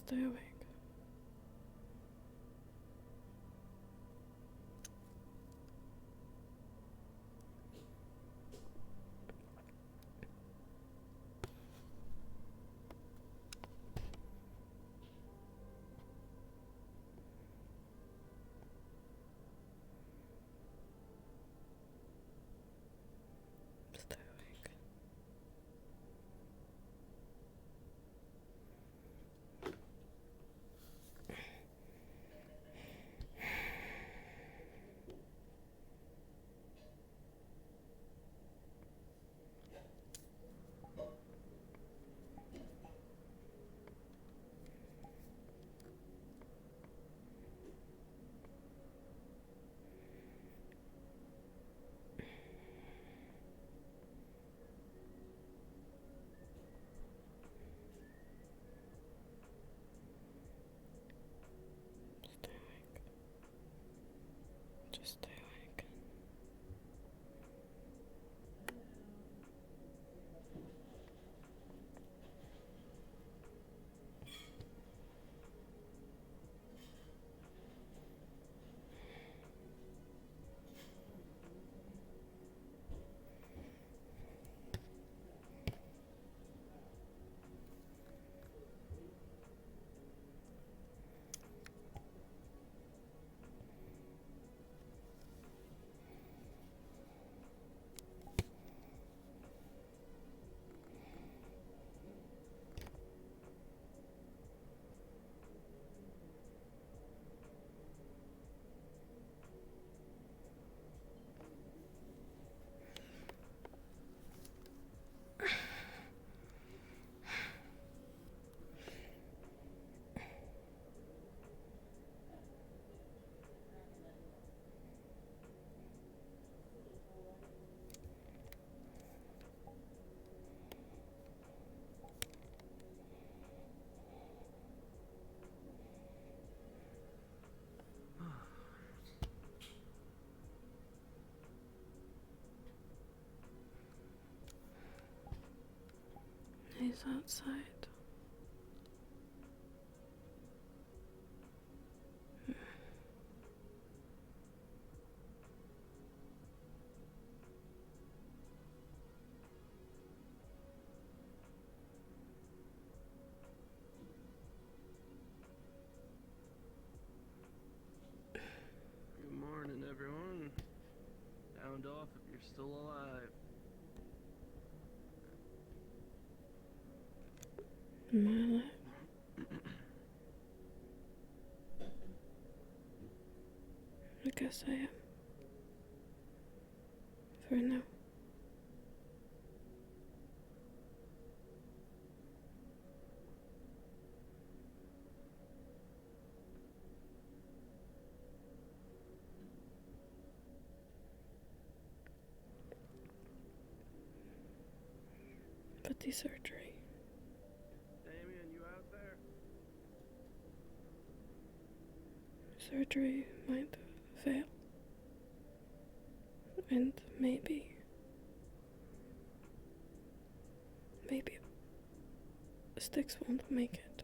Stay awake. Stay awake. Stay awake. Just stay awake. He's outside. Good morning, everyone. Sound off if you're still alive. Am I alive? I guess I am. For now. But the surgery. Damien, you out there? Surgery might fail. And maybe Sticks won't make it.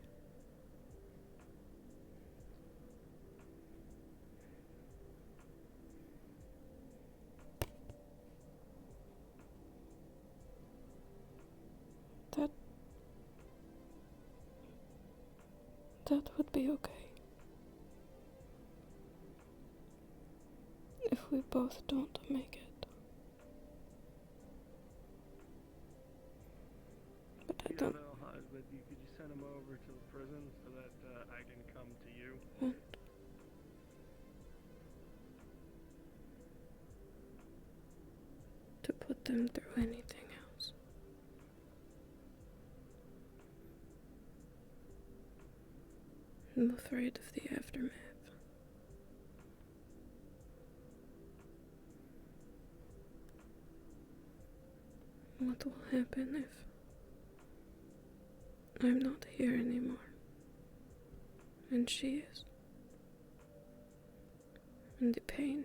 That would be okay. If we both don't make it. But I don't. But could you send him over to the prison so that I can come to you? Want to put them through anything else. I'm afraid of the aftermath. What will happen if I'm not here anymore? And she is. And the pain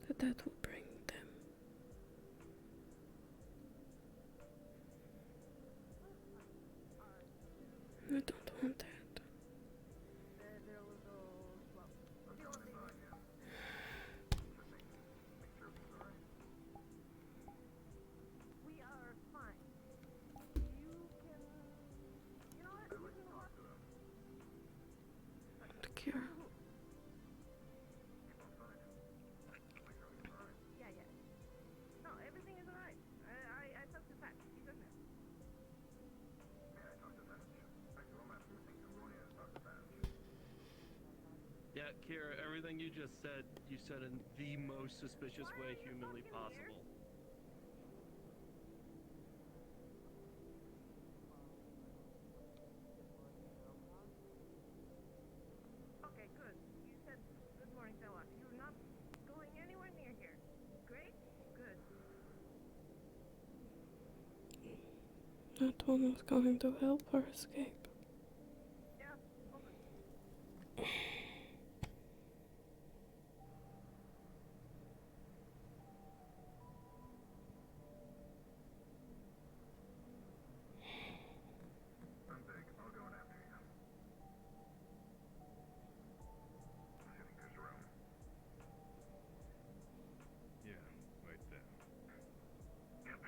that will bring them. I don't want that. you just said, you said in the most suspicious way humanly possible. Okay, good. You said good morning, Stella. You're not going anywhere near here. Great? Good. That one was going to help her escape. Yeah, focus. I'm big. I'll go in after you. I think there's room. Yeah, right there. Yep.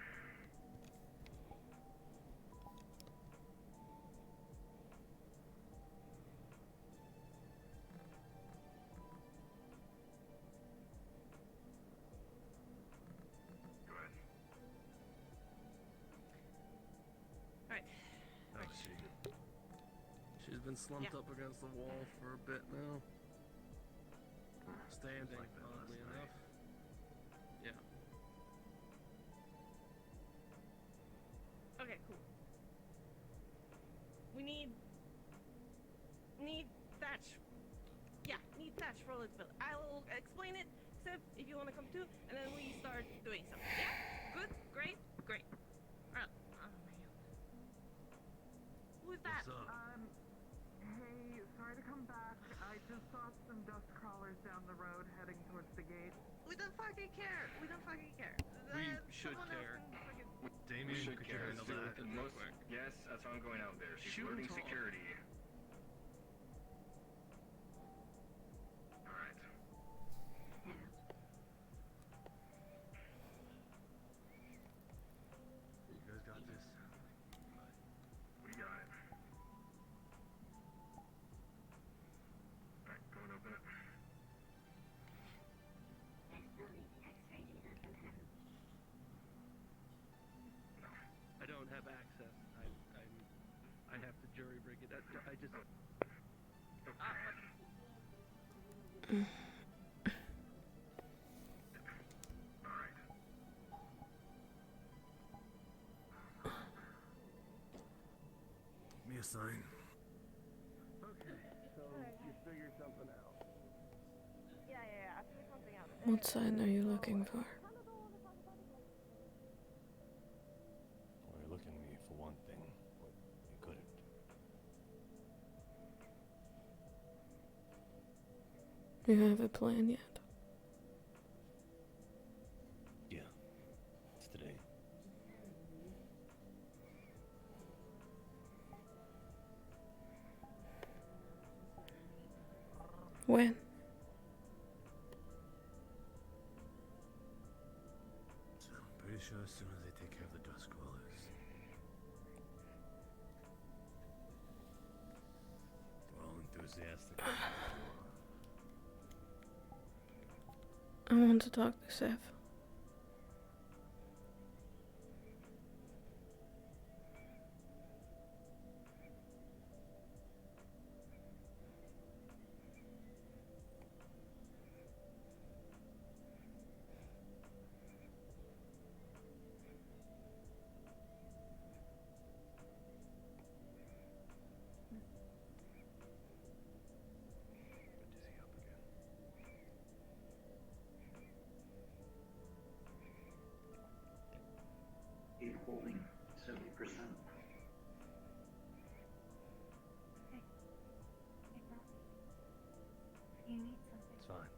Go ahead. Alright. How's she? She's been slumped Yeah. up against the wall for a bit now. Standing, Like that oddly last enough. Yeah. Okay, cool. We need Thatch. Yeah, need Thatch for a little bit. I'll explain it, Sif, if you want to come too, and then we start doing something. Yeah? Good? Great? Great. Alright. Oh my god. Who is that? What's up? Hey, sorry to come back. I just saw some dust crawlers down the road heading towards the gate. We don't fucking care. We don't fucking care. We should Someone care. else can fucking... Damien, should could care. you handle Let's that? do it real quick. Yes, that's why I'm going out there. She's Shoot and alerting talk. security. Alright. You guys got this. We got it. Alright, go and open it. No. I don't have access. I have to jury rig it. I just. Alright. Me a sign. Okay, so you figured something out. Yeah, I figured something out. What sign are you looking for? Well, you're looking at me for one thing, but you couldn't. You have a plan yet? Yeah. It's today. When? So I'm pretty sure as soon as they take care of the dust crawlers. We're all enthusiastic. I want to talk to Seth. Good to see you up again. He's holding 70%. Hey, bro. You need something. It's fine.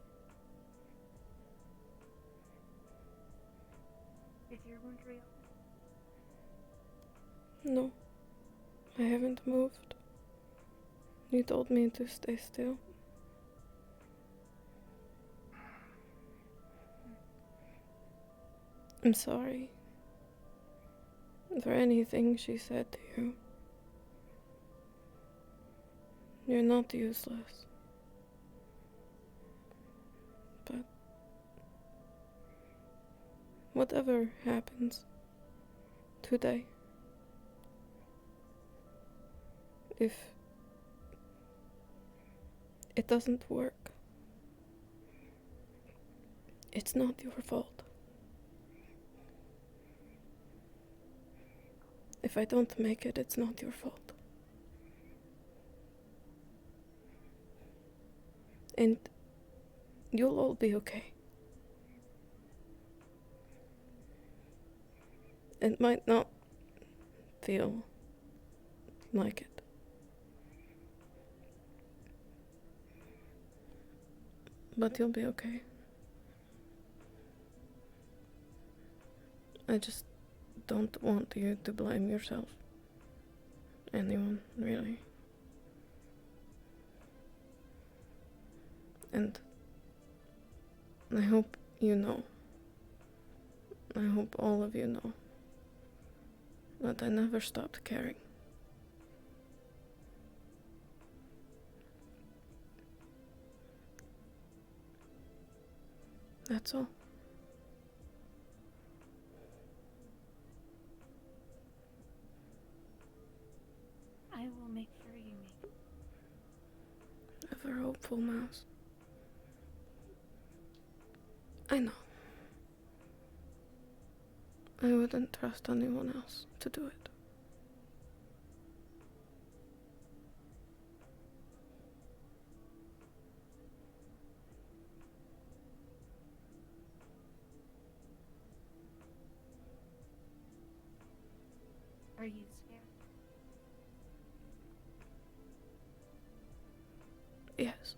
Is your wound real? No, I haven't moved. You told me to stay still. I'm sorry for anything she said to you. You're not useless. But whatever happens today, if it doesn't work, It's not your fault. If I don't make it, it's not your fault. And you'll all be okay. It might not feel like it. But you'll be okay. I just don't want you to blame yourself. Anyone, really. And I hope you know. I hope all of you know that I never stopped caring. That's all. I will make sure you make it. Ever hopeful, Mouse. I know. I wouldn't trust anyone else to do it. Are you scared? Yes.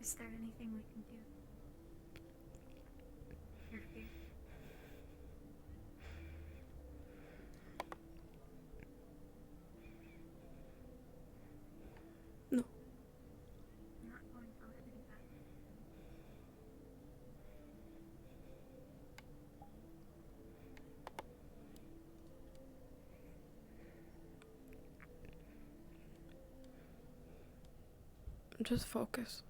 Is there anything we can do? Your fear? No. I'm not going to let you back. Just focus.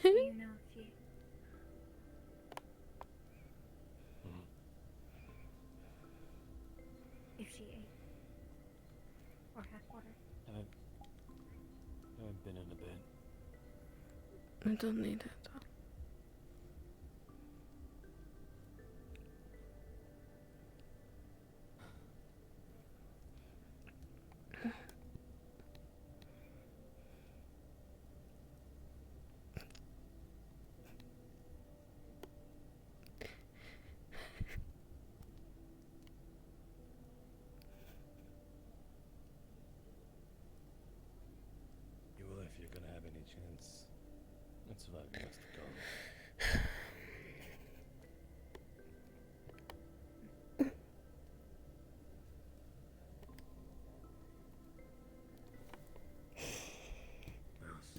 Do you know if she... if she ate? Or had water? Haven't been in a bit. I don't need it. You will if you're gonna have any chance at surviving what's to come. Mouse.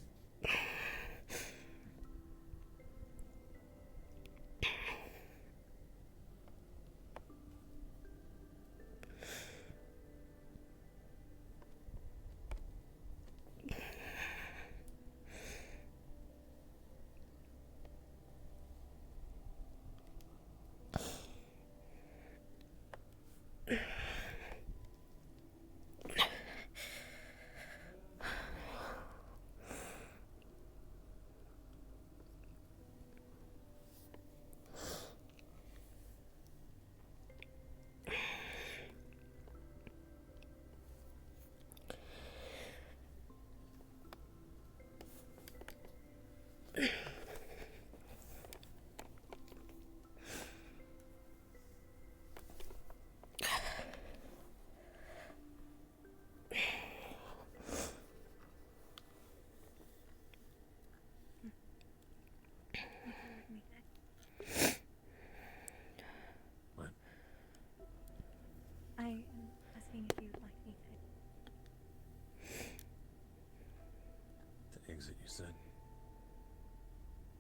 exit, you said?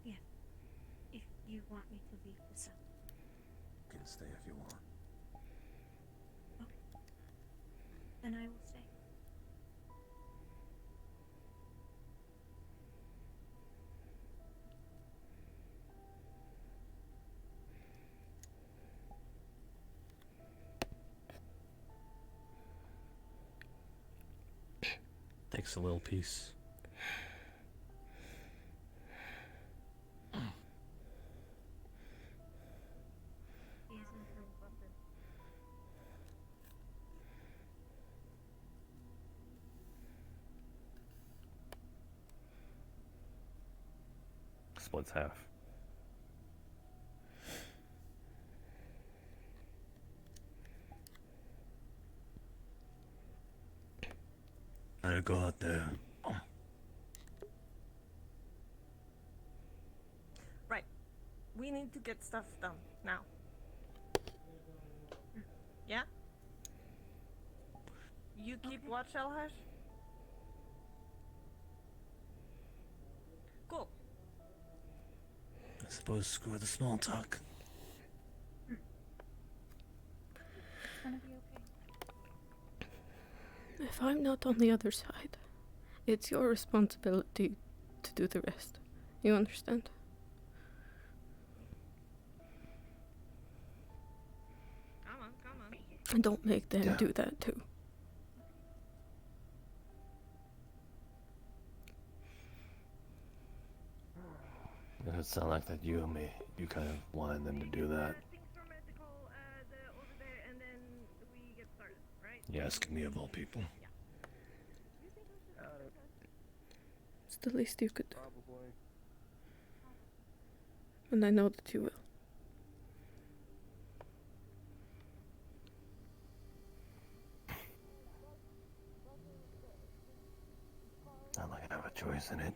Yes. If you want me to leave the cell. You can stay if you want. Okay. Then I will stay. Takes a little piece. He isn't her weapon. Splits half. I'll go out there. Right. We need to get stuff done now. Yeah? You keep Okay. watch, Elhash? Cool. I suppose screw the small talk. It's gonna be okay. If I'm not on the other side, it's your responsibility to do the rest. You understand? Come on, come on. And don't make them Yeah. do that too. It doesn't sound like that you and me. You kind of wanted them to do that. Things for medical, over there, and then we get started, right? You asking me of all people. It's the least you could do. Probably. And I know that you will. Not like I have a choice in it.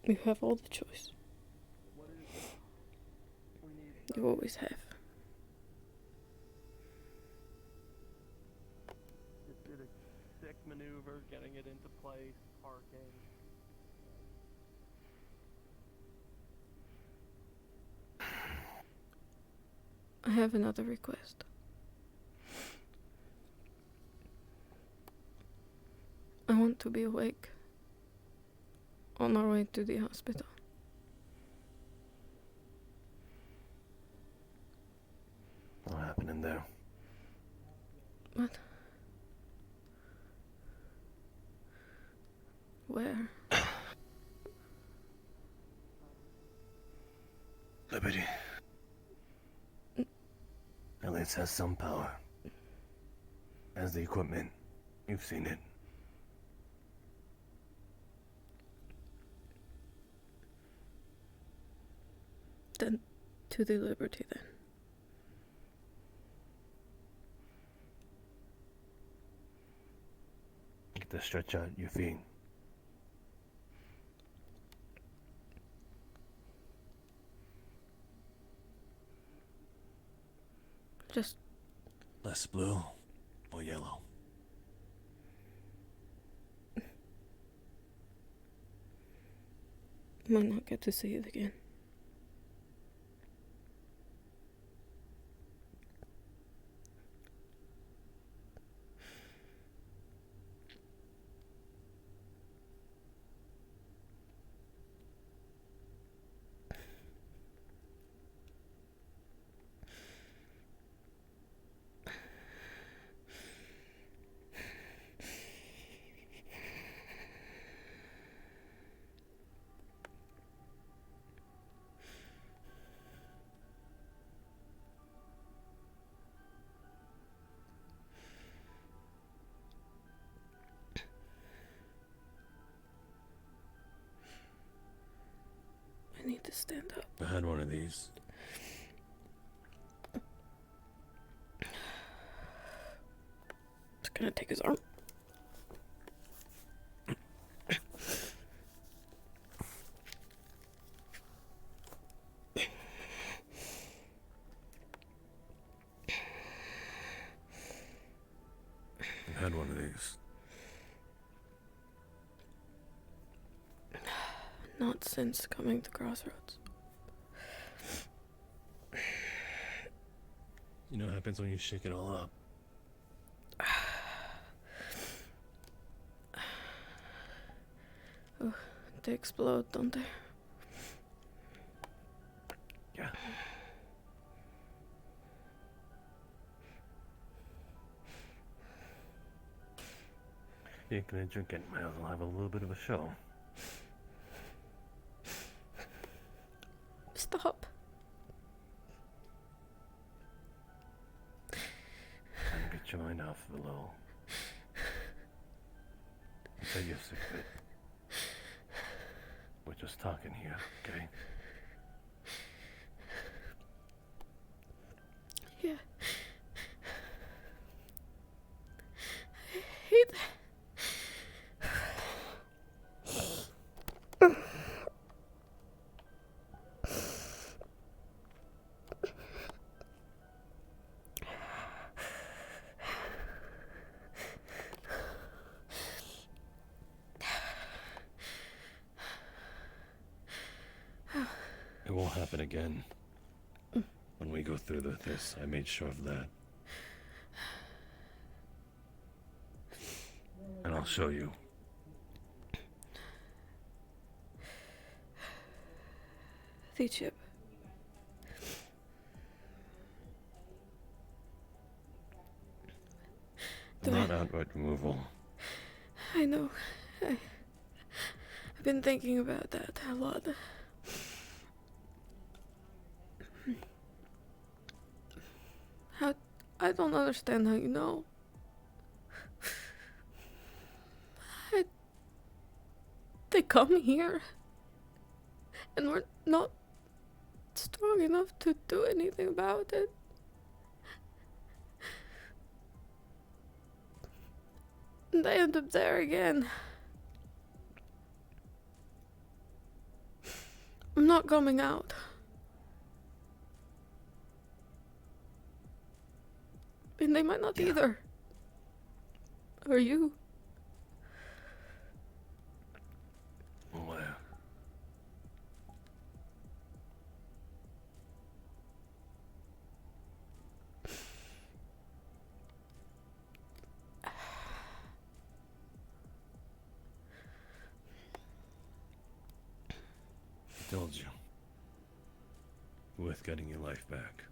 You have all the choice. What is it? We need. You always have. Just did a sick maneuver, getting it into place, parking. I have another request. I want to be awake on our way to the hospital. What happened in there? What? Where? Liberty. At least has some power. Has the equipment. You've seen it. Then to the Liberty then. Get the stretch out your feet. Just Less blue or yellow. might not get to see it again. I need to stand up. I had one of these. It's gonna take his arm. I had one of these. Not since coming to Crossroads. You know what happens when you shake it all up? Oh, they explode, don't they? Yeah. You ain't gonna drink it, might as well have a little bit of a show. Stop. Trying to get your mind off of a little. Tell you a secret. We're just talking here, okay? Yeah. I hate that. It won't happen again. When we go through this, I made sure of that. And I'll show you. The chip. Not outright removal. I know. I've been thinking about that a lot. I don't understand how you know. They come here, and we're not strong enough to do anything about it. And I end up there again. I'm not coming out. And they might not either. Or you. Where? I told you. Worth getting your life back.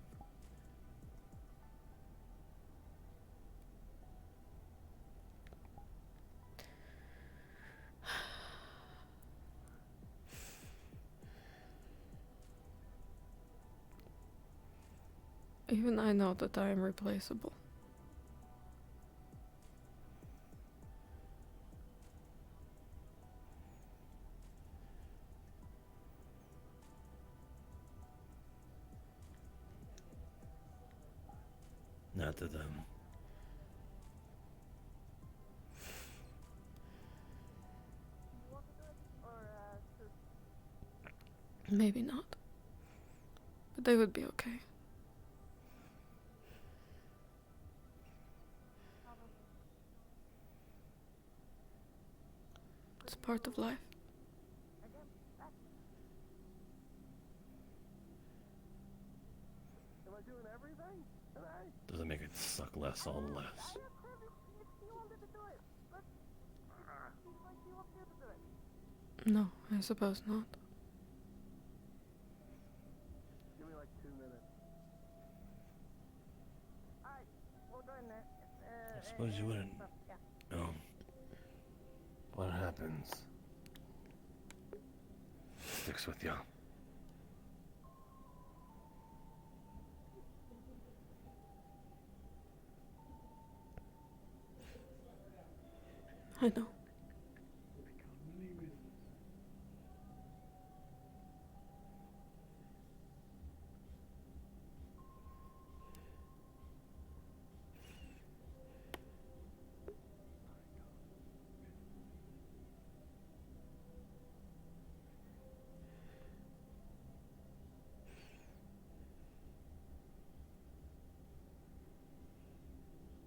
Even I know that I am replaceable. Not to them. Maybe not. But they would be okay. It's part of life. Am I doing everything? Doesn't make it suck less, all the less. No, I suppose not. Give me like 2 minutes. Alright, we'll go in there. I suppose you wouldn't. Yeah. What happens sticks with you. I know.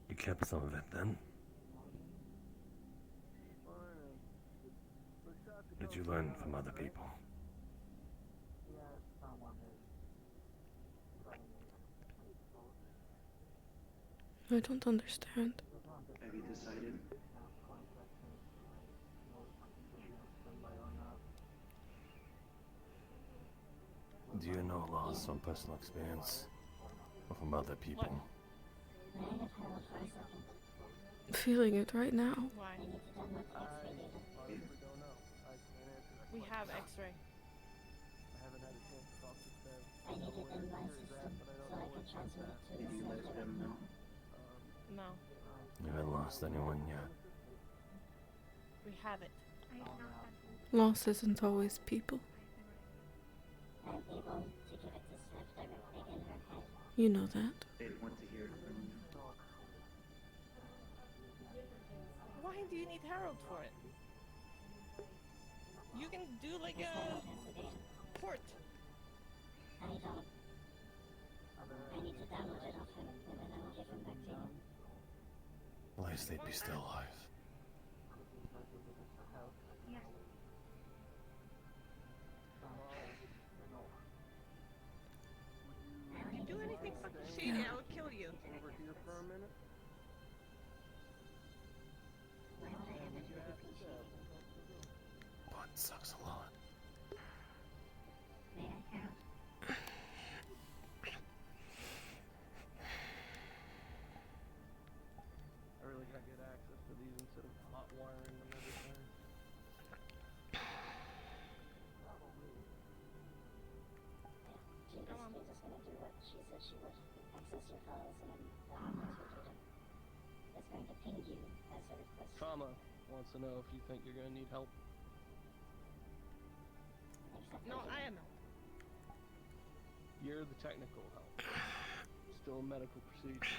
You kept some of it then? Fine. Let's shot the Did you learn from other people? I don't understand. Have you decided? Do you know loss from personal experience? Or from other people? Feeling it right now. Why? We have X-ray. Did you let them know? No, You haven't lost anyone yet. we have it. Loss isn't always people. You know that. They'd want to hear it from you. Why do you need Harold for it? You can do like a port. At least they'd be still alive. If you do anything fucking shady, I will kill you. Over here for a minute. Blood sucks a lot. I really gotta get access to these instead of hot wiring them everything. Come on. Trauma wants to know if you think you're gonna need help. No, I am. You're the technical help. Still a medical procedure.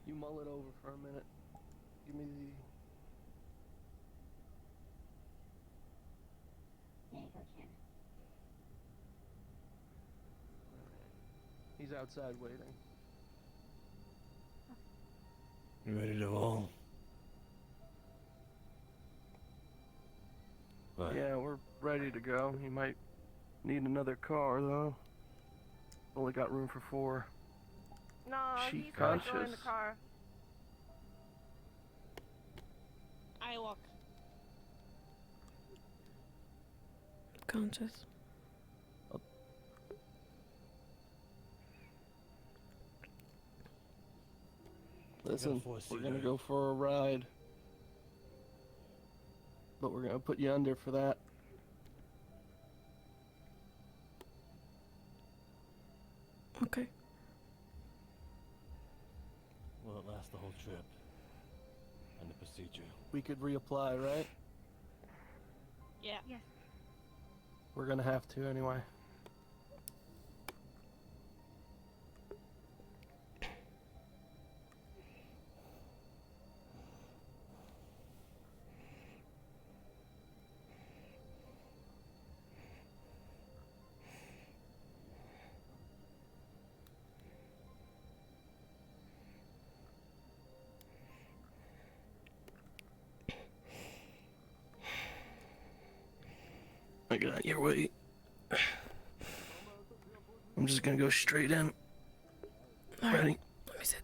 You mull it over for a minute. Give me the... He's outside waiting. You ready to roll? What? Yeah, we're ready to go. You might need another car, though. Only got room for 4. No, She he's gonna go in the conscious. car. I walk. Conscious. Listen, force we're you gonna to- go for a ride. But we're gonna put you under for that. Okay. Will it last the whole trip? And the procedure? We could reapply, right? Yeah. Yes. We're gonna have to anyway. I got your weight. I'm just gonna go straight in. All right. Ready? Let me sit.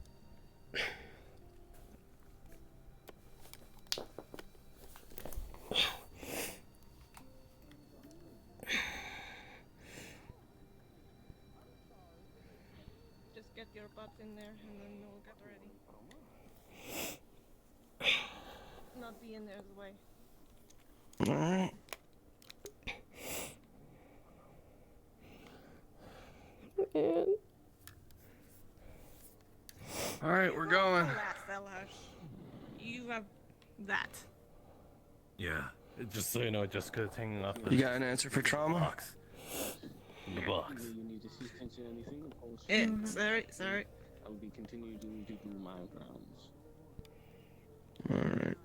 Just get your butt in there and then we'll get ready. Not be in there's way. Alright. Man. Alright, we're going. Relax, Elash. You have that. Yeah. Just so you know, Jessica's hanging off the You got an answer for trauma? box. The box. Do you need assistance in anything? Of course, Sorry. I will be continuing to do my rounds. Alright.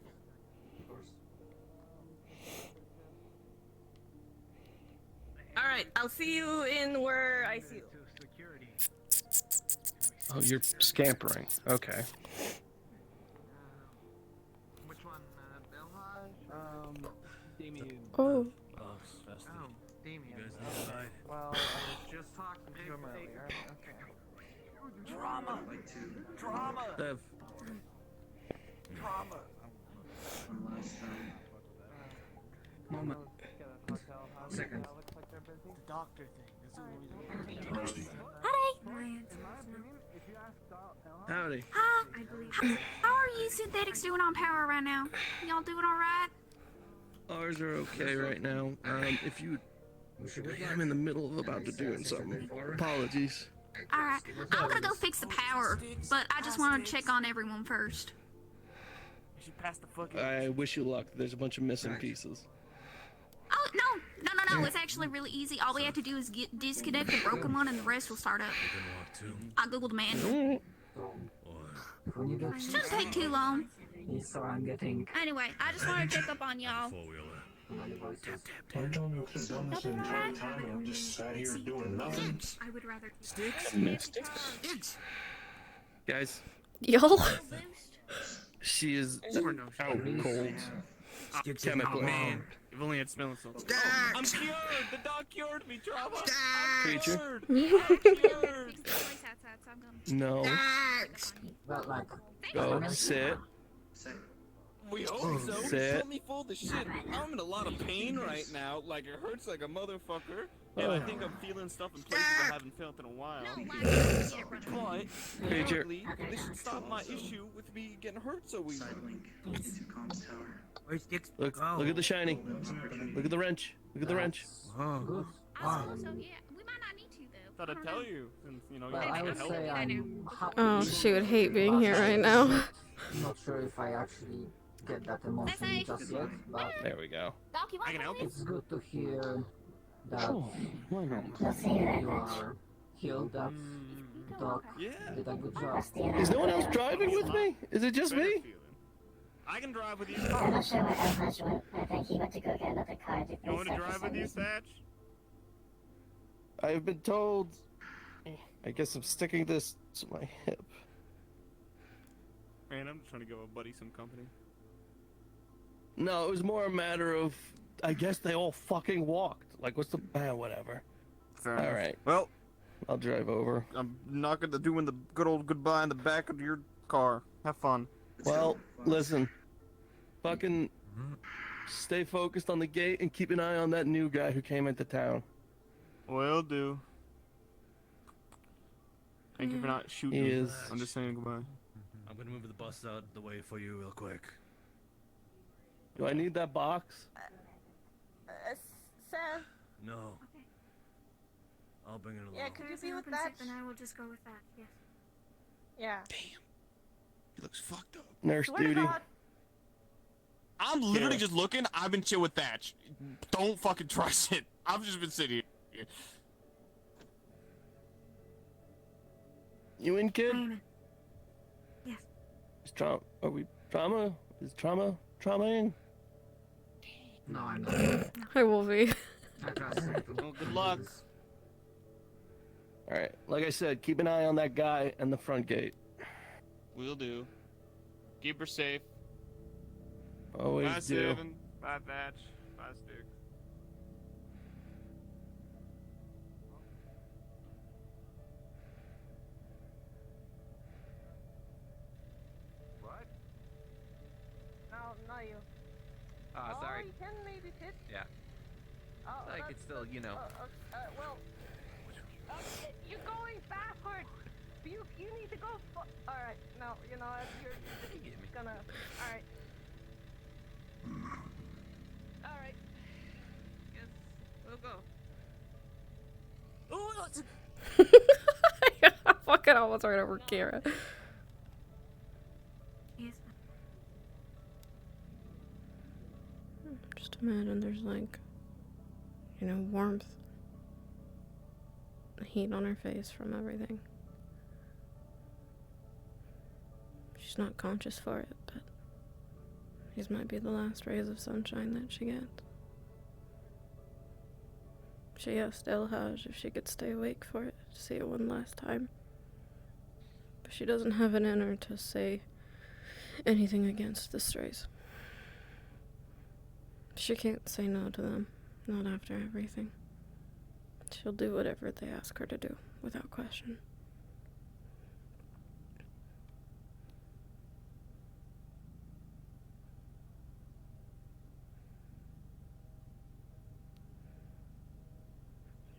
Alright, I'll see you in where I see you. Oh, you're scampering. Okay. Which one? Bill Hodge? Damien. Oh. Oh, Festy. Oh, Damien. You guys need a ride? Well, I was just talking to him earlier. Okay. Drama! Drama! Dev. Drama! One last time. Moment. Second. Looks like they're busy. The doctor thing. That's In my opinion, if you ask Howdy. Hi. How are you synthetics doing on power right now? Y'all doing all right? Ours are okay right now. If you... I'm in the middle of about to doing something. Apologies. All right. I'm gonna go fix the power, but I just wanted to check on everyone first. She passed the fucking. I wish you luck. There's a bunch of missing pieces. Oh no. It's actually really easy. All we have to do is disconnect the broken one, and the rest will start up. You can walk too. I googled manual. Or Shouldn't take too long. So I'm getting. Anyway, I just wanted to check up on y'all. four-wheeler. I don't know if you've done this the entire time and I'm just sat here doing nothing. I would rather. Guys, Y'all? she is out cold. Chemically. Man, if only I'd smelled something. I'm cured. The doc cured me, Drama. Creature. Fix the place outside, so I'm gonna. No. But like. Go. Sit. We hope so. Sit. Tell me full the shit. I'm in a lot of pain right now. Like it hurts like a motherfucker. And I think I'm feeling stuff in places I haven't felt in a while. No, why can't we get it running? But Creature. apparently, this should stop my issue with me getting hurt so easily. Sidlink. To comms tower. Where's the X? Look at the shiny. Look at the wrench. Look at the wrench. Good. Also, yeah, we might not need to though. Thought I'd tell you, since you know Well, you I need would help. say I'm happy. Oh, she would hate being here right now. Not sure if I actually get that emotion That's just yet, but There we go. Doc, you want I can help it's good to hear that Why not? you are healed. That Doc Yeah. did a good job. Is no one else driving with me? Is it just Better me? feeling. I can drive with you. I'm not sure what Elhash went. I think he went to go get another car to You want to drive with you, Thatch? I've been told. I guess I'm sticking this to my hip. Man, I'm just trying to give a buddy some company. No, it was more a matter of. I guess they all fucking walked. Like, what's the. Whatever. Fair All enough. right. Well, I'll drive over. I'm not gonna doing the good old goodbye in the back of your car. Have fun. Well, listen. Fucking. Stay focused on the gate and keep an eye on that new guy who came into town. Will do. Thank you for not shooting. He me. is. I'm just saying goodbye. I'm gonna move the bus out the way for you real quick. Do I need that box? Sam, No. I'll bring it along. yeah, could you There's be an with open that? sip, then I will just go with that. Yes. Yeah. He looks fucked up. Nurse Swear to duty. God. I'm literally Yeah. just looking. I've been chill with Thatch. Don't fucking trust it. I've just been sitting here. You in, kid? Amen. Yes. Is are we trauma? Is trauma in? No, I'm not. I will be. I trust you. Well, good luck. Alright, like I said, keep an eye on that guy and the front gate. Will do. Keep her safe. Always Bye, do. Seven. Bye, Thatch. Bye, Stick. What? No, not you. Oh, sorry. You can maybe fit. Yeah. Oh, I could still, you know. well, you're going backwards. You need to go. All right, no, you know you're You get me. gonna. All right. All right. Yes, we'll go. I fucking almost right over Kira. Yes. Just imagine there's like, warmth, heat on her face from everything. She's not conscious for it, but these might be the last rays of sunshine that she gets. She still has, if she could stay awake for it, to see it one last time. She doesn't have it in her to say anything against the strays. She can't say no to them, not after everything. She'll do whatever they ask her to do, without question.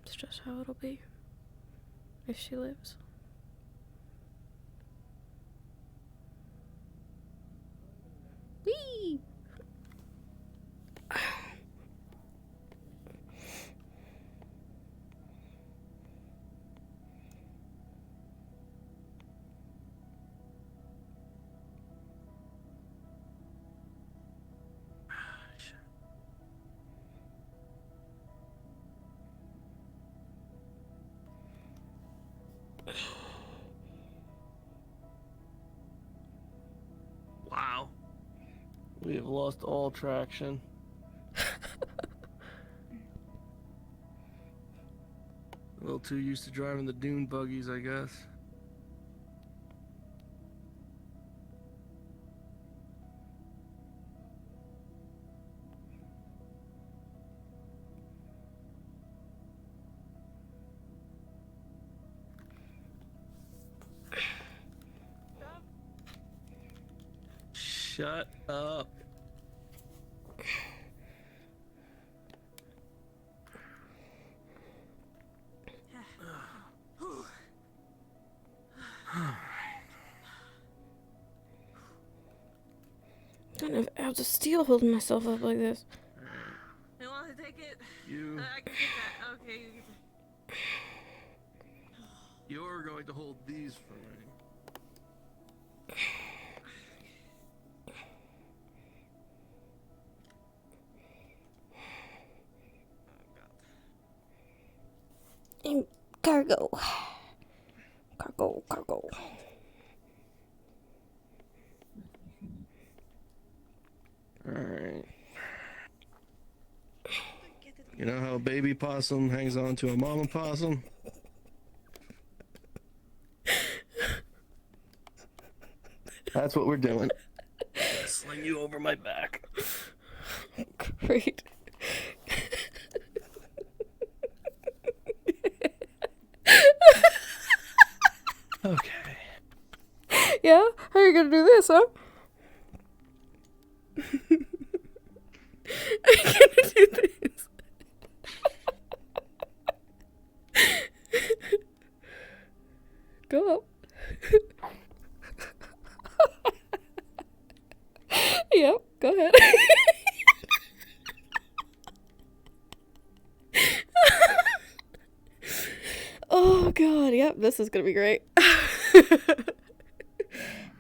It's just how it'll be, if she lives. Whee! Wow. We have lost all traction. A little too used to driving the dune buggies, I guess. Shut up. I don't have abs of steel holding myself up like this. You want to take it? You. I can take that. Okay, you can take You're going to hold these for me. And cargo. Cargo, cargo. Alright. You know how a baby possum hangs on to a mama possum? That's what we're doing. Sling you over my back. Great. Okay. Yeah? How are you gonna do this, huh? How are you gonna do this? Go up. Yep, go ahead. Oh god, yep, this is gonna be great.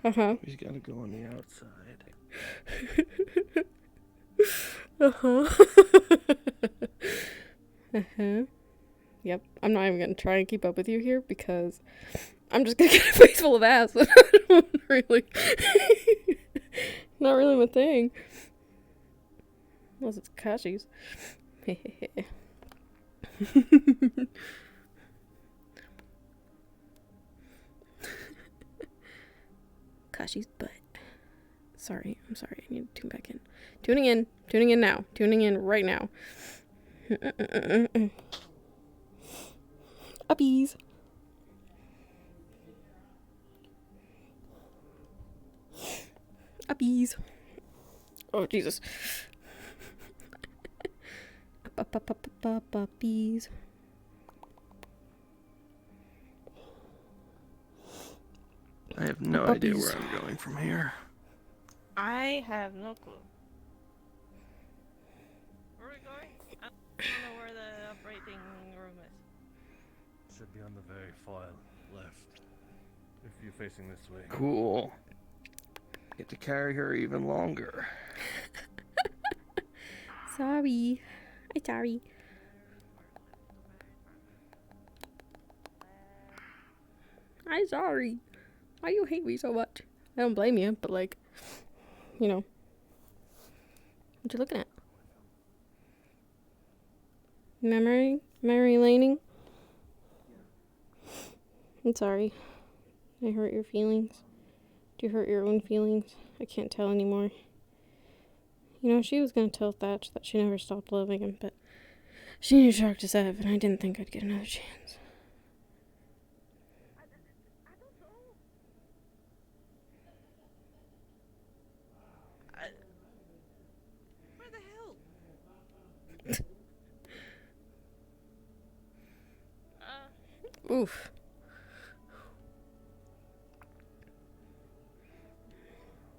Uh-huh. He's gotta go on the outside. Uh-huh. Uh-huh. Yep, I'm not even gonna try and keep up with you here because I'm just gonna get a face full of ass. I don't really... Not really my thing. Unless it's Kashi's. Kashi's butt. Sorry, I'm sorry. I need to tune back in. Tuning in. Tuning in now. Tuning in right now. Uppies. Uppies. Oh, Jesus. Puppies. I have no idea where I'm going from here. I have no clue. Where are we going? I don't know where the operating room is. Should be on the very far left. If you're facing this way. Cool. Get to carry her even longer. Sorry. I'm sorry. I'm sorry. Why you hate me so much? I don't blame you, but like, you know. What you looking at? Memory laning? I'm sorry. I hurt your feelings? Do you hurt your own feelings? I can't tell anymore. You know, she was gonna tell Thatch that she never stopped loving him, but she knew Shark to Sev, and I didn't think I'd get another chance. I don't know. Where the hell? Oof.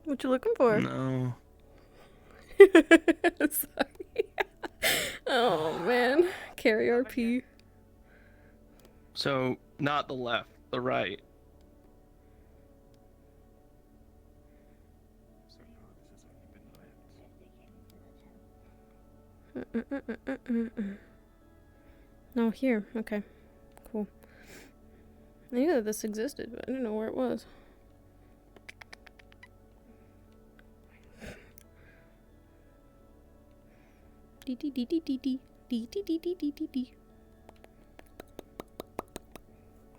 What you looking for? No. Sorry. Oh man. Carry RP. So, not the left, the right. No, here. Okay. Cool. I knew that this existed, but I didn't know where it was. Dee dee dee dee dee dee dee dee dee dee dee dee dee.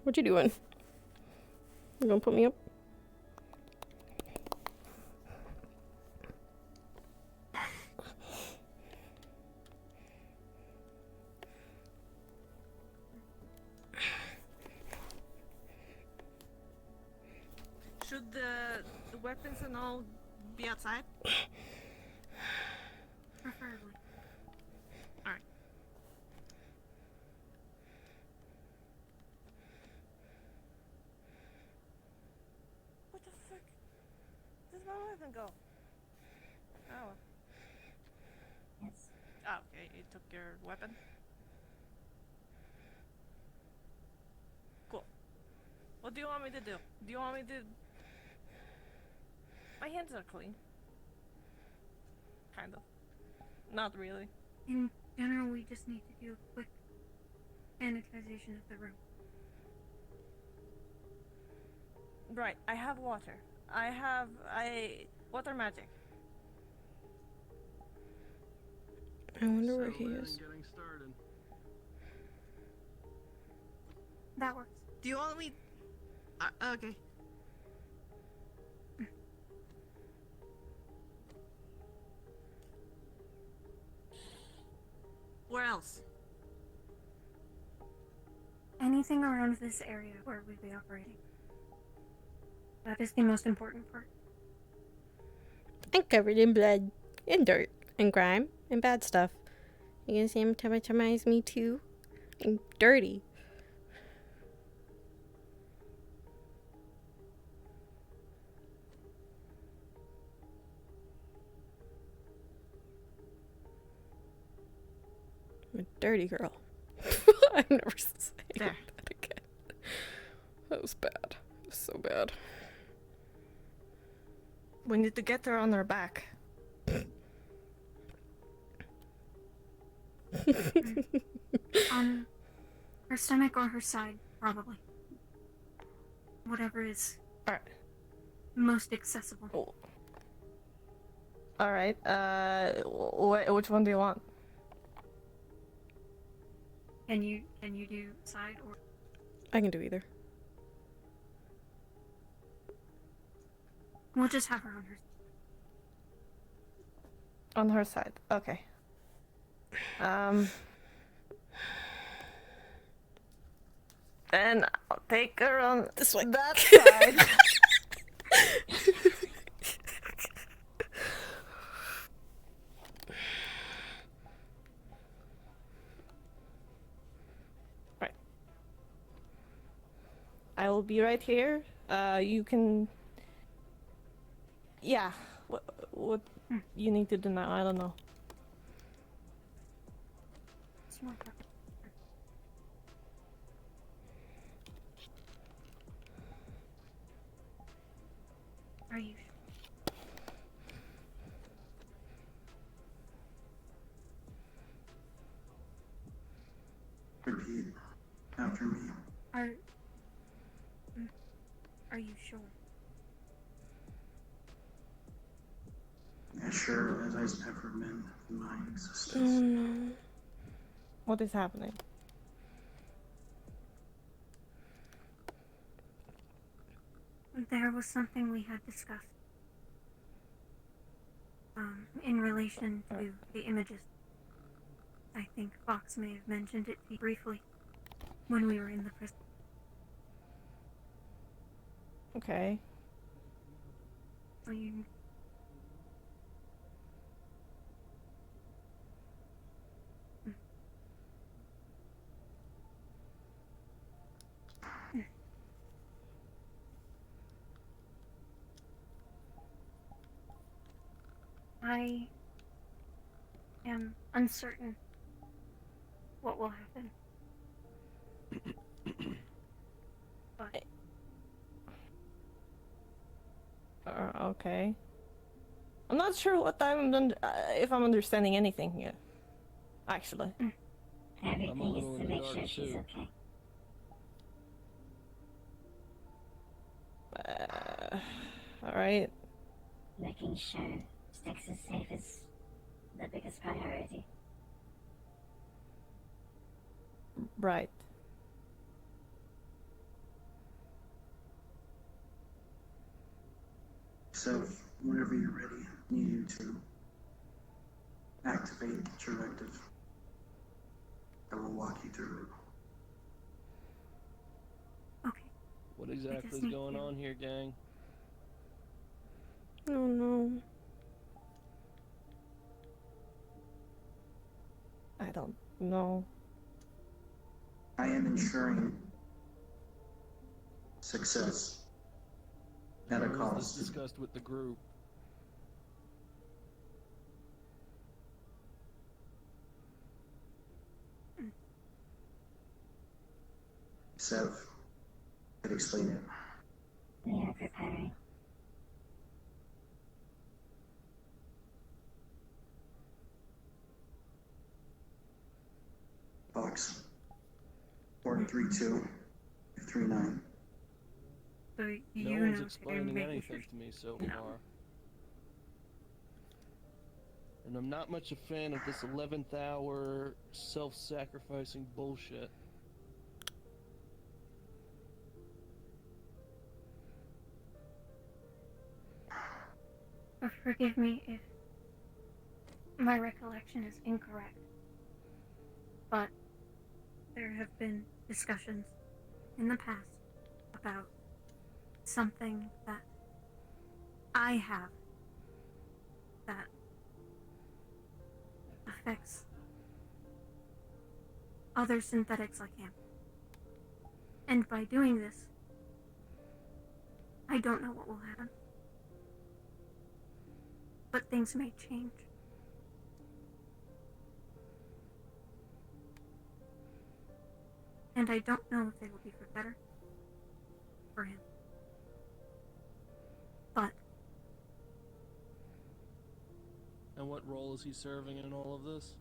What you doing? You gonna put me up? Should the weapons and all be outside? Preferably. Alright. What the fuck? Does my weapon go? Oh. Yes. Oh, okay. You took your weapon? Cool. What do you want me to do? Do you want me to... My hands are clean. Kind of. Not really. In general, we just need to do a quick sanitization of the room. Right, I have water. Water magic. I wonder where he is. Getting started. That works. Do you want me... okay. Where else? Anything around this area where we'd be operating. That is the most important part. I'm covered in blood, and dirt, and grime, and bad stuff. You gonna sanitize me too? I'm dirty. I'm a dirty girl. I'm never saying that again. That was bad. It was so bad. We need to get her on her back. On her stomach or her side, probably. Whatever is Alright. most accessible. Alright, which one do you want? Can you do side or... I can do either. We'll just have her on her... On her side, okay. Then I'll take her on this way. That side. Right. I will be right here. You can. Yeah. What you need to do now? I don't know. Are you? Repeat after me. Are you sure? As sure as I've ever been in my Oh existence. no. What is happening? There was something we had discussed. In relation to the images. I think Fox may have mentioned it to you briefly when we were in the prison. Okay. Well, you... I am uncertain what will happen. But Okay. I'm not sure what if I'm understanding anything here. Actually. I'm a little in the dark too. Alright. Making sure Styx is safe is the biggest priority. Right. So, whenever you're ready, I need you to activate the directive. I will walk you through it. okay. What exactly is going on here, gang? Oh no. I don't know. I am ensuring success at a Or was cost. this discussed with the group? Sev, could explain it. We are preparing. Fox. 432-39. So No you one's know explaining anything to me so far. And I'm not much a fan of this 11th hour self-sacrificing bullshit. Forgive me if my recollection is incorrect, but there have been discussions in the past about something that I have that affects other synthetics like him. And by doing this, I don't know what will happen. But things may change. And I don't know if they will be for better for him. But And what role is he serving in all of this?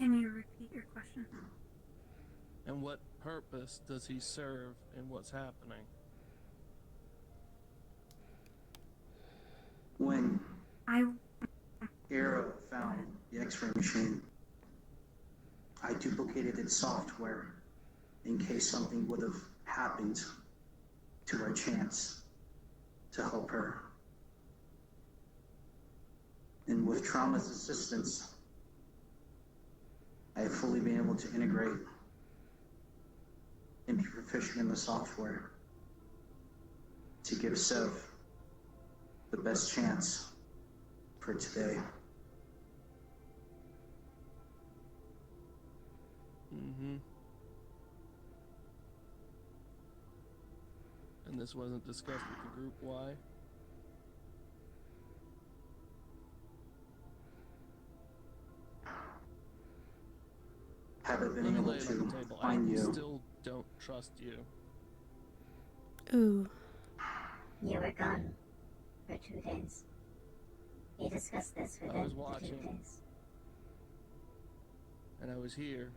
can you repeat your question? And what purpose does he serve in what's happening? When I Arrow found the X-ray machine, I duplicated its software in case something would have happened to our chance to help her. And with Trauma's assistance, I have fully been able to integrate and be proficient in the software to give Sev the best chance for today. Mm-hmm. And this wasn't discussed with the group, why? Haven't been Let me able lay it on the to table. find I you. still don't trust you. Ooh. You were gone for 2 days. We discussed this within I was the 2 watching. days. And I was here.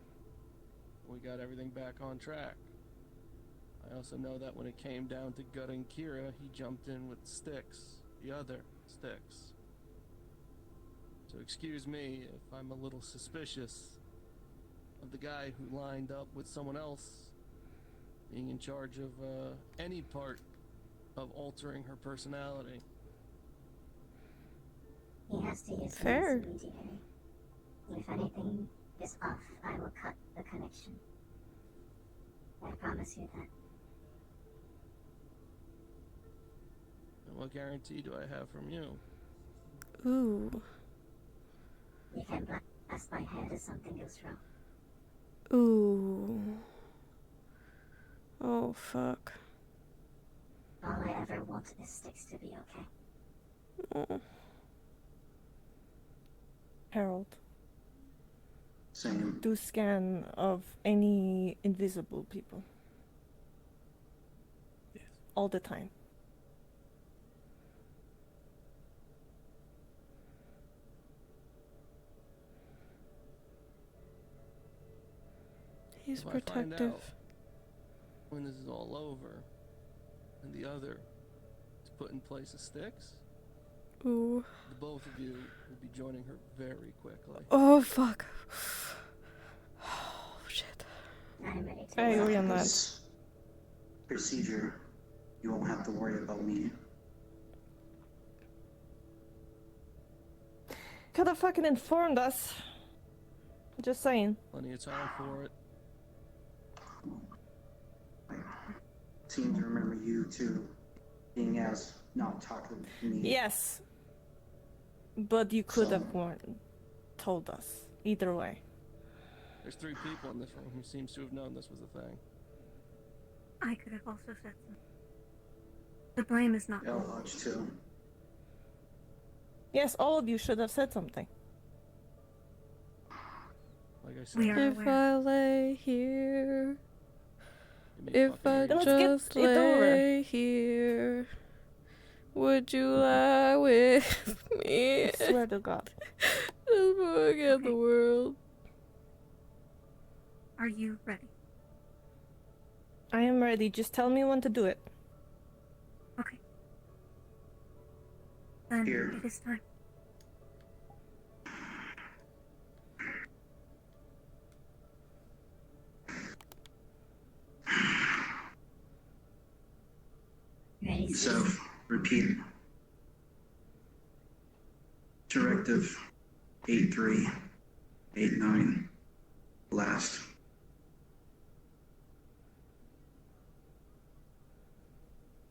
we got everything back on track. I also know that when it came down to gutting Kira, he jumped in with Styx, the other Styx. So excuse me if I'm a little suspicious of the guy who lined up with someone else being in charge of any part of altering her personality. He has to use Fair. hands immediately. If anything is off, I will cut the connection. I promise you that. And what guarantee do I have from you? Ooh. You can blast my head if something goes wrong. Ooh. Oh, fuck. All I ever want is Styx to be okay. Oh. Harold, Same. do scan of any invisible people. Yes. All the time. He's If I find protective. out when this is all over, and the other is put in place of Styx, Ooh. the both of you will be joining her very quickly. Oh, fuck. Oh, shit. I'm ready to I agree on that. This procedure, you won't have to worry about me. Could have fucking informed us. Just saying. Plenty of time for it. I seem to remember you two being as not talking to me. Yes. But you could So- have told us. Either way. There's 3 people in this room who seems to have known this was a thing. I could have also said something. The blame is not L mine. Hodge too. Yes, all of you should have said something. Like I said, We are If aware. I lay here, you may if fucking I hate Then it. let's just get it over. lay here, would you lie with me? I swear to God. Just forget Okay. the world. Are you ready? I am ready. Just tell me when to do it. Okay. Then Here. it is time. Ready, So, repeat. Directive 8389. Last.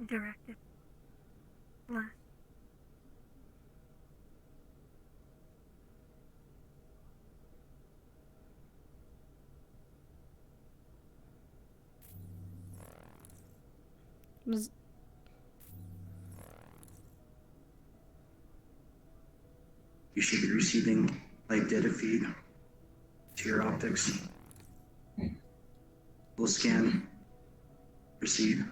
Directive. Last. Bzz. You should be receiving light data feed to your optics. We'll scan. Proceed.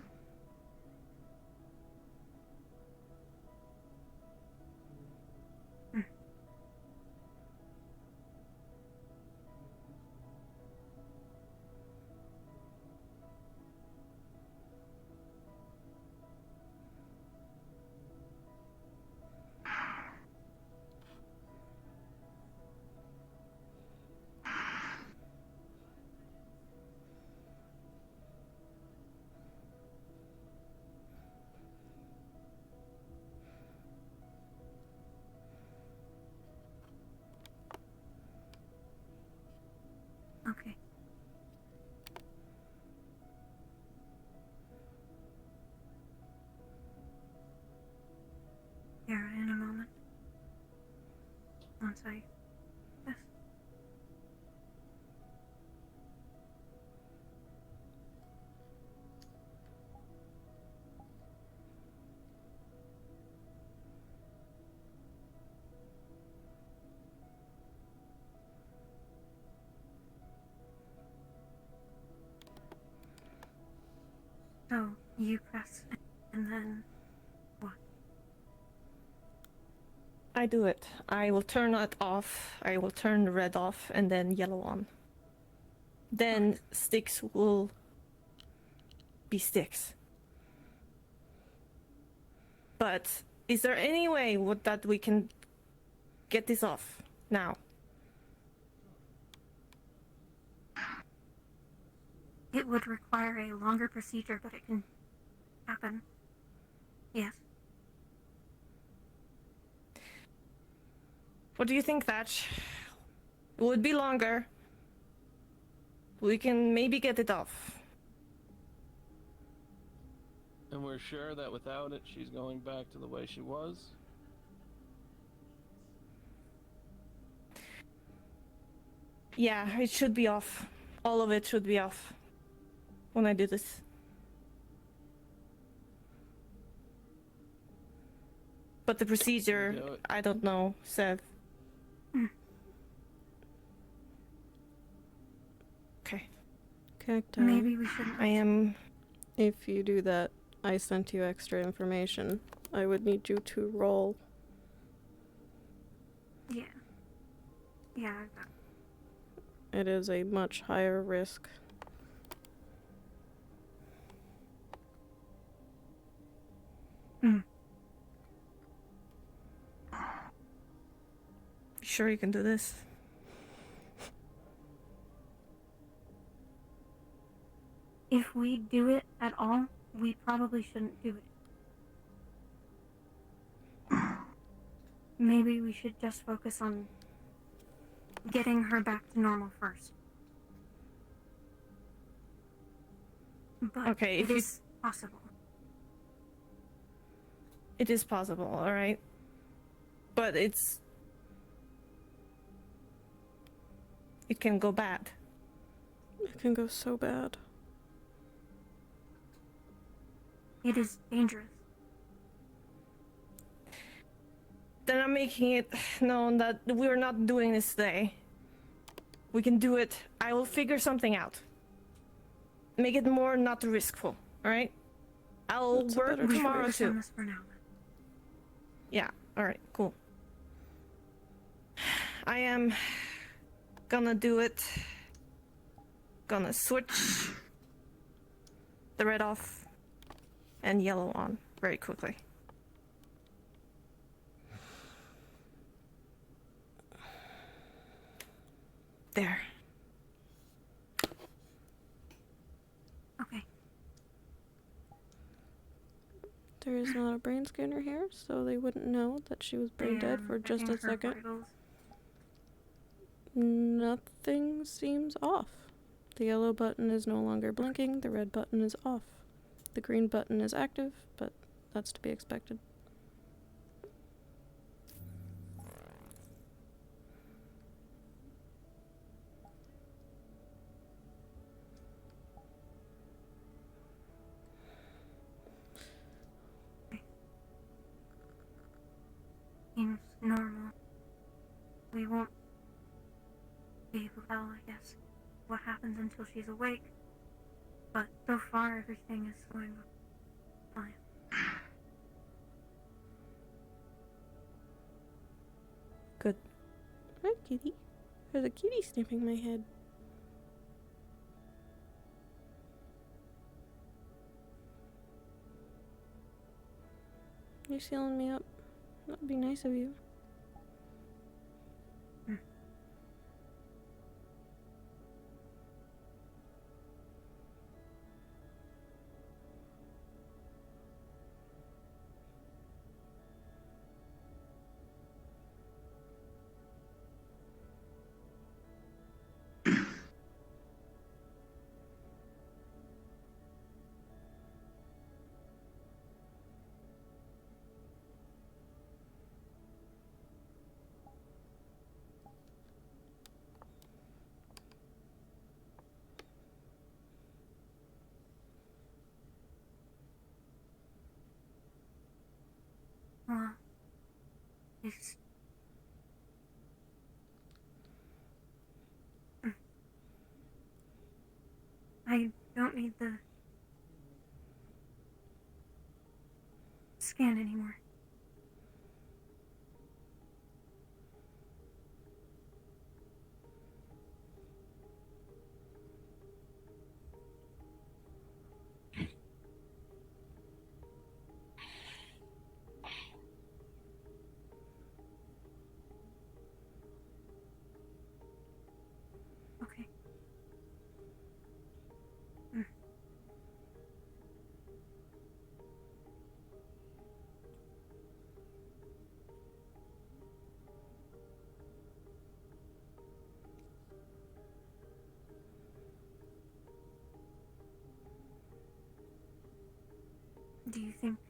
Okay. Here in a moment. Once I. Yes. So you press and then what? I do it. I will turn it off. I will turn the red off and then yellow on. then sticks will be sticks. But is there any way that we can get this off now? It would require a longer procedure, but it can happen. Yes. What do you think, Thatch? It would be longer. We can maybe get it off. And we're sure that without it, she's going back to the way she was? Yeah, it should be off. All of it should be off when I do this. But the procedure, I don't know, Seth. Okay. Cacti. Maybe we shouldn't. I am... If you do that, I sent you extra information. I would need you to roll. Yeah. Yeah, I got It is a much higher risk. You sure you can do this? If we do it at all, we probably shouldn't do it. Maybe we should just focus on getting her back to normal first. But Okay, it is possible. It is possible, alright? But it can go bad. It can go so bad. It is dangerous. Then I'm making it known that we're not doing this today. We can do it. I will figure something out. Make it more not riskful, alright? I'll work tomorrow too. This for now. Yeah, alright, cool. I am gonna do it. Gonna switch the red off and yellow on very quickly. There. Okay. There is not a brain scanner here, so they wouldn't know that she was brain dead for just a second. Nothing seems off. The yellow button is no longer blinking, the red button is off. The green button is active, but that's to be expected. Seems normal. We won't be able to tell, I guess, what happens until she's awake. But so far, everything is going fine. Good. Hi, kitty. There's a kitty sniffing my head. You're sealing me up. That'd be nice of you. Well, it's... I don't need the scan anymore.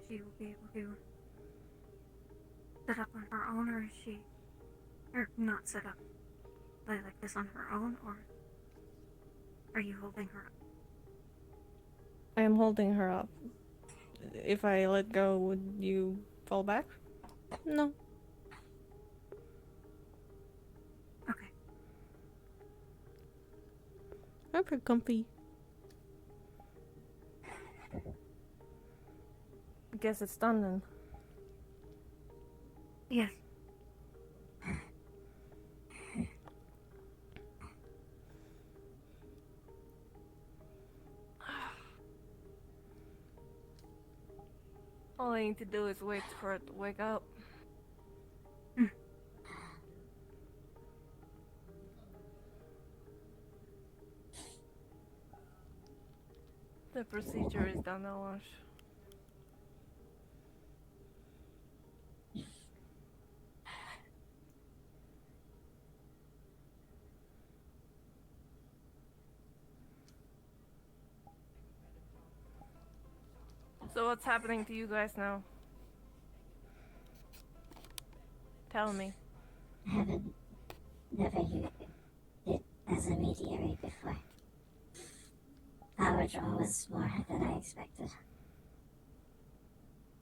she will be able to set up on her own, or is she, or not set up, like this on her own, or are you holding her up? I am holding her up. If I let go, would you fall back? No. Okay. I'm pretty comfy. Guess it's done then. Yes. All I need to do is wait for it to wake up. The procedure is done, Elash. So what's happening to you guys now? Tell me. I haven't never used it as a mediary before. Our draw was more than I expected.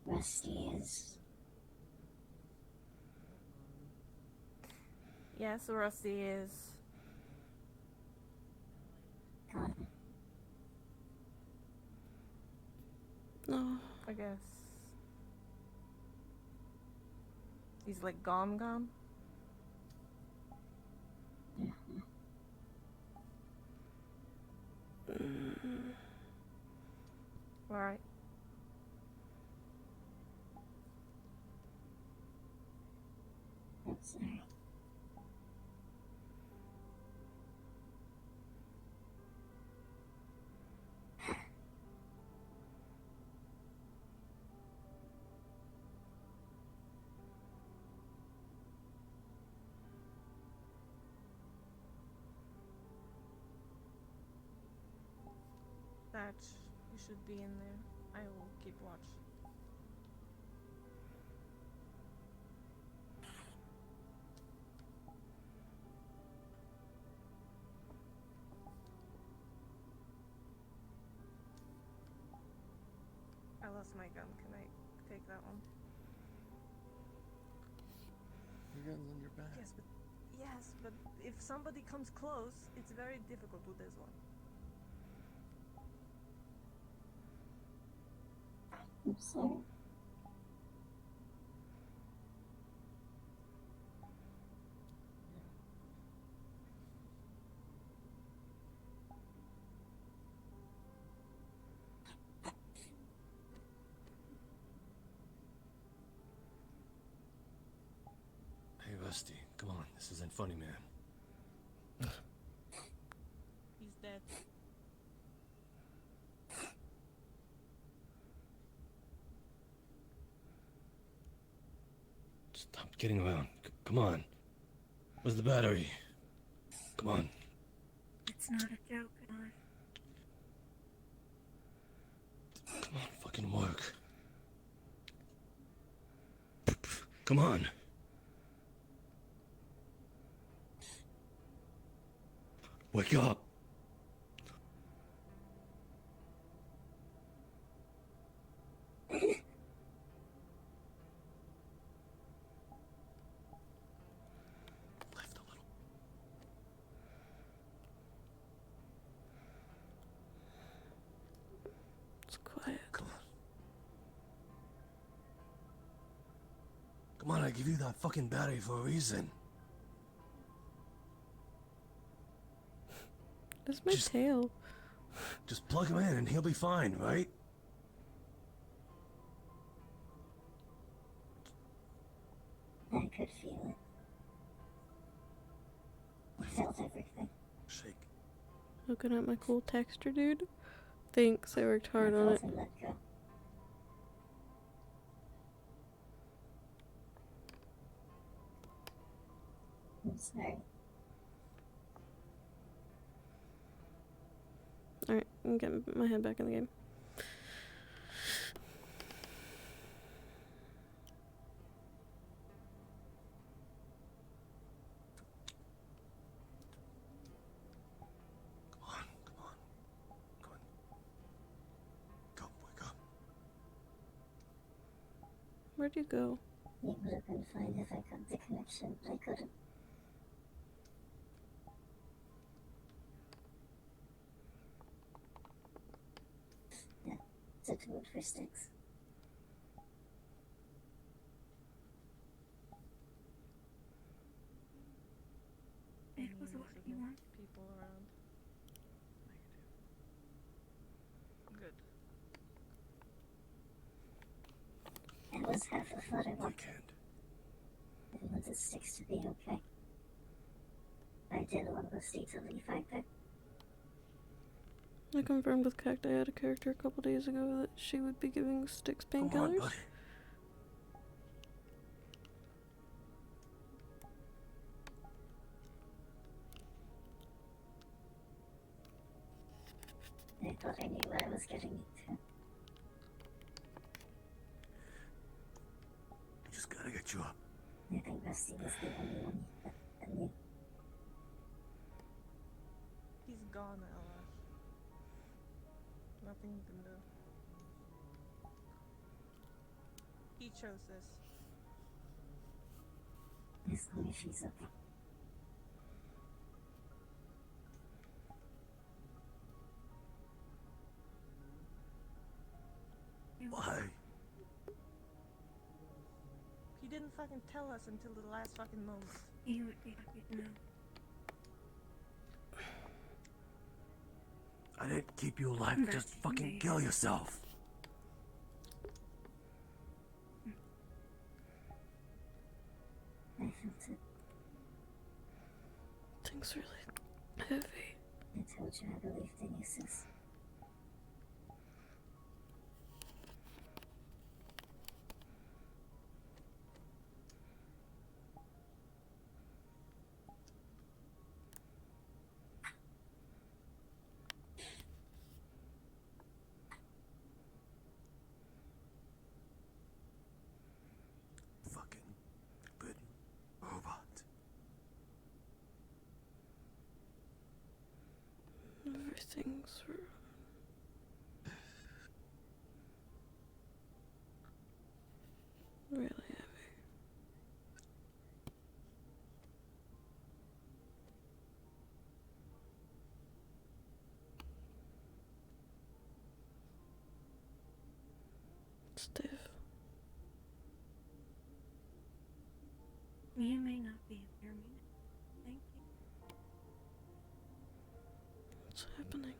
Rusty is... Yes, Rusty is... gone. No. I guess. He's like gone. Alright. I'm sorry. That you should be in there. I will keep watch. I lost my gun. Can I take that one? Your gun's on your back. Yes, but if somebody comes close, it's very difficult with this one. I'm sorry. Hey, Rusty, come on. This isn't funny, man. He's dead. Stop getting around. Come on. Where's the battery? Come on. It's not a joke, Elash. Come on, fucking work. Come on. Wake up. It's quiet. Come on, I give you that fucking battery for a reason. That's my tail. Just plug him in and he'll be fine, right? I could feel it. I felt everything. Shake. Looking at my cool texture, dude. Thanks, I worked hard on it. And let go. I'm sorry. Alright, I'm getting my head back in the game. Where'd you go? It would have been fine if I got the connection, but I couldn't. Yeah, that's wood for sticks. It was what you want. People around. Good. It was half of what I wanted. I wanted sticks to be okay. I did want the state to leave right there. I confirmed with Cacti. I had a character a couple days ago that she would be giving Sticks painkillers. I thought I knew what I was getting into. I just gotta get you up. I think Rusty was the only one that knew. He's gone, Ella. Nothing you can do. He chose this. As long as she's okay. Why? He didn't fucking tell us until the last fucking moment. You would be happy to know. I didn't keep you alive. Just fucking kill yourself. I felt it. Things really heavy. I told you I believed in you, sis. Fucking good robot. Everything's really heavy. Stiff. You may not be a pyramid. Thank you. What's happening?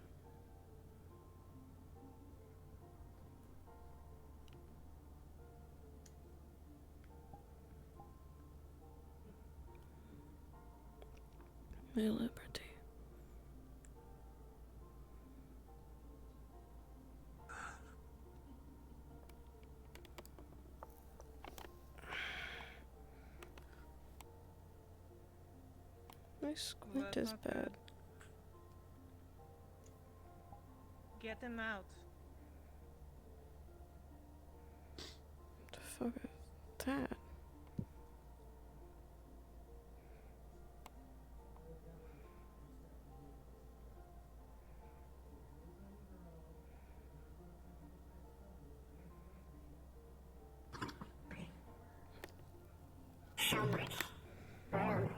My liberty. My squint That's is not bad. good. Get him out. What the fuck is that? So much room.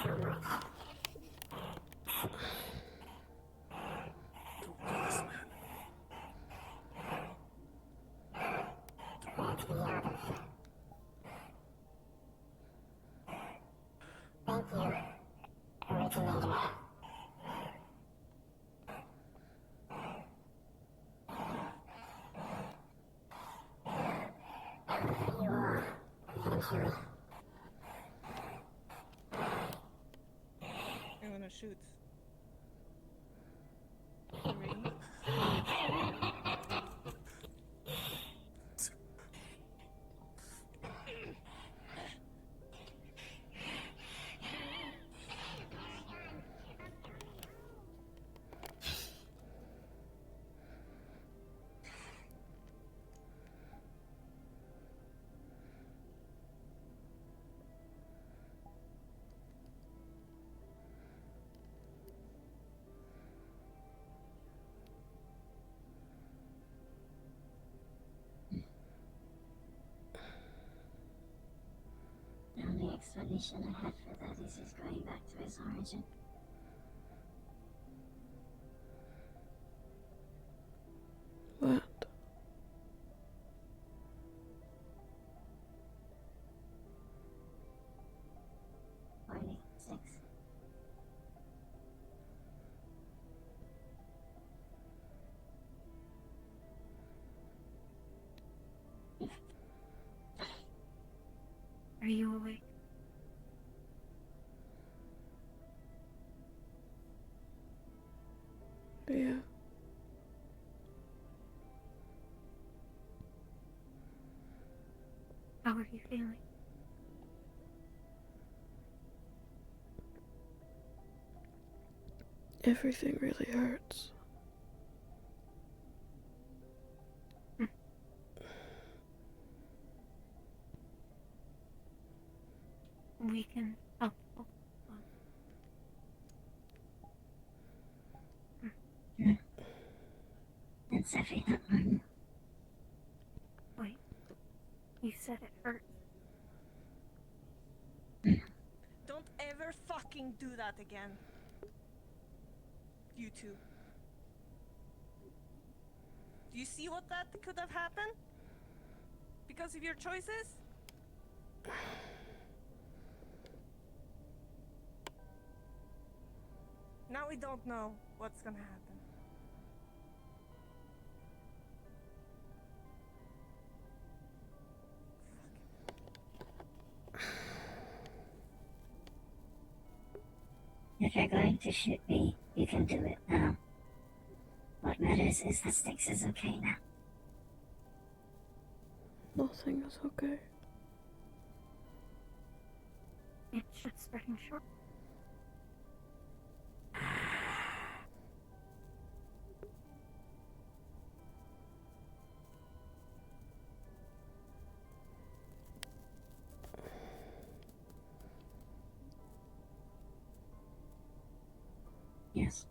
So much. Thank you, originator. You are eventually. I'm gonna shoot. Ring. explanation I had for that is he's going back to his origin. What? 46. Are you awake? Yeah. How are you feeling? Everything really hurts. We can help. It's everything normal. Wait. You said it hurt. Don't ever fucking do that again. You two. Do you see what that could have happened? Because of your choices? Now we don't know what's gonna happen. If you're going to shoot me, you can do it now. What matters is that Styx is okay now. Nothing is okay. It's just starting short. Yes.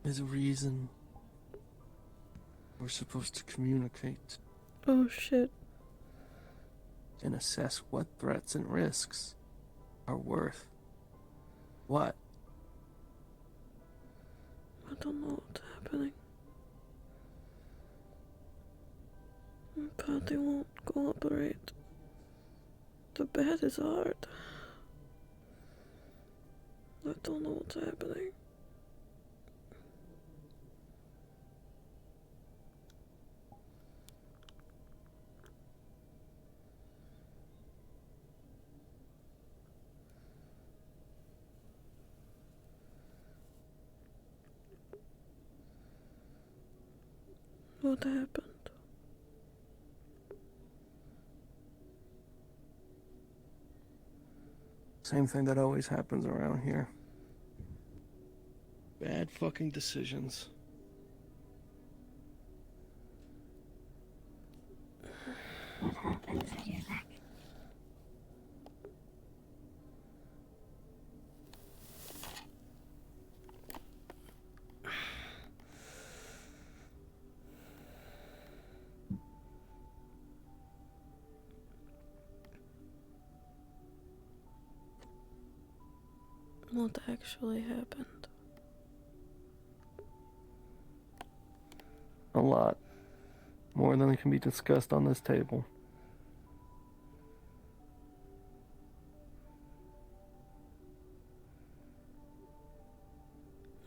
There's a reason we're supposed to communicate Oh shit. and assess what threats and risks are worth what. I don't know what's happening. My body won't cooperate. The bed is hard. I don't know what's happening. What happened? Same thing that always happens around here. Bad fucking decisions. What happened to your back? What actually happened? A lot. More than can be discussed on this table.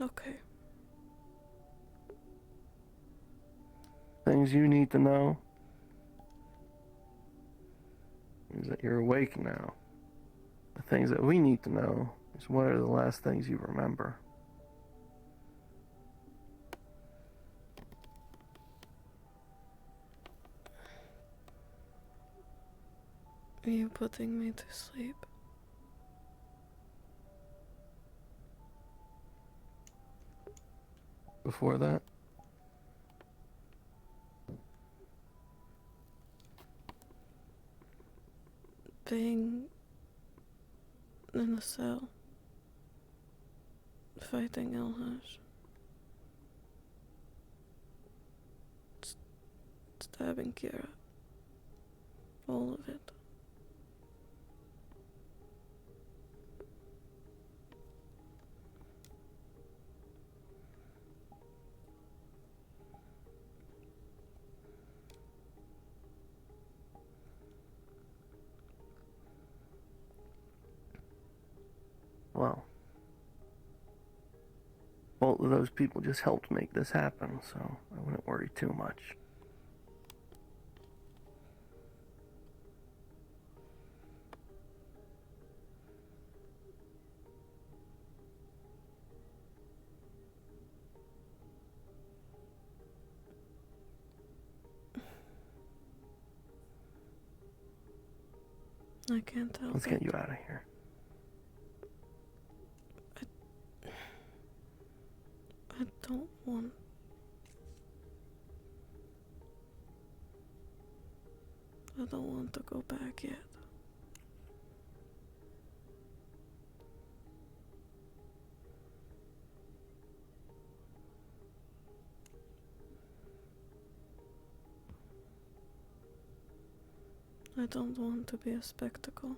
Okay. Things you need to know is that you're awake now. The things that we need to know is what are the last things you remember. Are you putting me to sleep? Before that, being in a cell, fighting Elhash, stabbing Kira, all of it. Well, both of those people just helped make this happen, so I wouldn't worry too much. I can't help Let's it. get you out of here. I don't want... I don't want to go back yet. I don't want to be a spectacle.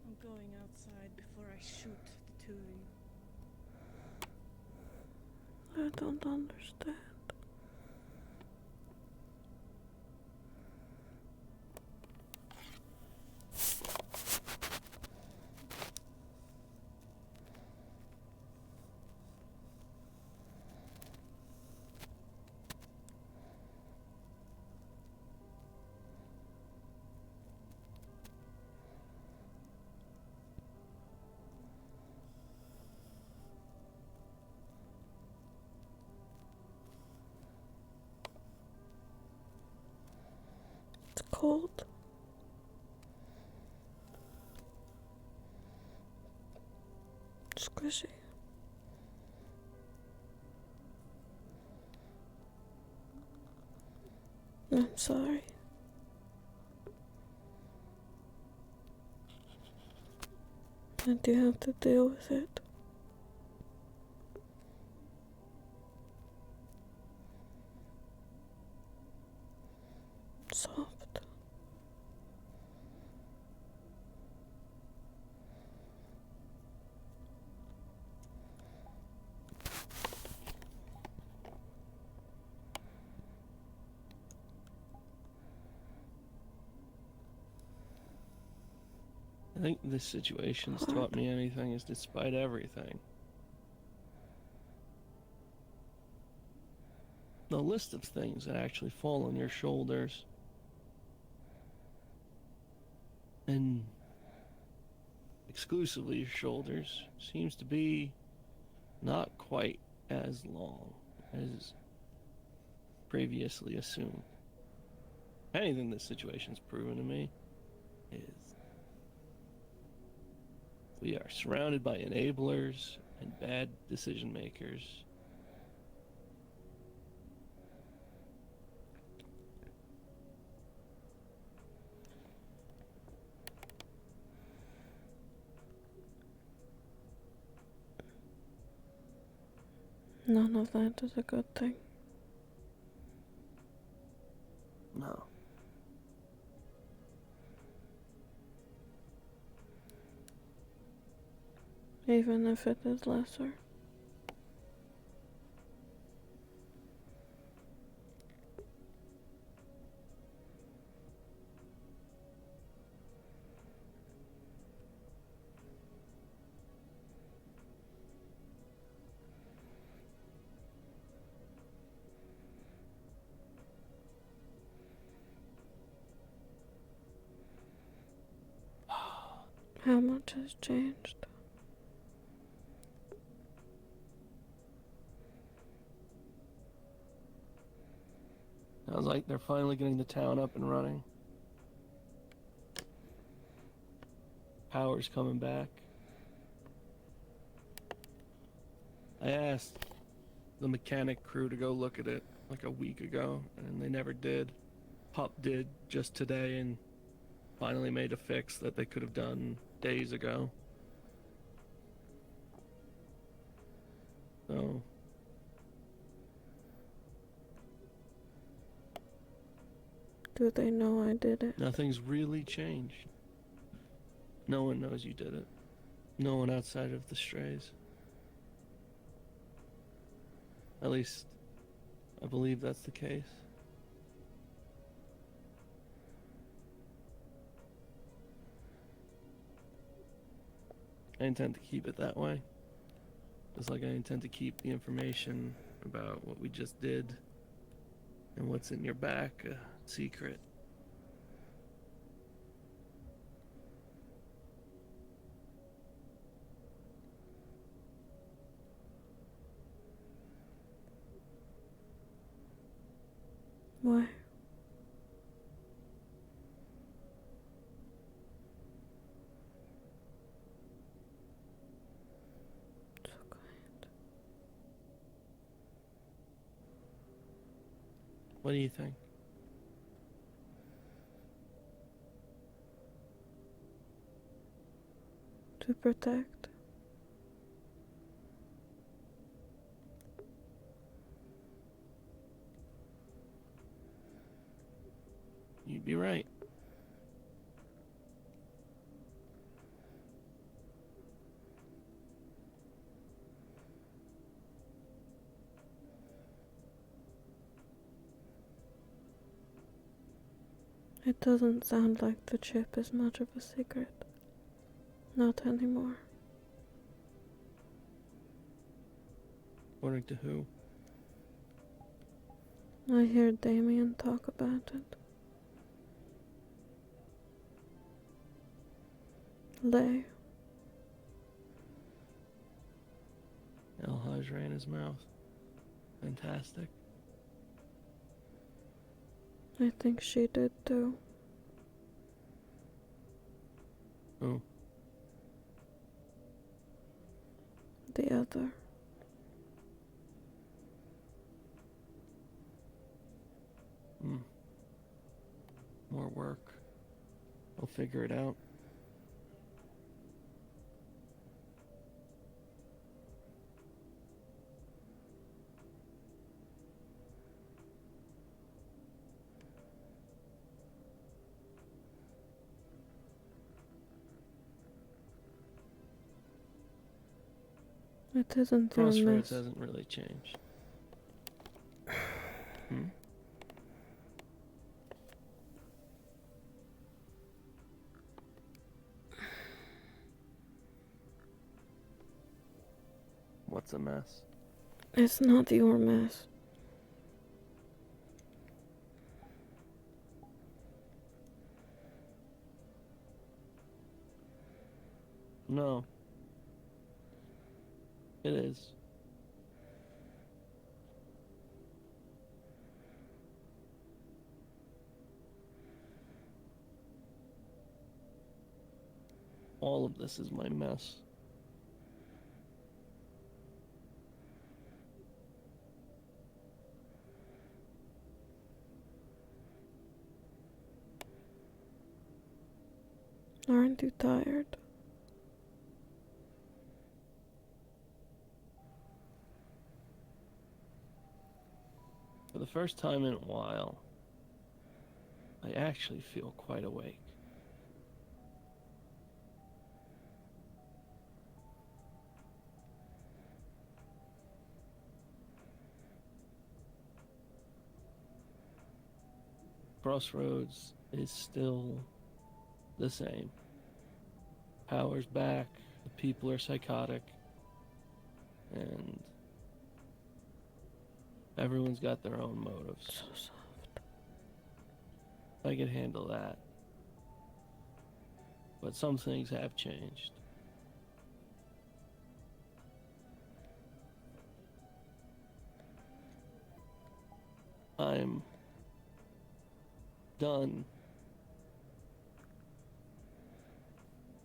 I'm going outside before I shoot the two of you. I don't understand. It's cold. Squishy. I'm sorry. And you have to deal with it. Soft. I think this situation's taught me anything is despite everything. The list of things that actually fall on your shoulders and exclusively your shoulders seems to be not quite as long as previously assumed. Anything this situation's proven to me is we are surrounded by enablers and bad decision makers. None of that is a good thing. No. Even if it is lesser. How much has changed? Sounds like they're finally getting the town up and running. Power's coming back. I asked the mechanic crew to go look at it like a week ago, and they never did. Pup did just today and finally made a fix that they could have done days ago. So Do they know I did it? nothing's really changed. No one knows you did it. No one outside of the strays. At least, I believe that's the case. I intend to keep it that way. Just like I intend to keep the information about what we just did and what's in your back a secret. Why? So kind. What do you think? To protect. You'd be right. It doesn't sound like the chip is much of a secret. Not anymore. According to who? I hear Damien talk about it. Lay. El-Haj ran his mouth. Fantastic. I think she did too. Who? The other. More work. I'll figure it out. It isn't your Crossroads mess. hasn't really changed. Hmm? What's a mess? It's not your mess. No. It is. All of this is my mess. Aren't you tired? For the first time in a while, I actually feel quite awake. Crossroads is still the same. Power's back, the people are psychotic, and everyone's got their own motives. So soft. I can handle that. But some things have changed. I'm done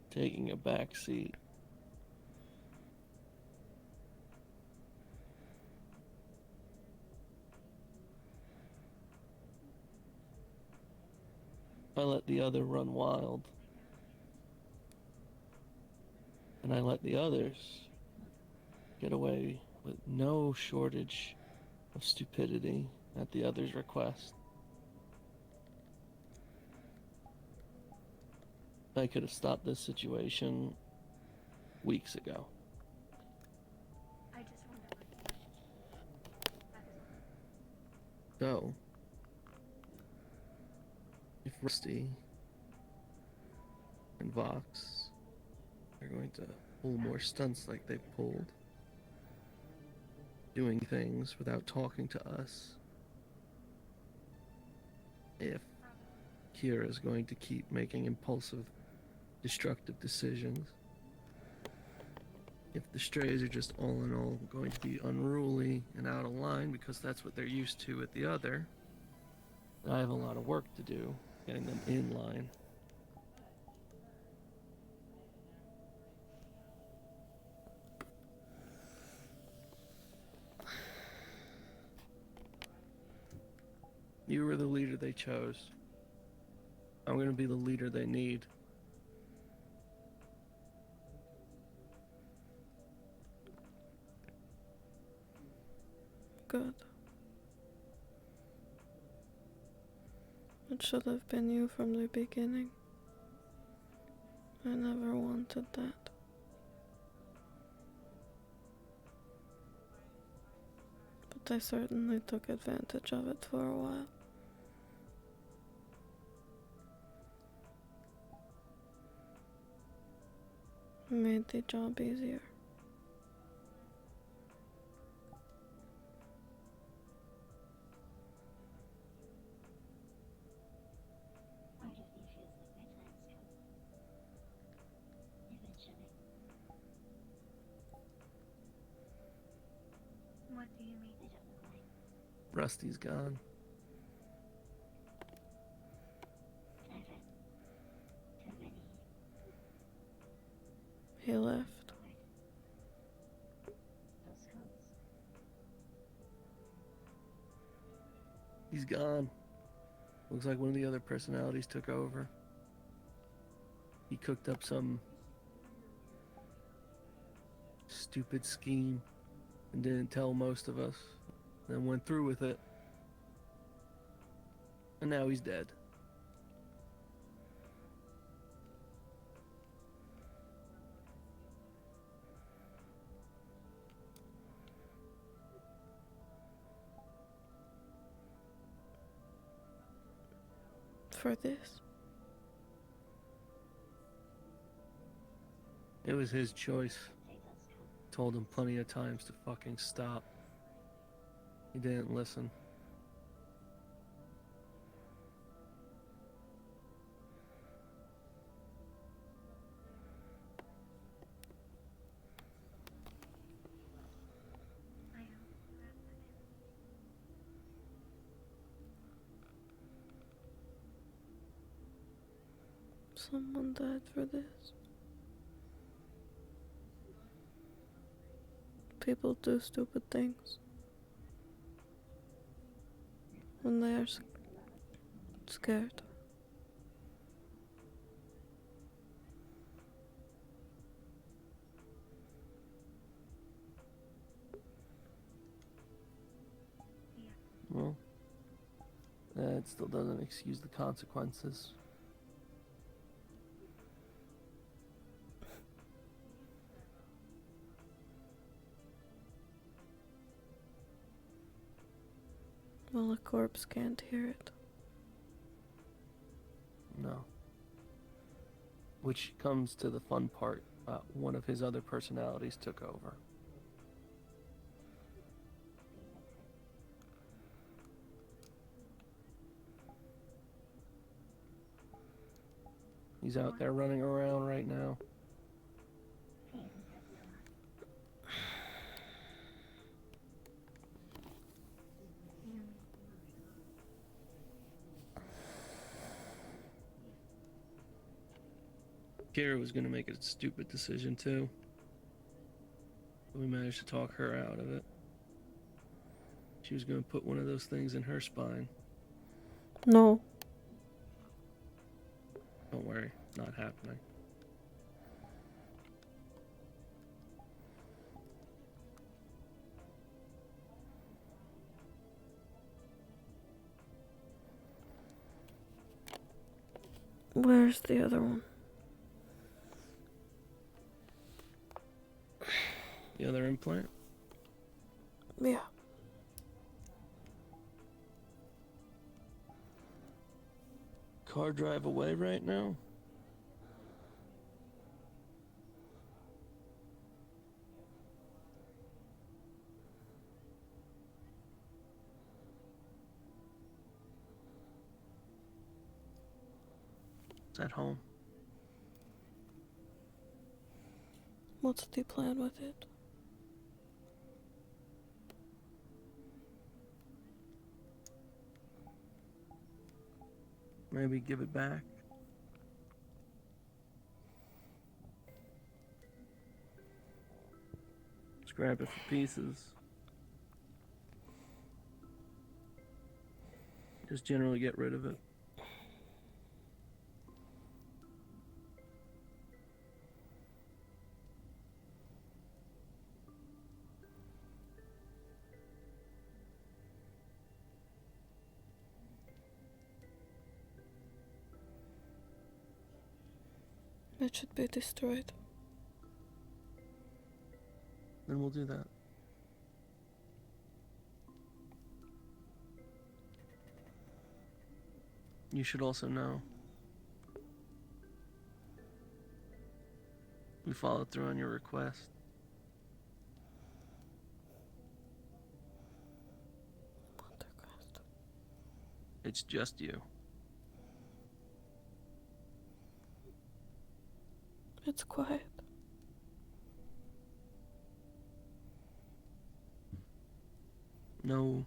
taking a back seat. I let the other run wild. And I let the others get away with no shortage of stupidity at the other's request. I could have stopped this situation weeks ago. I just wonder. So, if Rusty and Vox are going to pull more stunts like they pulled, doing things without talking to us, if Kira's going to keep making impulsive, destructive decisions, if the strays are just all in all going to be unruly and out of line because that's what they're used to with the other, then I have a lot of work to do getting them in line. You were the leader they chose. I'm gonna be the leader they need. Good. It should have been you from the beginning. I never wanted that. But I certainly took advantage of it for a while. It made the job easier. Part of me feels like my time's come. Eventually. What do you mean? I don't know why. Rusty's gone. I've read too many He left. those codes. He's gone. Looks like one of the other personalities took over. He cooked up some stupid scheme and didn't tell most of us, then went through with it. And now he's dead. For this. It was his choice. Told him plenty of times to fucking stop. He didn't listen. I am. Someone died for this. People do stupid things when they are scared. Well, that still doesn't excuse the consequences. Well, a corpse can't hear it. No. Which comes to the fun part. One of his other personalities took over. He's out there running around right now. Kira was gonna make a stupid decision too. But we managed to talk her out of it. She was gonna put one of those things in her spine. No. Don't worry, not happening. Where's the other one? The other implant? Yeah. Car drive away right now? It's at home. What's the plan with it? Maybe give it back. Scrap it for pieces. Just generally get rid of it. It should be destroyed. Then we'll do that. You should also know we followed through on your request. What request? It's just you. It's quiet. No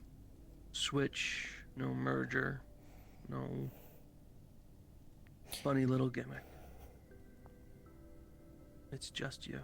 switch, no merger, no funny little gimmick. It's just you.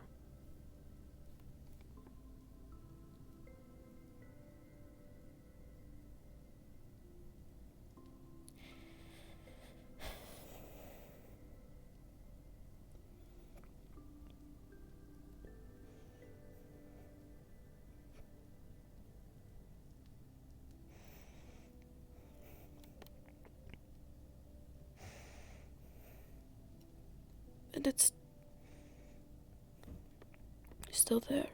And it's still there.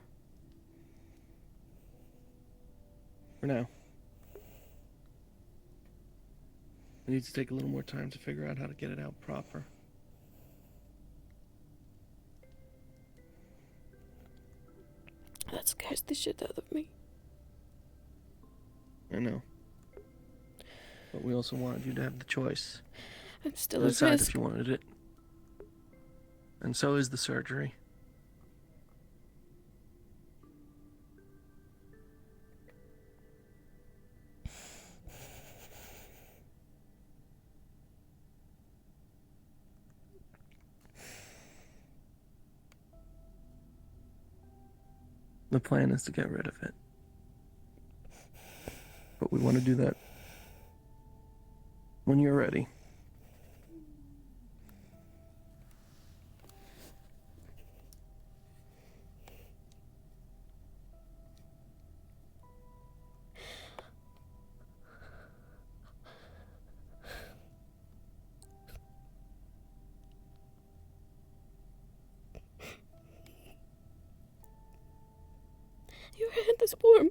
For now. We need to take a little more time to figure out how to get it out proper. That scares the shit out of me. I know. But we also wanted you to have the choice. I'm still to at decide risk. if you wanted it. And so is the surgery. The plan is to get rid of it. But we want to do that when you're ready. Your hand is warm.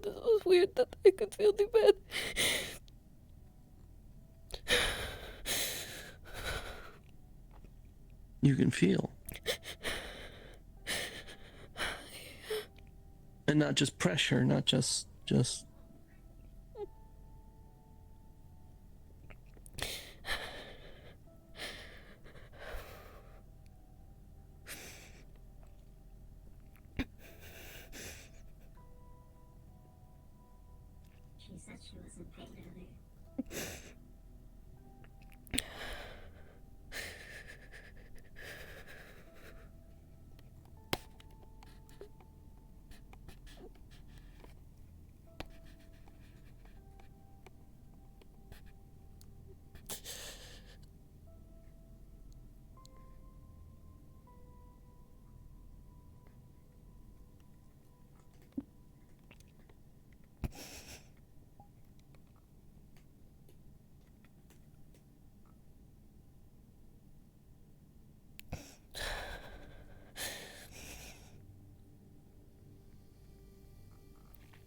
thought this was weird that I could feel the bed. You can feel. And not just pressure, not just She said she was in pain earlier.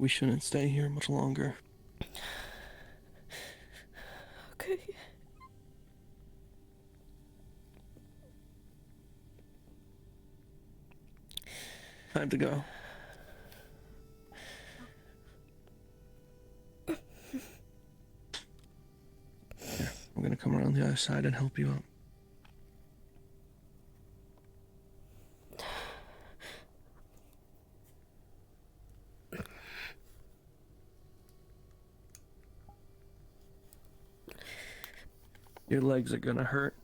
we shouldn't stay here much longer. Okay. Time to go. Here, I'm gonna come around the other side and help you up. Your legs are gonna hurt,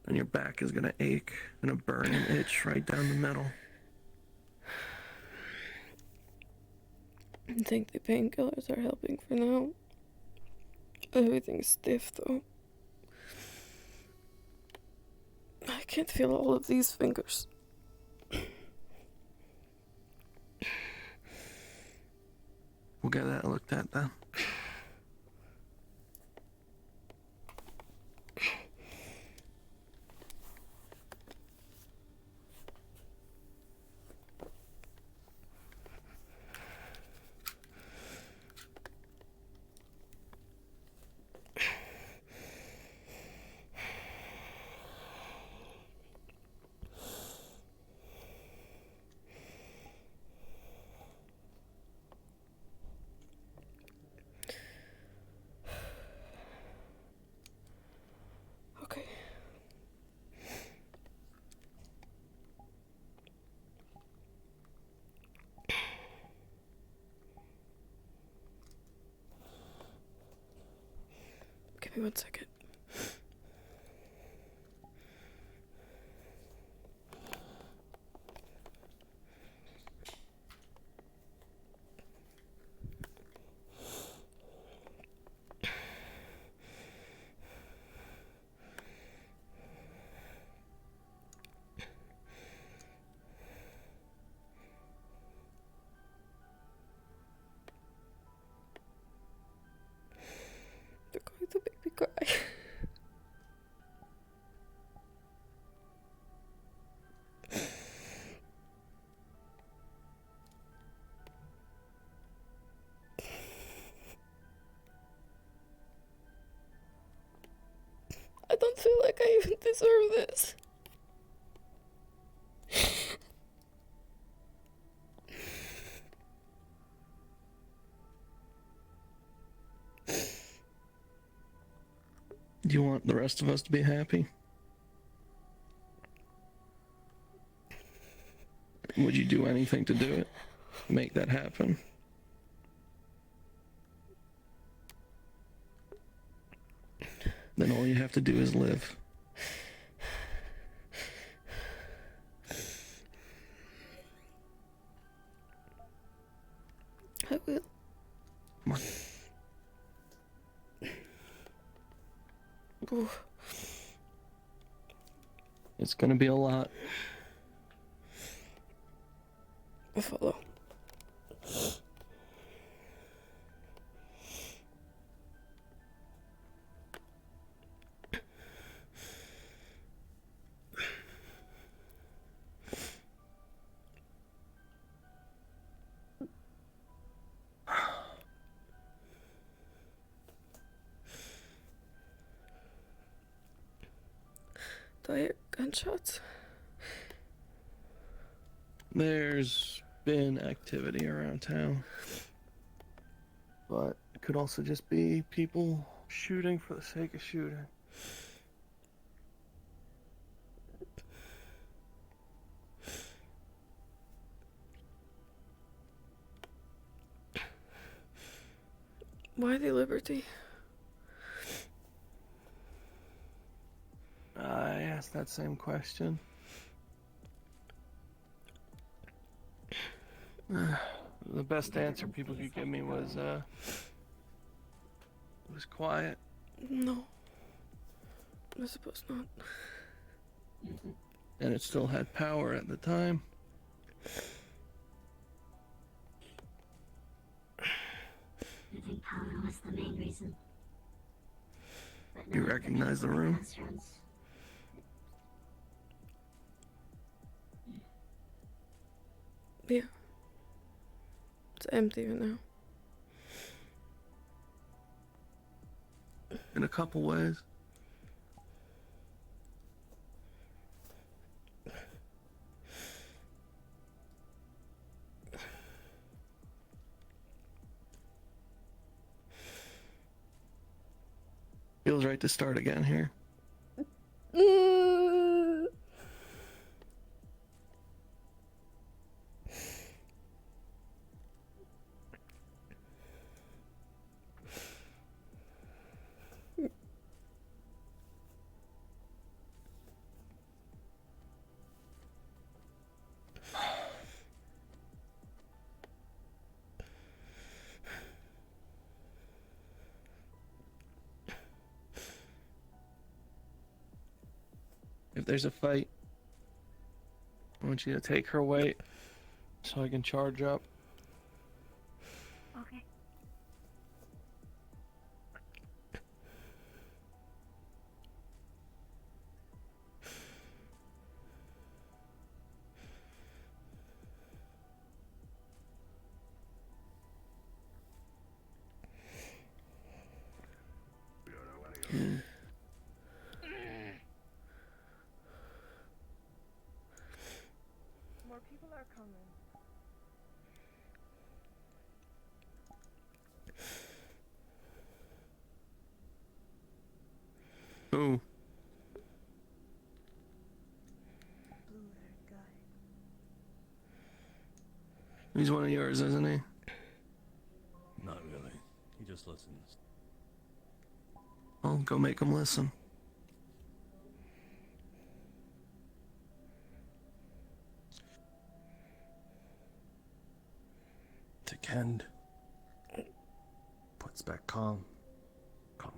and your back is gonna ache, and a burn and itch right down the middle. I think the painkillers are helping for now. Everything's stiff though. I can't feel all of these fingers. We'll get that looked at then. Okay. Give me 1 second. They're going to make me cry. I don't feel like I even deserve this. Do you want the rest of us to be happy? Would you do anything to do it? Make that happen? Then all you have to do is live. I will. Come on. Ooh. It's gonna be a lot. I follow. Do I hear gunshots? There's been activity around town. But it could also just be people shooting for the sake of shooting. Why the Liberty? I asked that same question. The best answer people could give me was quiet. No. I suppose not. And it still had power at the time. I think power was the main reason. But You now recognize the everything's room? restaurants. Yeah. It's empty right now. In a couple ways. Feels right to start again here. If there's a fight, I want you to take her weight so I can charge up. Okay. More people are coming. Ooh. Blue-haired guy. He's one of yours, isn't he? Not really. He just listens. Well, go make him listen. To Kend. Puts back calm. Calm.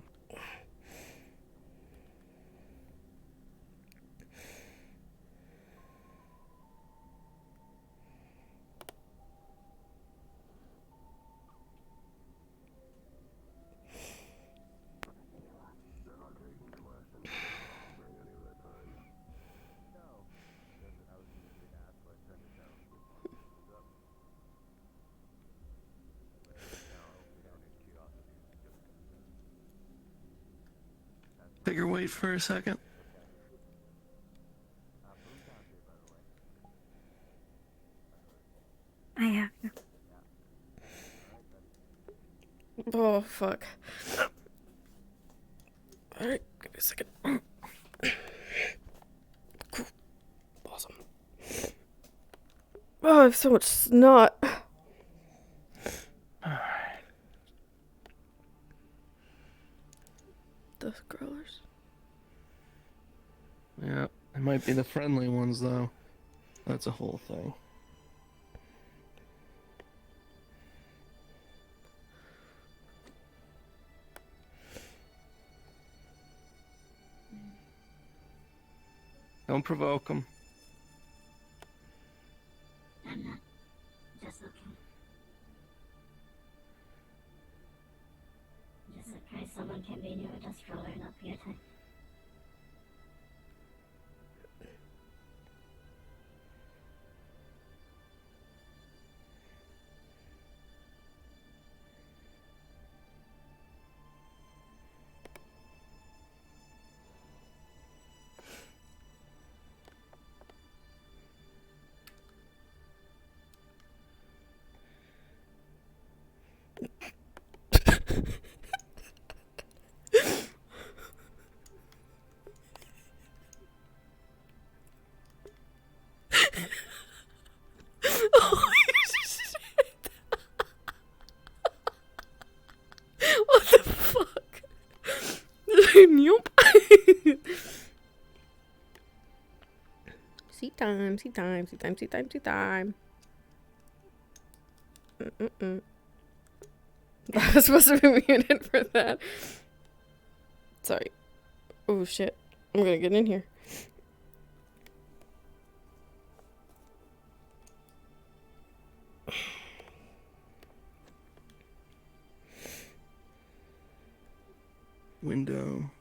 Take her weight for a second. I have to. Oh, fuck. Alright, give me a second. Cool. Awesome. Oh, I have so much snot. Alright. Dust crawlers. Yeah, it might be the friendly ones, though. That's a whole thing. Don't provoke them. I'm not just looking. Just surprised someone can be near a dust crawler and not pay attention. Seat time, seat time, seat time, seat time, seat time. That was supposed to be muted for that. Sorry. Oh shit. I'm gonna get in here. Window.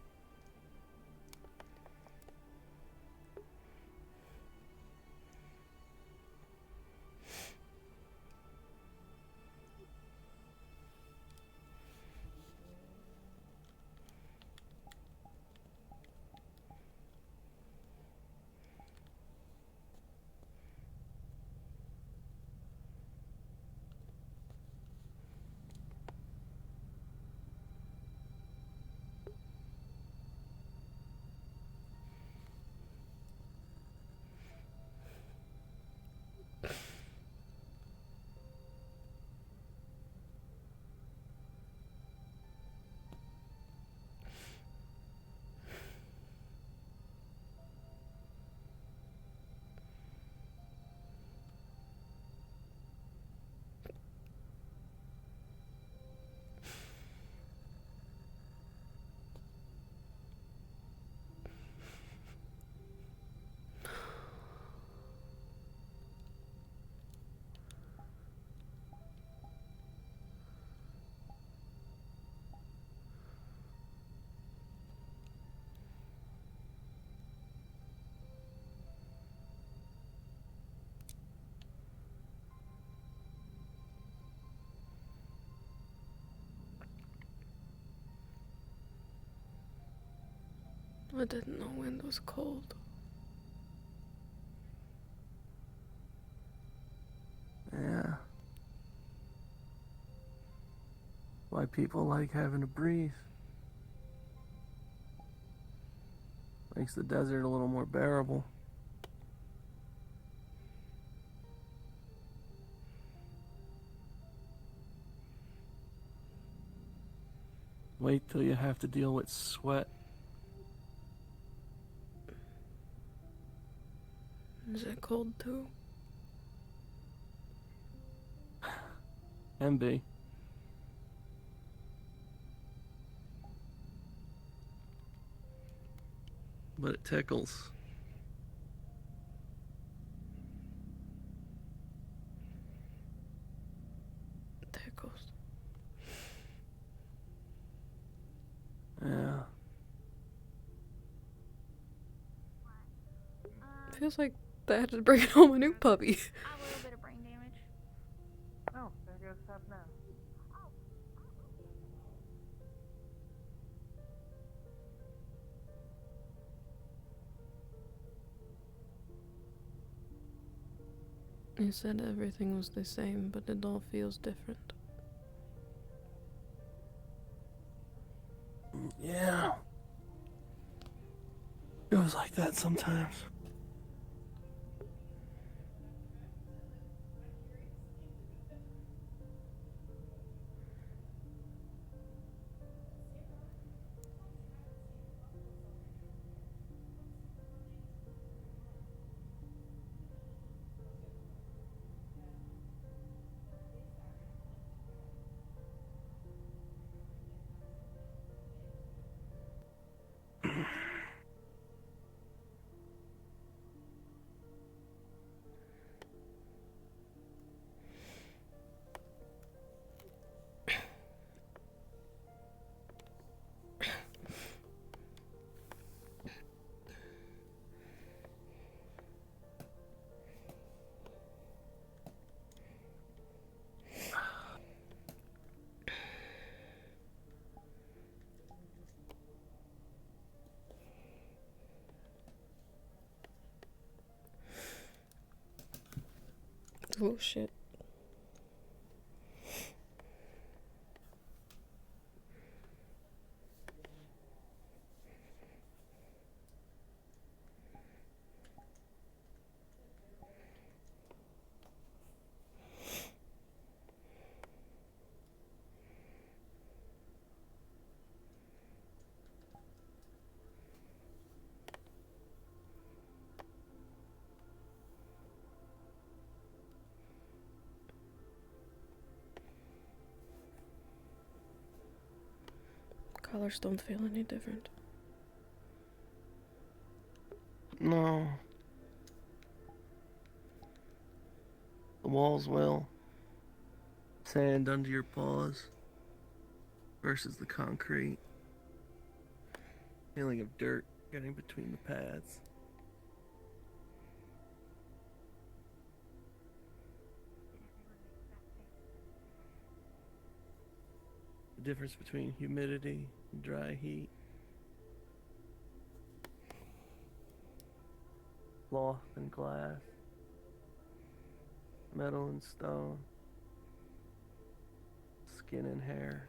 I didn't know wind was cold. Yeah. Why people like having to breathe. Makes the desert a little more bearable. Wait till you have to deal with sweat. Is it cold too? Can be. But it tickles. Tickles. Yeah. Feels like they had to bring home a new puppy. A little bit of brain damage. Oh, there goes Sub now. You said everything was the same, but it all feels different. Yeah. It was like that sometimes. Oh shit. colors don't feel any different. No. The walls will. Sand under your paws versus the concrete. Feeling of dirt getting between the pads. The difference between humidity and dry heat. Cloth and glass. Metal and stone. Skin and hair.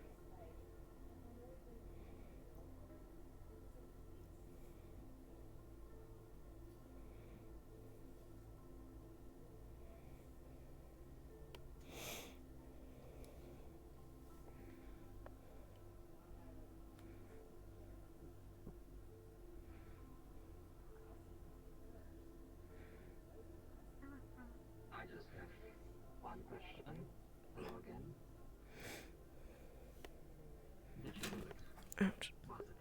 I just have one question. Hello again. Did you do it? Ouch. Was it a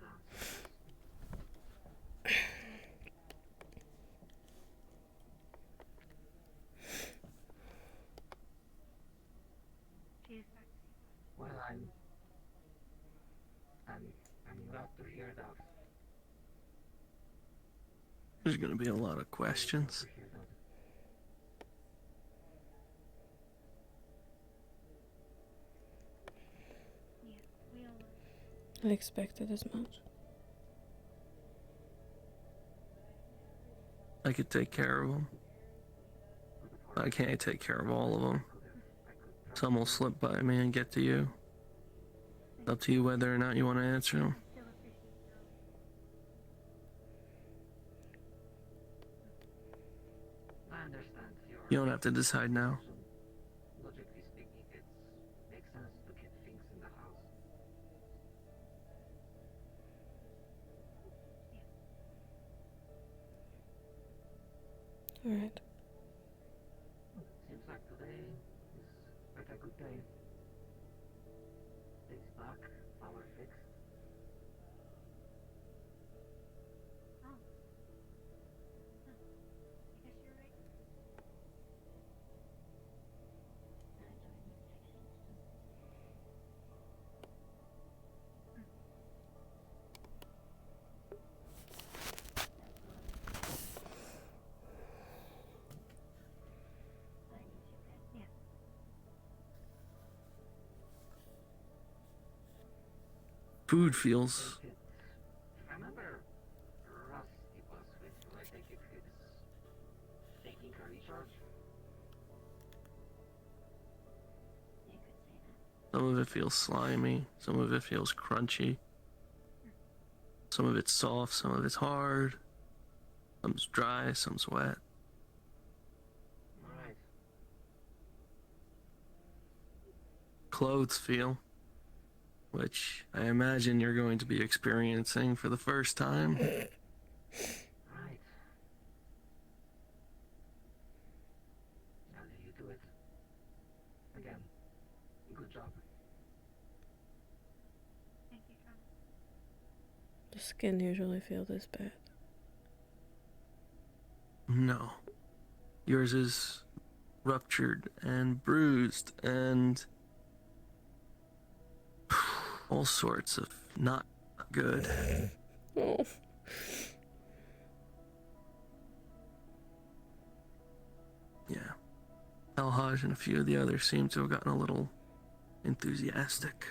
success? Well, I'm glad to hear that. There's gonna be a lot of questions. I expected as much. I could take care of them. I can't take care of all of them. Some will slip by me and get to you. It's up to you whether or not you want to answer them. I understand your... You don't have to decide now. Logically speaking, it makes sense to keep things in the house. Alright. Seems like today is quite a good day. It's back, power fixed. Food feels Remember Rusty was with you, I think it is taking a recharge. Some of it feels slimy, some of it feels crunchy. Some of it's soft, some of it's hard. Some's dry, some's wet. Alright. Clothes feel, which I imagine you're going to be experiencing for the first time. Right. How do you do it? Again, good job. Thank you, John. The skin usually feel this bad. No. Yours is ruptured and bruised and all sorts of not good. Oh. Yeah. Alhaj and a few of the others seem to have gotten a little enthusiastic.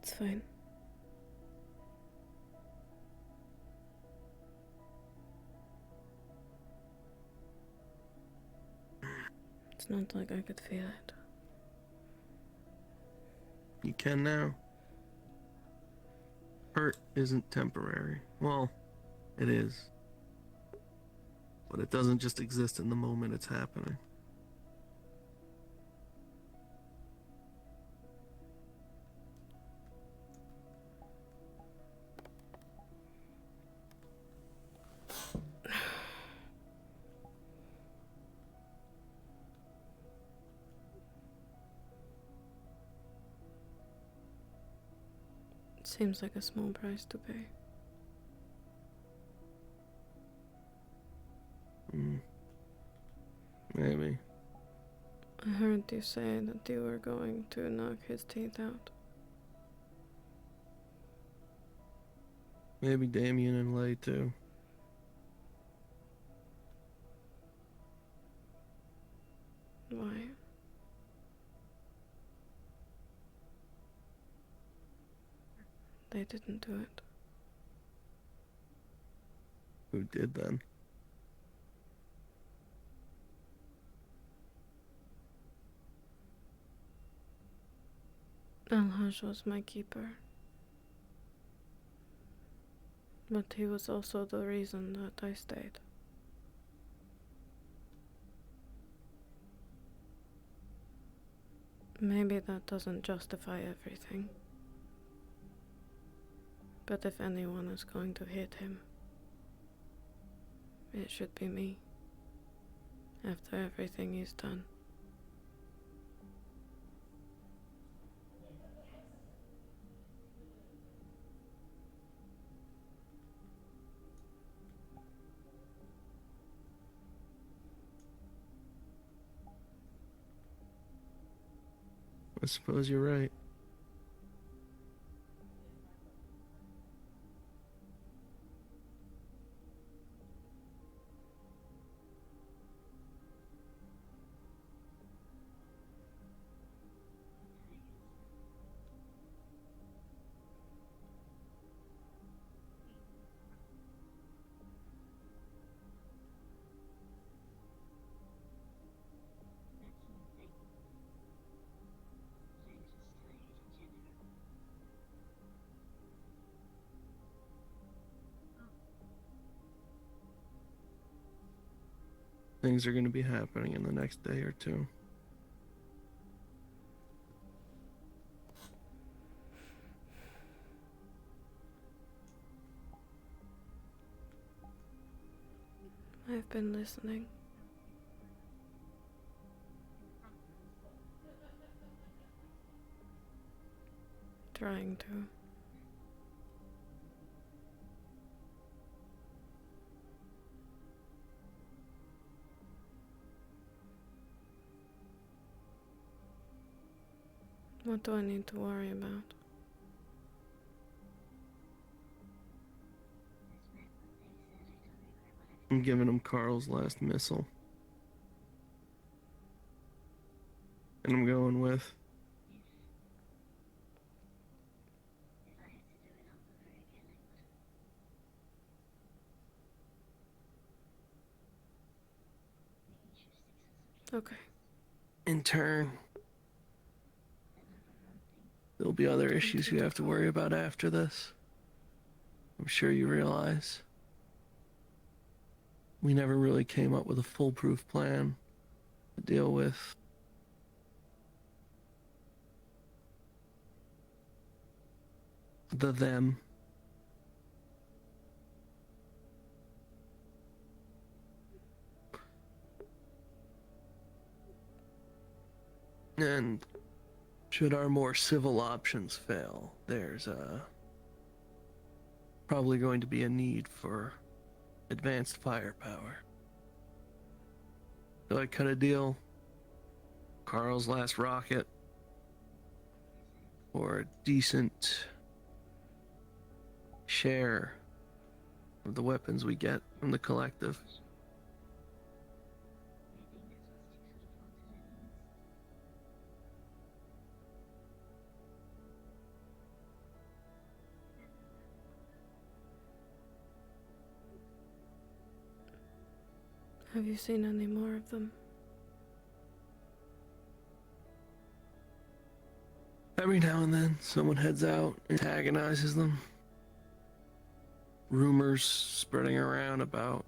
It's fine. It's not like I could feel it. You can now. Hurt isn't temporary. Well, it is. But it doesn't just exist in the moment it's happening. Seems like a small price to pay. Maybe. I heard you say that you were going to knock his teeth out. Maybe Damien and Lay too. Why? They didn't do it. Who did then? Alhaj was my keeper. But he was also the reason that I stayed. Maybe that doesn't justify everything. But if anyone is going to hit him, it should be me. After everything he's done. I suppose you're right. Things are going to be happening in the next day or two. I've been listening. Trying to. What do I need to worry about? I'm giving him Carl's last missile. And I'm going with Okay. in turn. There'll be other issues you have to worry about after this. I'm sure you realize. We never really came up with a foolproof plan to deal with the them. And should our more civil options fail, there's probably going to be a need for advanced firepower. So I cut a deal. Carl's last rocket for a decent share of the weapons we get from the collective. Have you seen any more of them? Every now and then, someone heads out, antagonizes them. Rumors spreading around about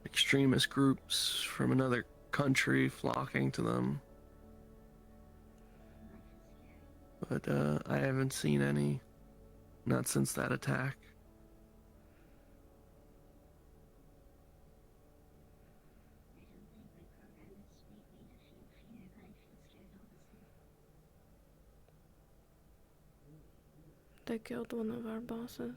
extremist groups from another country flocking to them. But I haven't seen any, not since that attack. They killed one of our bosses.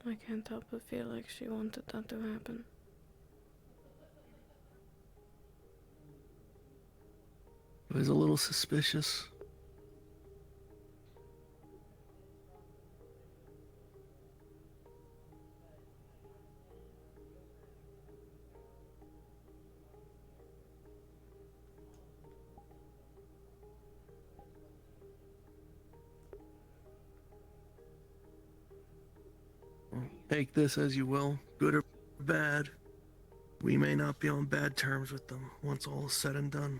I can't help but feel like she wanted that to happen. It was a little suspicious. Take this as you will, good or bad. We may not be on bad terms with them once all is said and done.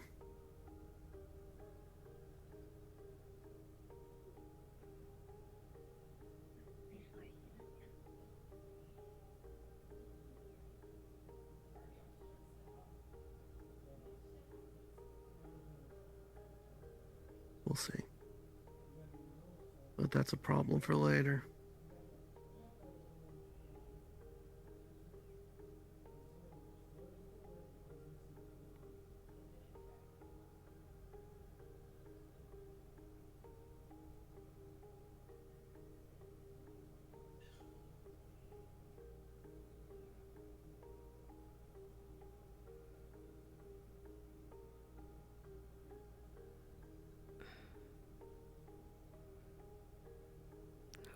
We'll see. But that's a problem for later.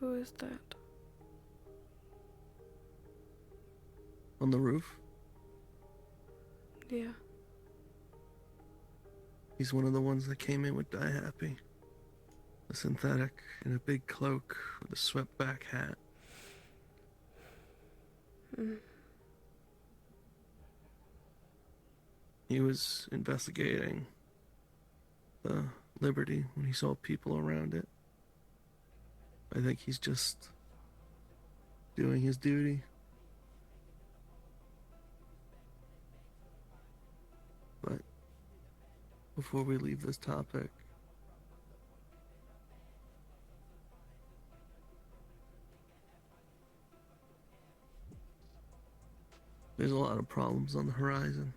Who is that? On the roof? Yeah. He's one of the ones that came in with Die Happy. A synthetic in a big cloak with a swept back hat. He was investigating the Liberty when he saw people around it. I think he's just doing his duty. But before we leave this topic, there's a lot of problems on the horizon.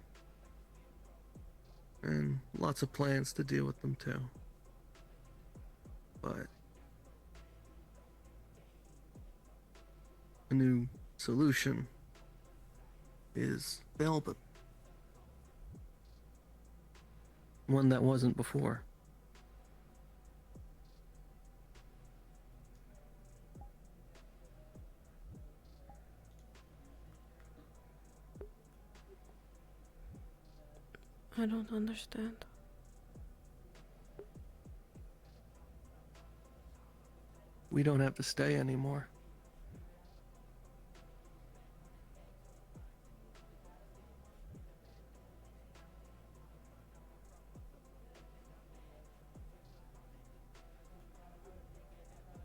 And lots of plans to deal with them too. But a new solution is available. One that wasn't before. I don't understand. We don't have to stay anymore.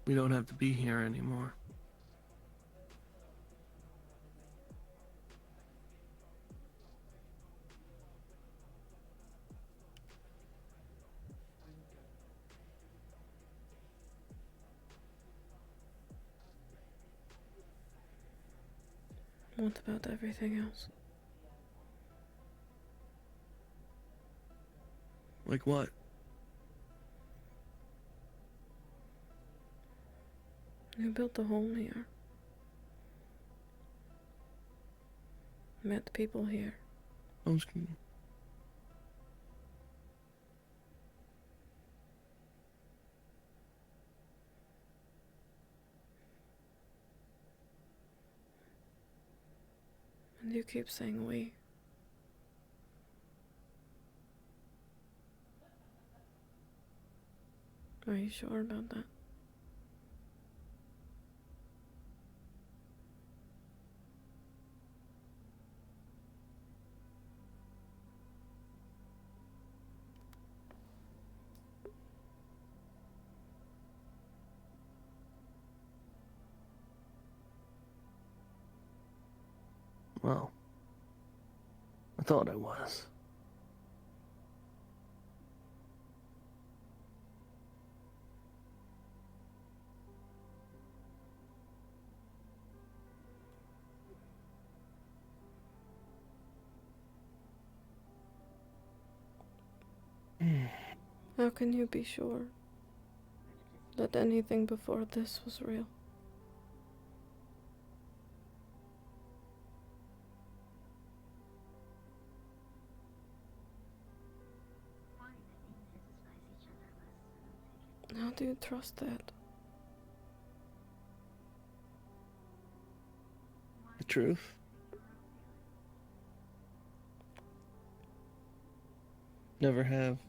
We don't have to be here anymore. What about everything else? Like what? You built a home here. Met people here. And you keep saying we. Are you sure about that? Well, I thought I was. How can you be sure that anything before this was real? How do you trust that? The truth? Never have.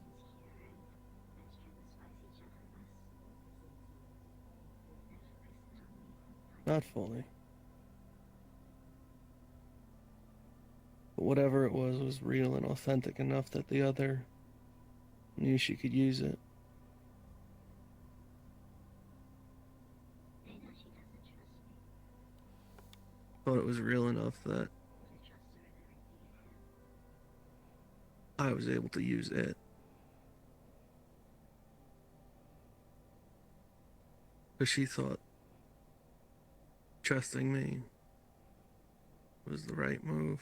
Not fully. But whatever it was real and authentic enough that the other knew she could use it. Thought it was real enough that I was able to use it. But she thought trusting me was the right move.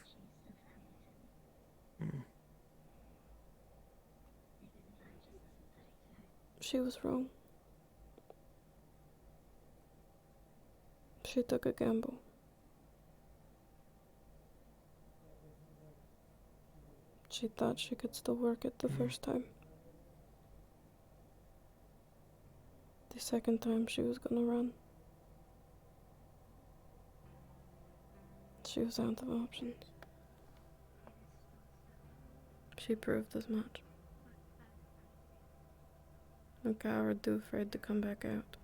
She was wrong. She took a gamble. She thought she could still work it the first time. The second time she was gonna run. She was out of options. She proved as much. A coward too afraid to come back out,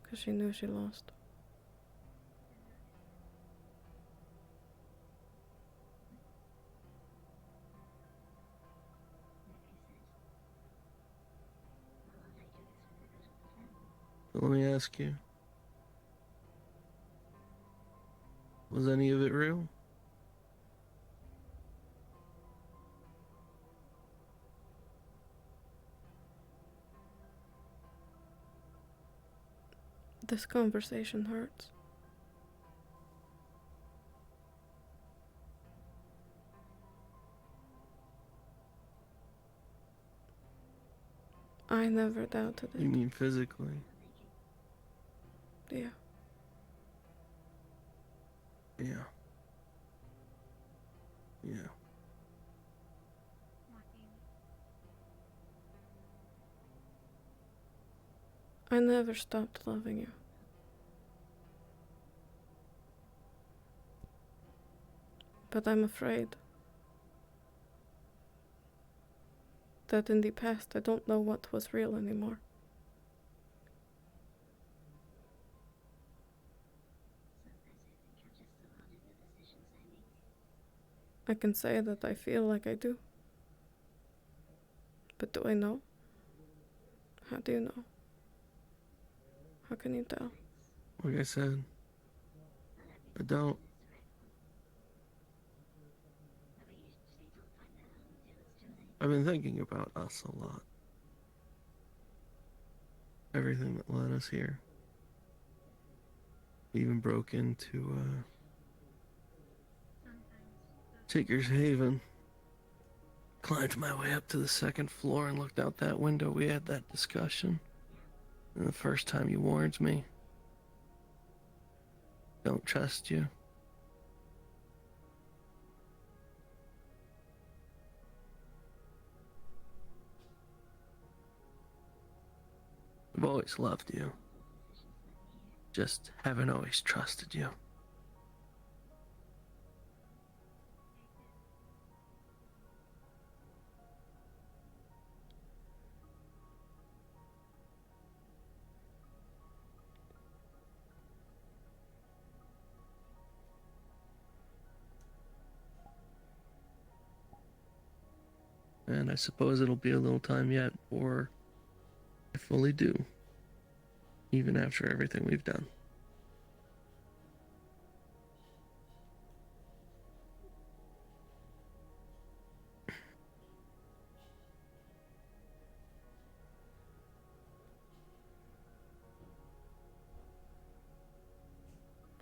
because she knew she lost. But let me ask you, was any of it real? This conversation hurts. I never doubted it. You mean physically? Yeah. Yeah. Yeah. I never stopped loving you. But I'm afraid that in the past I don't know what was real anymore. I can say that I feel like I do. But do I know? How do you know? How can you tell? Like I said, I don't. I've been thinking about us a lot. Everything that led us here. Even broke into, Tinker's Haven. Climbed my way up to the second floor and looked out that window. We had that discussion. And the first time you warned me. Don't trust you. I've always loved you. Just haven't always trusted you. And I suppose it'll be a little time yet before I fully do. Even after everything we've done.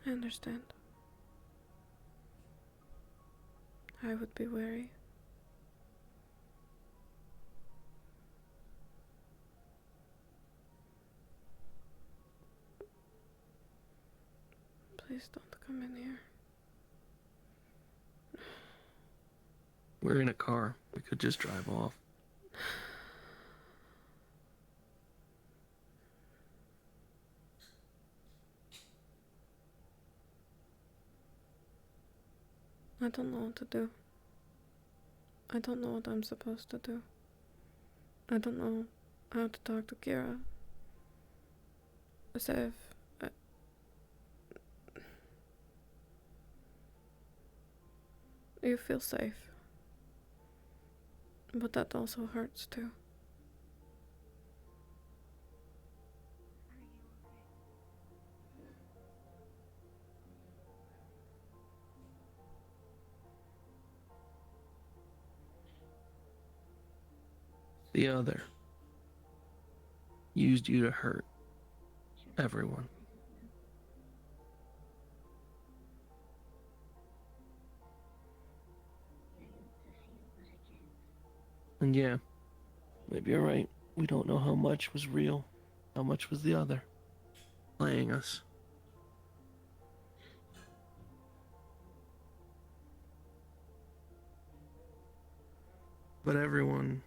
I understand. I would be wary. Please don't come in here. We're in a car. We could just drive off. I don't know what to do. I don't know what I'm supposed to do. I don't know how to talk to Kira. Sev, you feel safe. But that also hurts too. The other used you to hurt everyone. And yeah, maybe you're right. We don't know how much was real, how much was the other playing us. But everyone,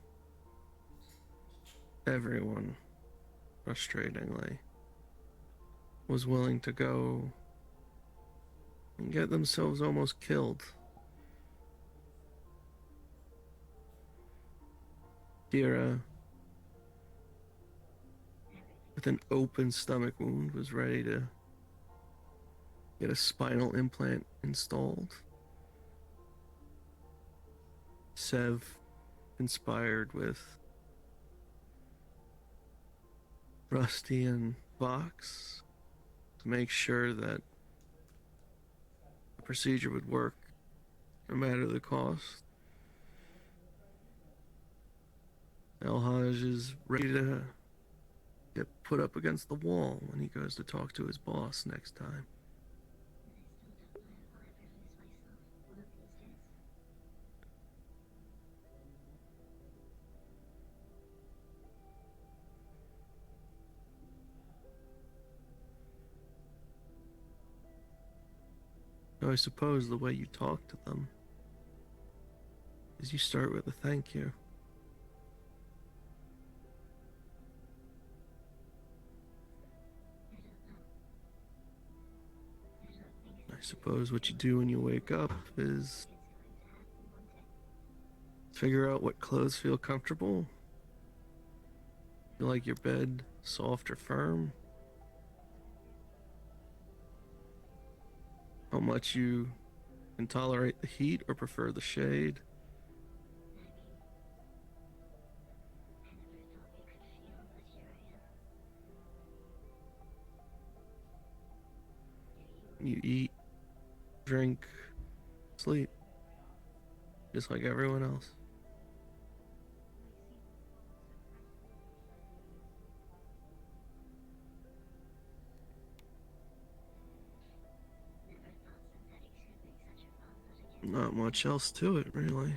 frustratingly, was willing to go and get themselves almost killed. Kira, with an open stomach wound, was ready to get a spinal implant installed. Sev conspired with Rusty and Vox to make sure that the procedure would work no matter the cost. Elhaj is ready to get put up against the wall when he goes to talk to his boss next time. So I suppose the way you talk to them is you start with a thank you. I suppose what you do when you wake up is figure out what clothes feel comfortable. You like your bed soft or firm? How much you can tolerate the heat or prefer the shade? You eat, drink, sleep, just like everyone else. Not much else to it, really.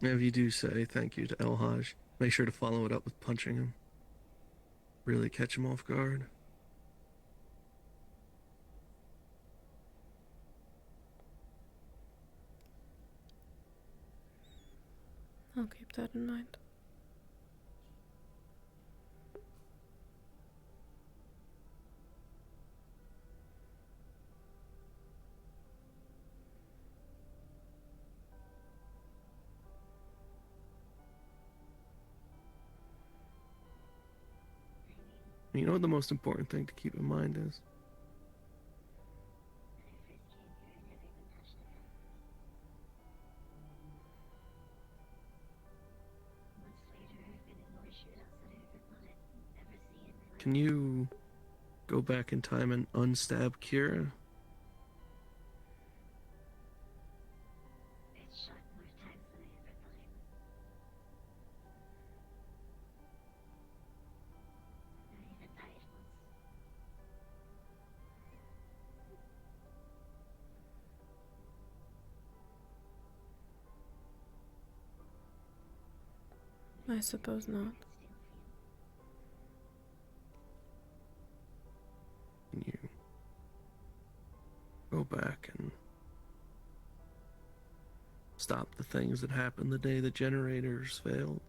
If you do say thank you to Elhaj, make sure to follow it up with punching him. Really catch him off guard. I'll keep that in mind. You know what the most important thing to keep in mind is? Can you go back in time and unstab Kira? I suppose not. Can you go back and stop the things that happened the day the generators failed?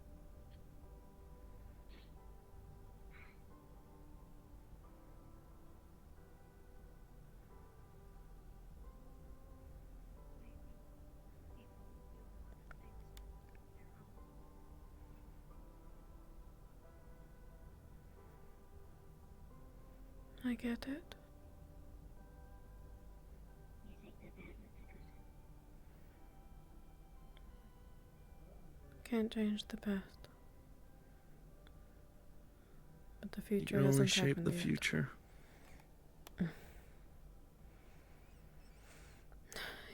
I get it. Can't change the past. But the You future can only hasn't shape happened the yet. future.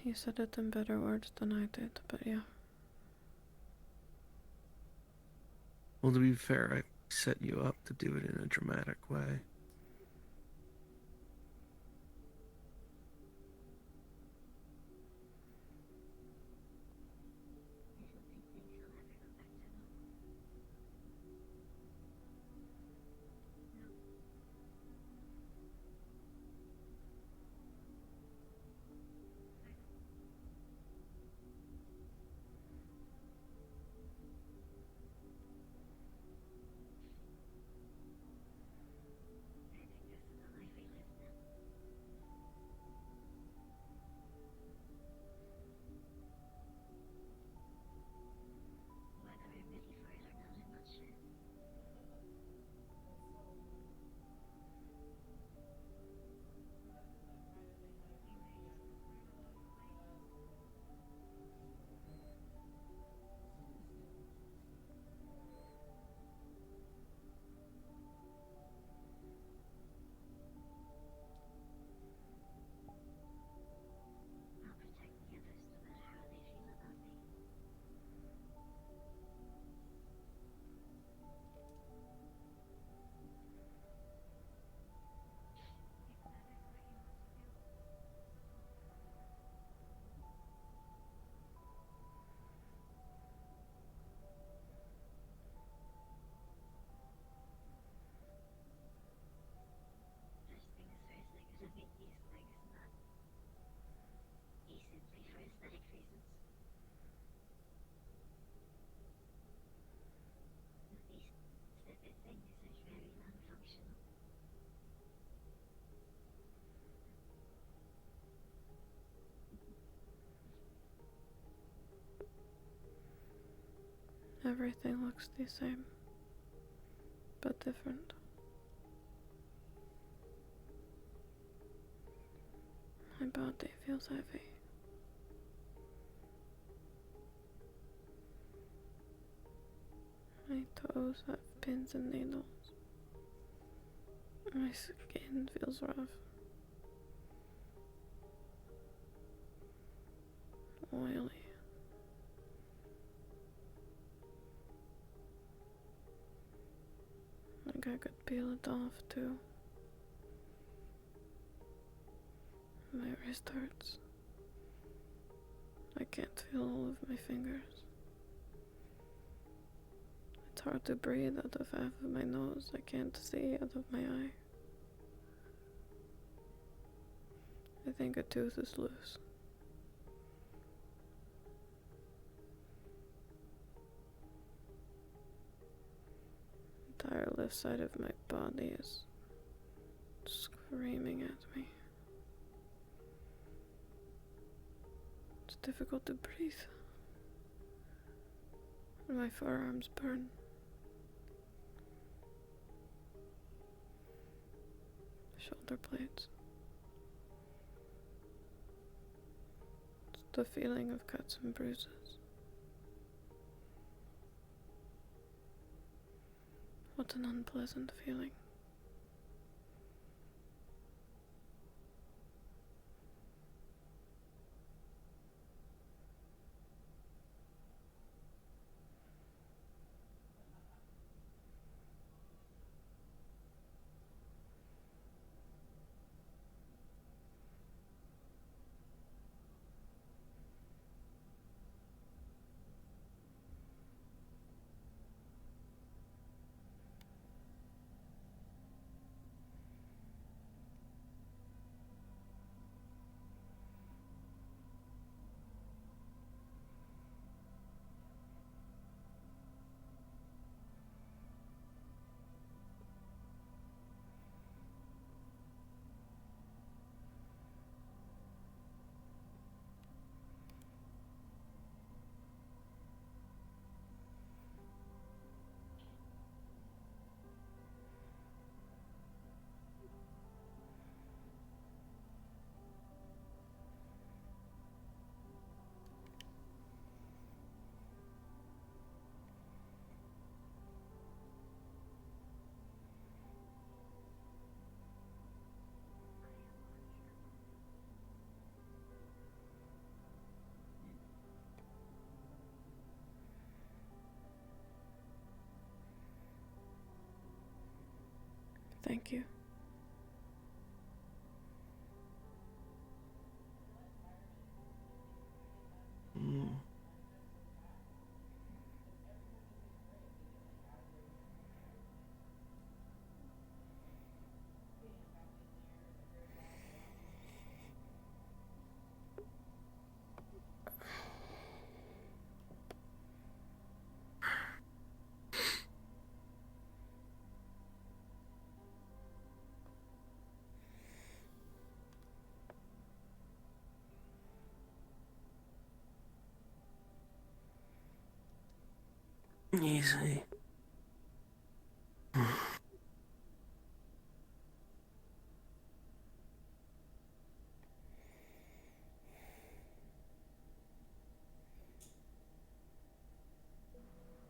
You said it in better words than I did, but yeah. Well, to be fair, I set you up to do it in a dramatic way. Everything looks the same, but different. My body feels heavy. My toes have pins and needles. My skin feels rough. Oily. Like I could peel it off too. My wrist hurts. I can't feel all of my fingers. It's hard to breathe out of half of my nose. I can't see out of my eye. I think a tooth is loose. The entire left side of my body is screaming at me. It's difficult to breathe. And my forearms burn. Shoulder blades. It's the feeling of cuts and bruises. What an unpleasant feeling. thank you. Easy.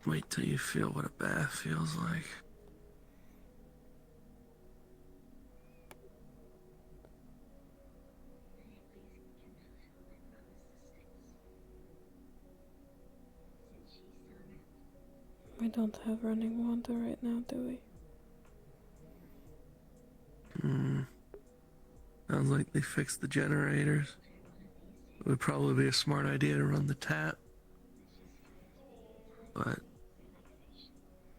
Wait till you feel what a bath feels like. We don't have running water right now, do we? Sounds like they fixed the generators. It would probably be a smart idea to run the tap. But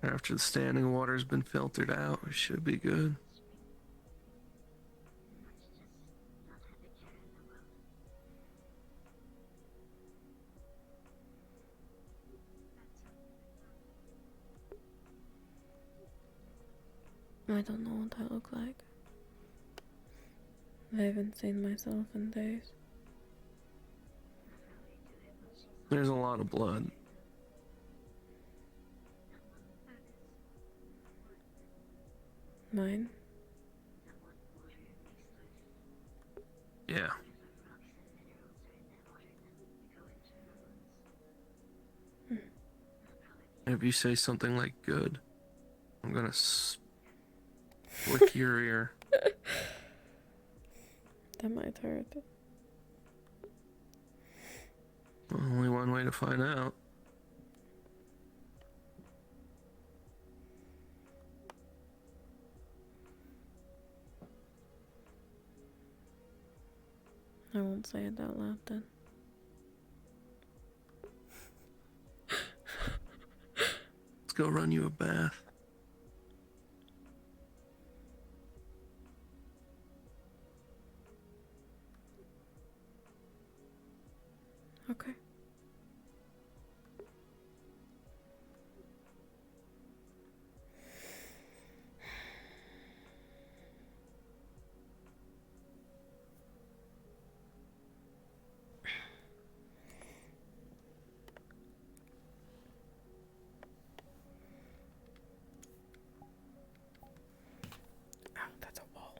after the standing water's been filtered out, we should be good. I don't know what I look like. I haven't seen myself in days. There's a lot of blood. Mine? Yeah. If you say something like good, I'm gonna lick your ear. That might hurt. Only one way to find out. I won't say it out loud then. Let's go run you a bath. Okay. Ow, that's a wall.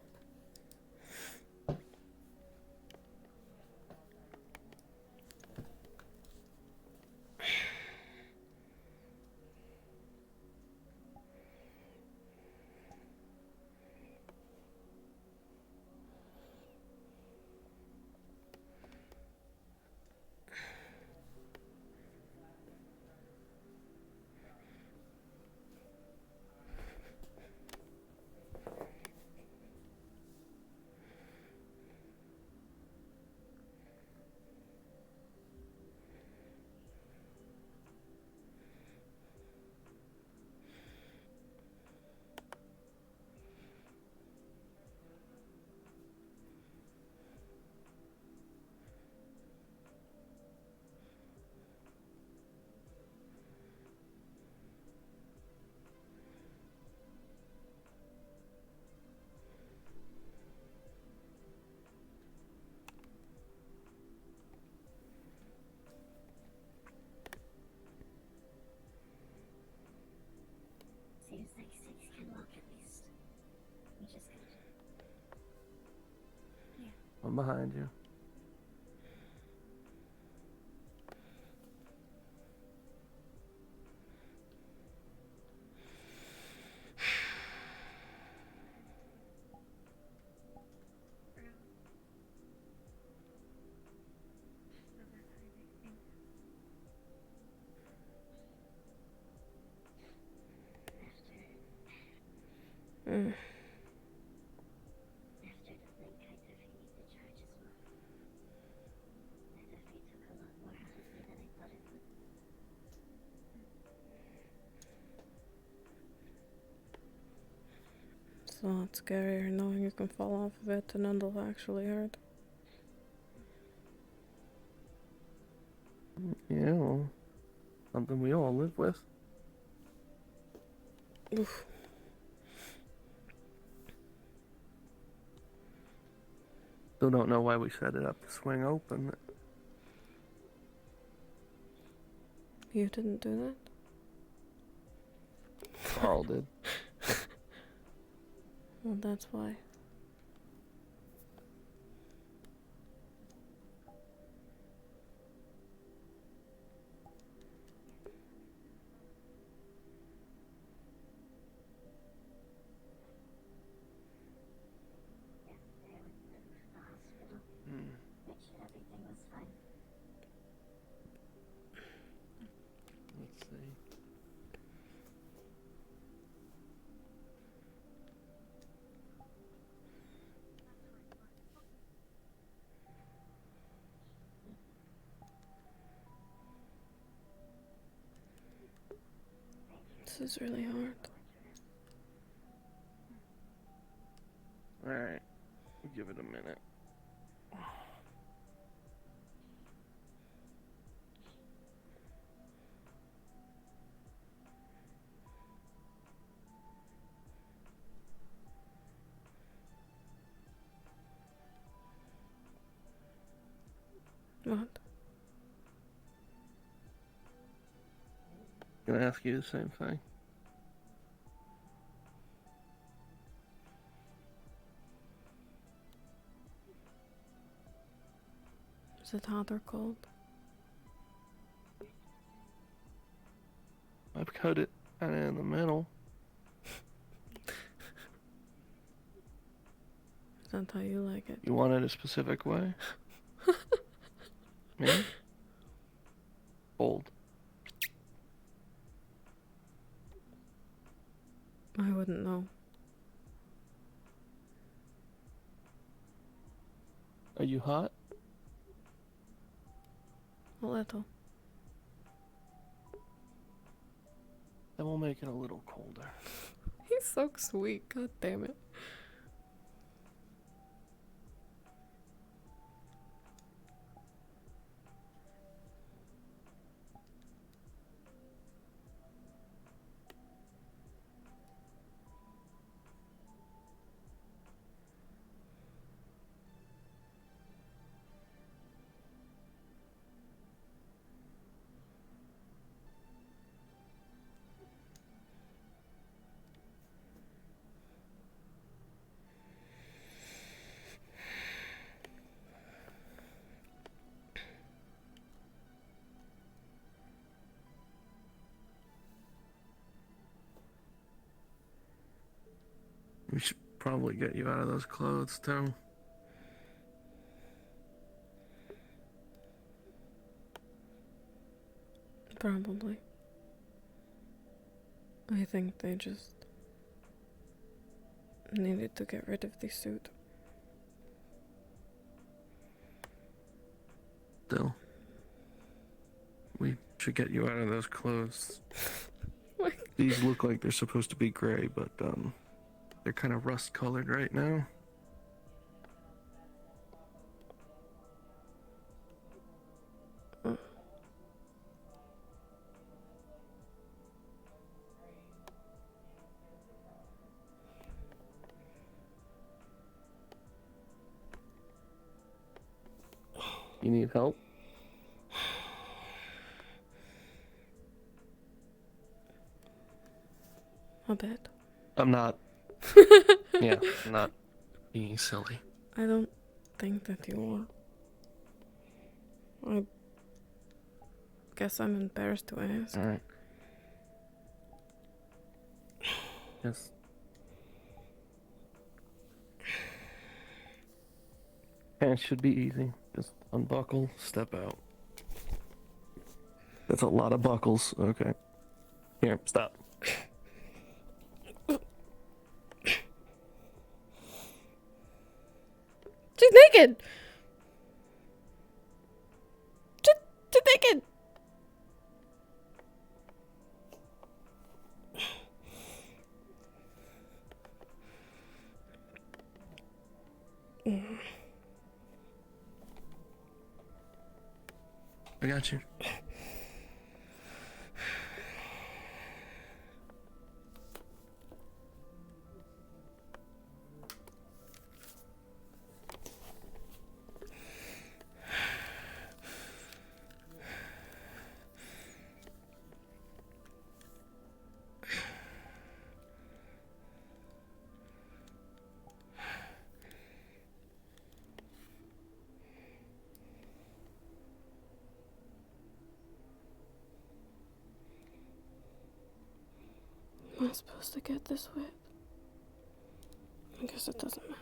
Seems like 6 can walk at least. We just gotta... Yeah. I'm behind you. a lot scarier knowing you can fall off of it and it'll actually hurt. Yeah, well, something we all live with. Oof. Still don't know why we set it up to swing open. You didn't do that? Carl did. Well, that's why. Mentioned everything was fine. Let's see. This is really hard. Alright, give it a minute. What? Gonna ask you the same thing. Is it hot or cold? I've cut it kind of in the middle. Is that how you like it? You want it a specific way? Me? Cold. I wouldn't know. Are you hot? A little. Then we'll make it a little colder. He's so sweet, god damn it. We should probably get you out of those clothes, too. Probably. I think they just needed to get rid of the suit. Still. We should get you out of those clothes. These look like they're supposed to be gray, but, they're kind of rust-colored right now. You need help? A bit. I'm not. Yeah, I'm not being silly. I don't think that you are. I guess I'm embarrassed to ask. Alright. Yes. Pants should be easy. Just unbuckle, step out. That's a lot of buckles. Okay. Here, stop. She's naked! She's naked! I got you. Am I supposed to get this wet? I guess it doesn't matter.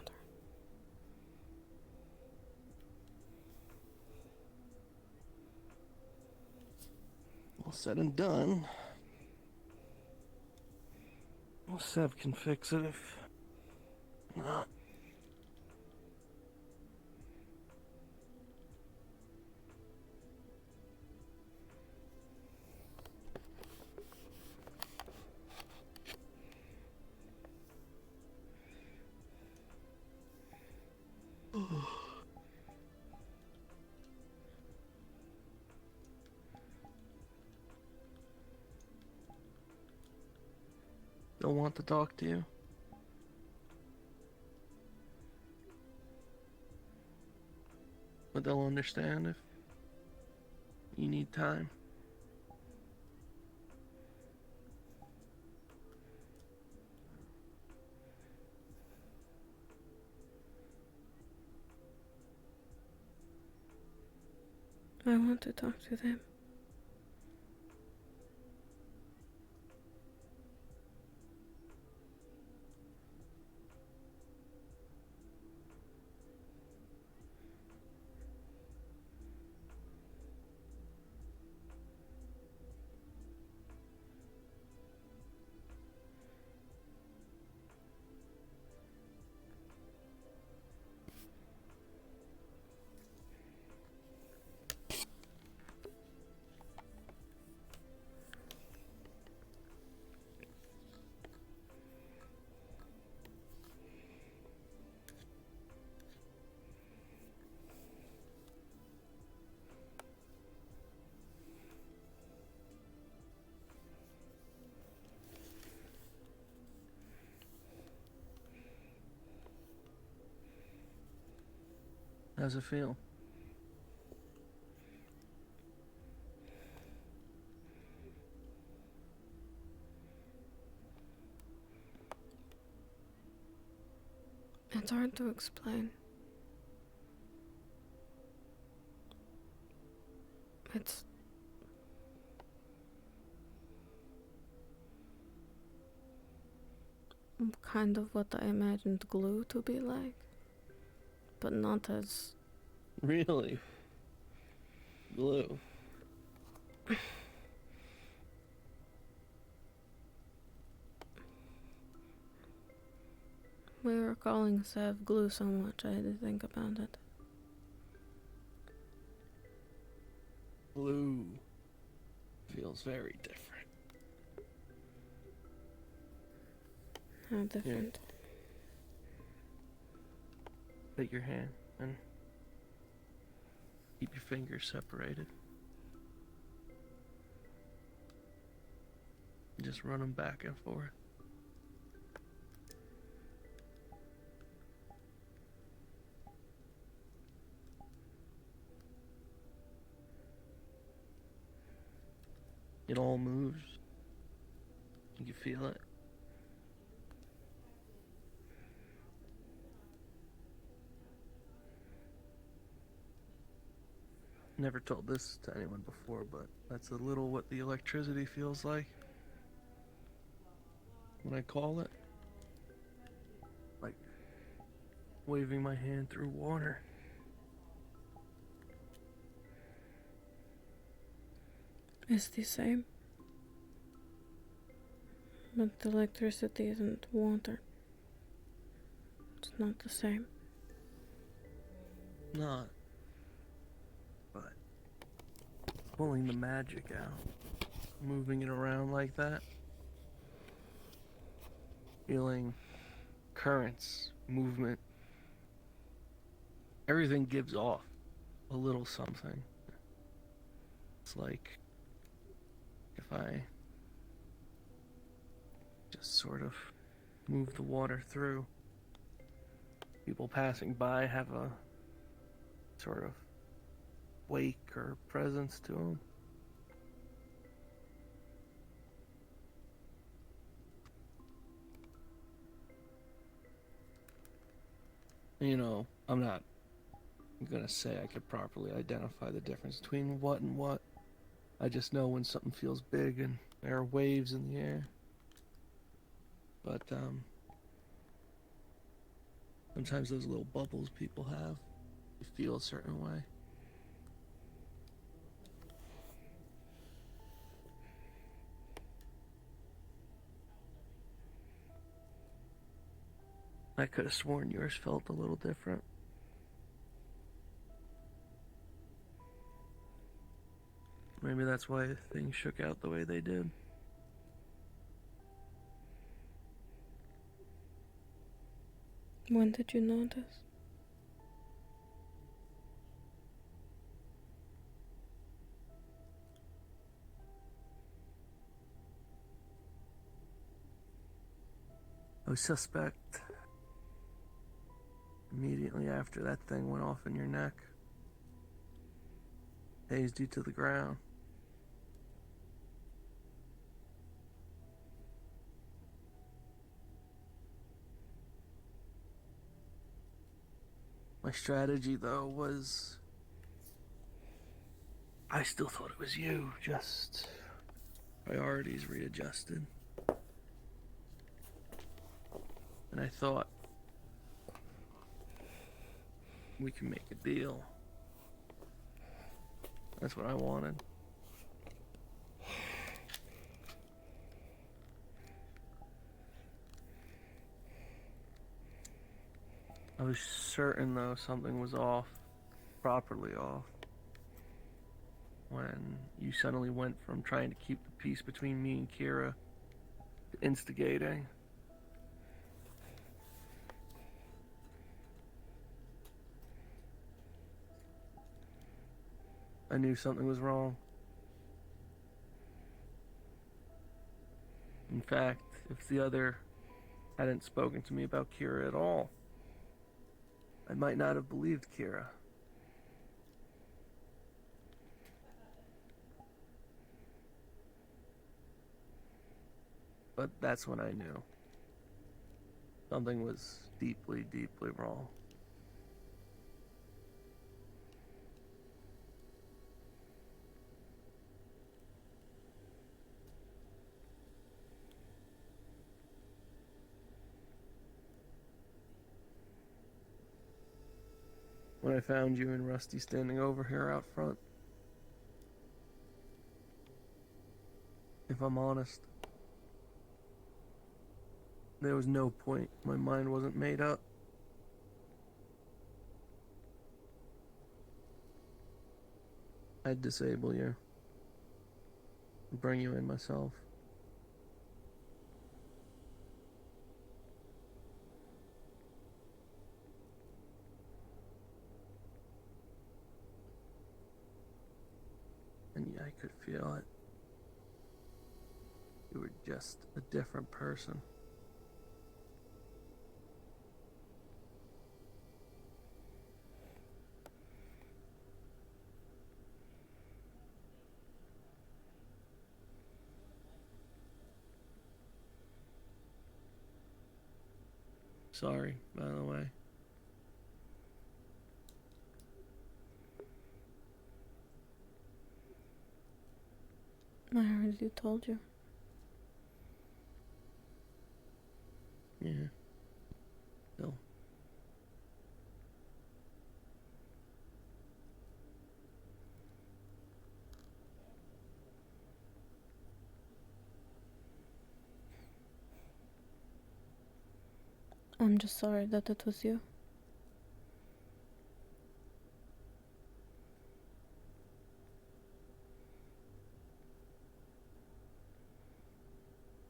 All said and done. Well, Sev can fix it if not. They'll want to talk to you. But they'll understand if you need time. I want to talk to them. How's it feel? It's hard to explain. It's kind of what I imagined glue to be like, but not as... Really? Glue? We were calling Sev glue so much I had to think about it. Glue feels very different. How different? Take your hand and keep your fingers separated. Just run them back and forth. It all moves. You can feel it. Never told this to anyone before, but that's a little what the electricity feels like when I call it. Like waving my hand through water. It's the same. But the electricity isn't water. It's not the same. Not. But pulling the magic out, moving it around like that, feeling currents, movement, everything gives off a little something. it's like if I just sort of move the water through. People passing by have a sort of wake or presence to them. You know, I'm not gonna say I could properly identify the difference between what and what. I just know when something feels big and there are waves in the air. But, sometimes those little bubbles people have, you feel a certain way. I could have sworn yours felt a little different. Maybe that's why things shook out the way they did. When did you notice? I suspect immediately after that thing went off in your neck, hazed you to the ground. My strategy, though, was I still thought it was you, just priorities readjusted. And I thought we can make a deal. That's what I wanted. I was certain, though, something was off, properly off, when you suddenly went from trying to keep the peace between me and Kira to instigating. I knew something was wrong. In fact, if the other hadn't spoken to me about Kira at all, I might not have believed Kira. But that's when I knew. Something was deeply, deeply wrong. When I found you and Rusty standing over here out front, if I'm honest, there was no point. My mind wasn't made up. I'd disable you. Bring you in myself. And yeah, I could feel it. You were just a different person. Sorry, by the way. I already told you. Yeah. Still. I'm just sorry that it was you.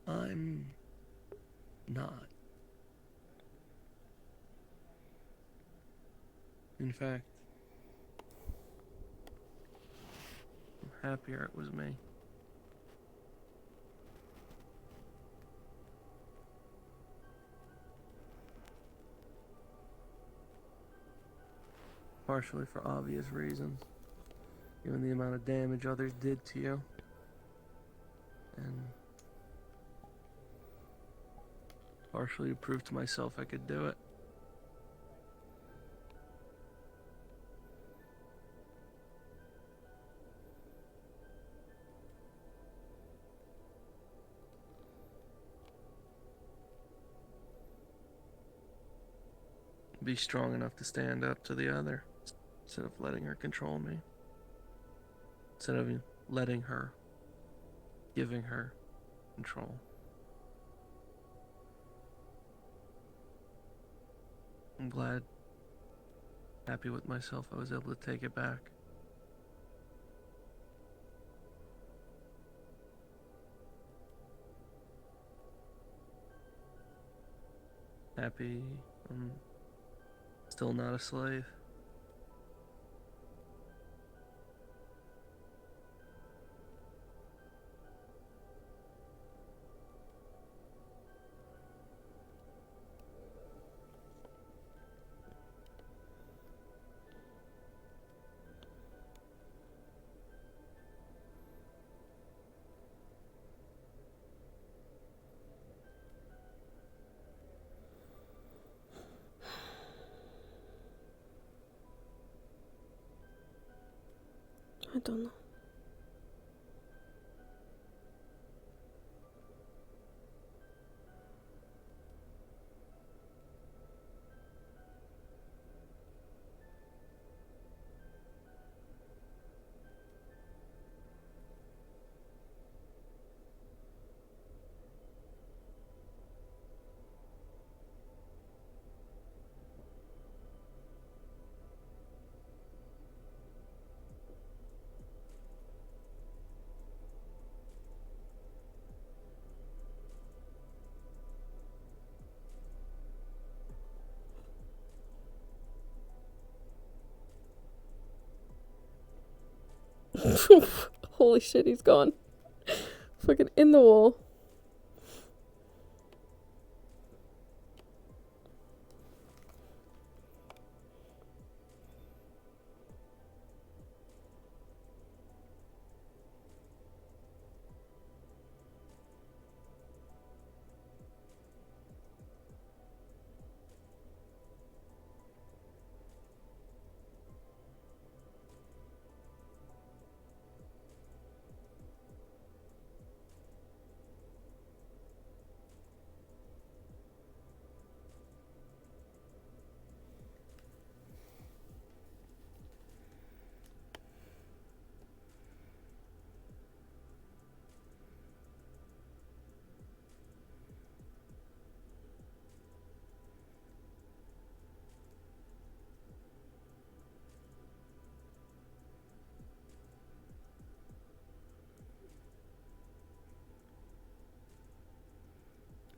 I'm not. In fact, happier it was me. Partially for obvious reasons, given the amount of damage others did to you. And partially to prove to myself I could do it. Be strong enough to stand up to the other, instead of letting her control me. Instead of letting her, giving her control. I'm glad, happy with myself, I was able to take it back. Happy I'm still not a slave. I don't know. Holy shit, he's gone. Fucking in the wall.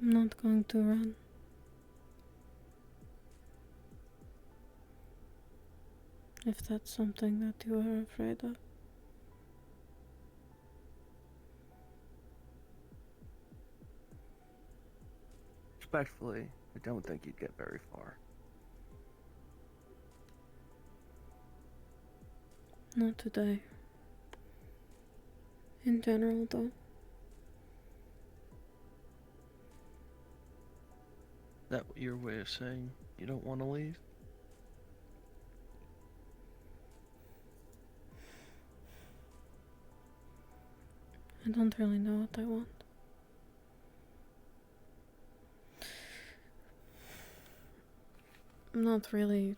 I'm not going to run. If that's something that you are afraid of. Respectfully, I don't think you'd get very far. Not today. In general, though. Is that your way of saying you don't want to leave? I don't really know what I want. I'm not really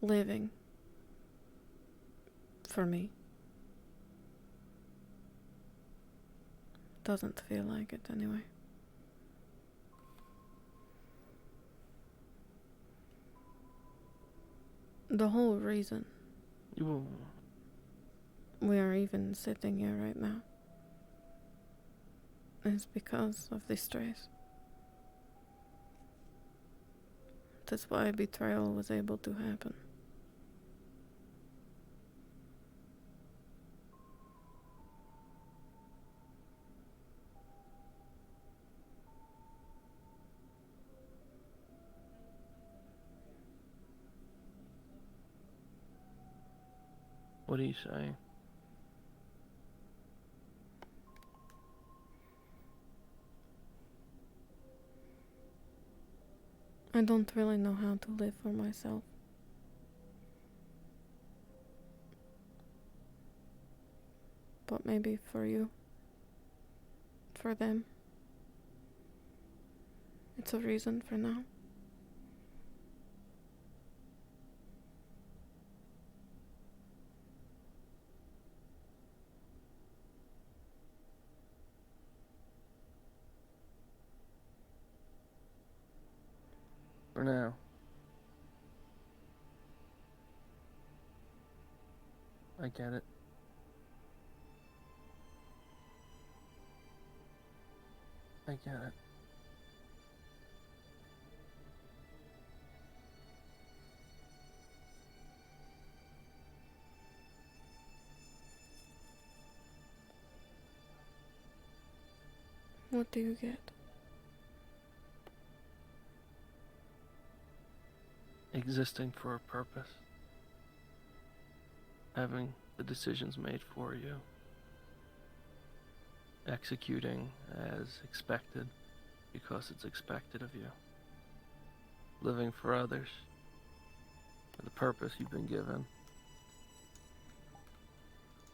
living for me. Doesn't feel like it anyway. The whole reason we are even sitting here right now is because of this trace. That's why betrayal was able to happen. What are you saying? I don't really know how to live for myself. But maybe for you. For them. It's a reason for now. For now. I get it. I get it. What do you get? Existing for a purpose. Having the decisions made for you. Executing as expected because it's expected of you. Living for others. For the purpose you've been given.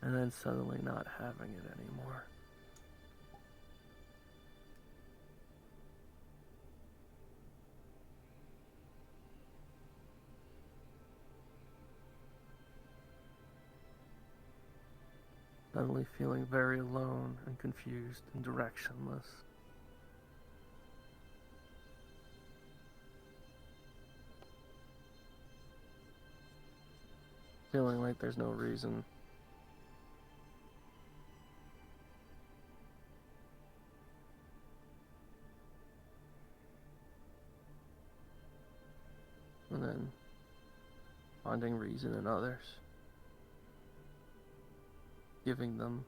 And then suddenly not having it anymore. Suddenly feeling very alone and confused and directionless. Feeling like there's no reason. And then finding reason in others. Giving them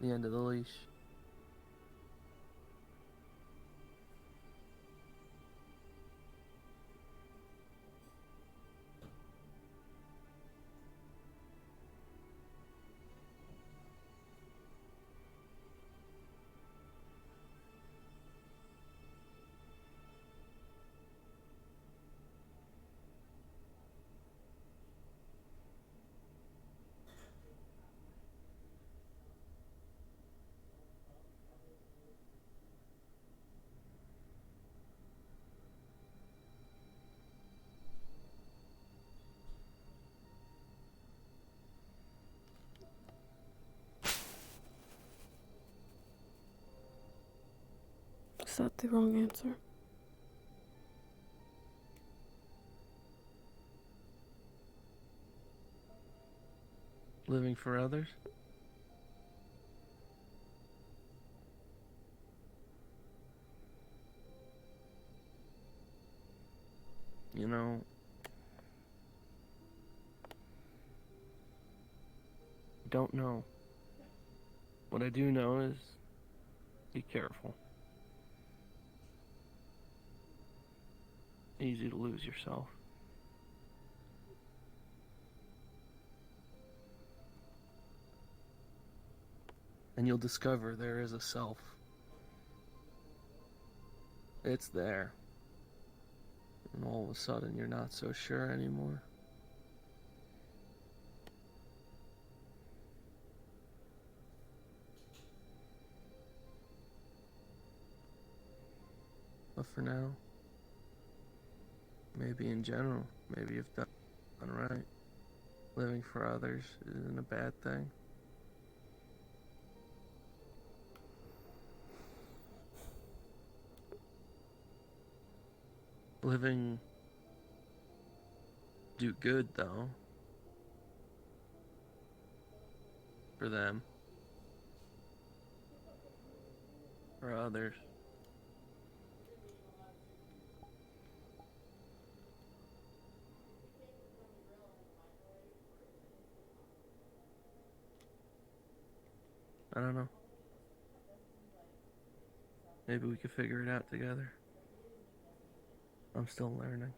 the end of the leash. Is that the wrong answer? Living for others? You know, I don't know. What I do know is be careful. Easy to lose yourself. And you'll discover there is a self. It's there. And all of a sudden you're not so sure anymore. But for now, maybe in general, maybe you've done right. Living for others isn't a bad thing. Living do good though. For them. For others. I don't know. Maybe we could figure it out together. I'm still learning.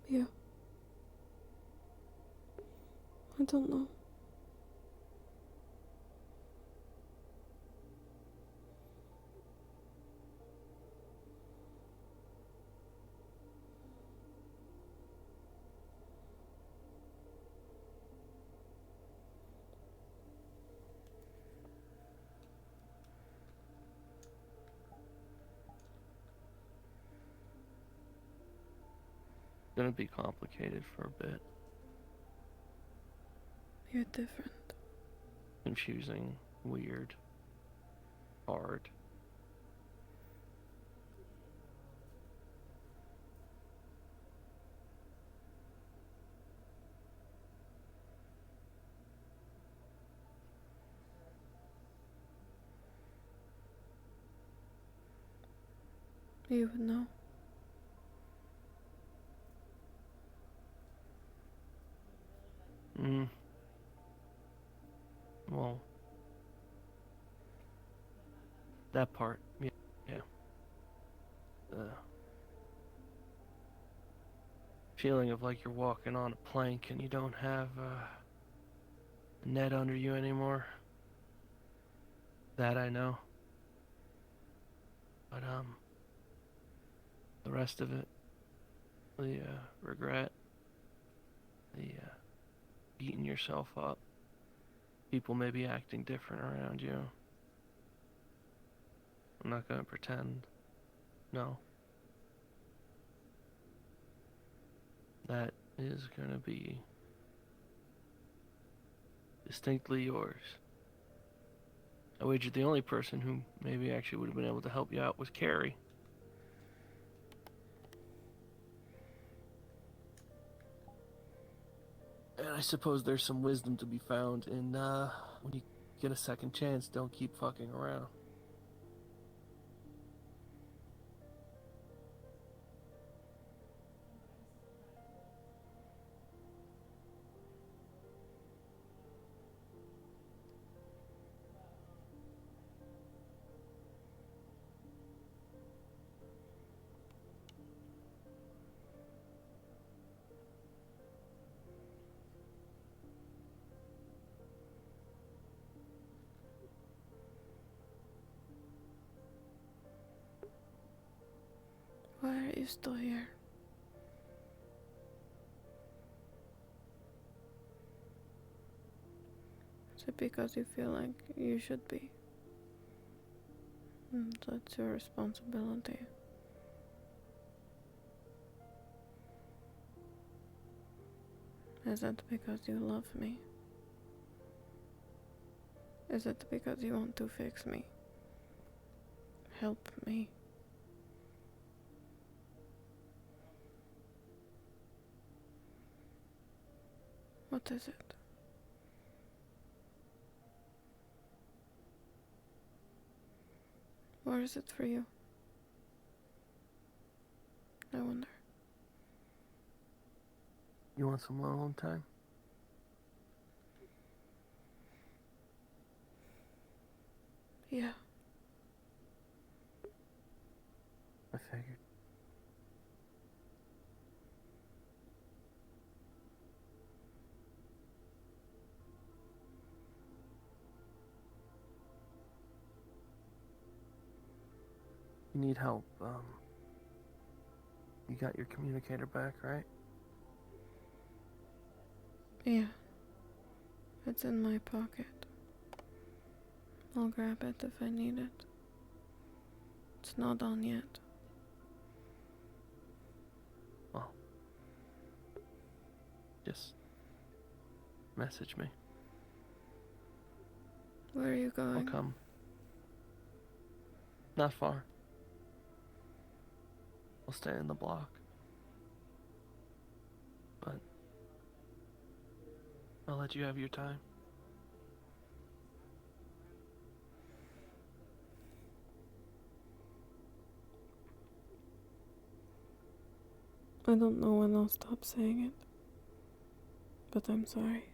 Yeah. I don't know. It's gonna be complicated for a bit. You're different. Confusing, weird, hard. You would know. Well, that part, yeah. The feeling of like you're walking on a plank and you don't have a net under you anymore. That I know. But, the rest of it, the regret, the beating yourself up, people may be acting different around you. I'm not gonna pretend. No. That is gonna be distinctly yours. I wagered the only person who maybe actually would have been able to help you out was Carrie. And I suppose there's some wisdom to be found in, when you get a second chance, don't keep fucking around. Why are you still here? Is it because you feel like you should be? That's your responsibility. Is it because you love me? Is it because you want to fix me? Help me? What is it? Or is it for you? I wonder. You want some alone time? Yeah. I figured. You need help, you got your communicator back, right? Yeah. It's in my pocket. I'll grab it if I need it. It's not on yet. Well, just message me. Where are you going? I'll come. Not far. I'll stay in the block. But I'll let you have your time. I don't know when I'll stop saying it, but I'm sorry.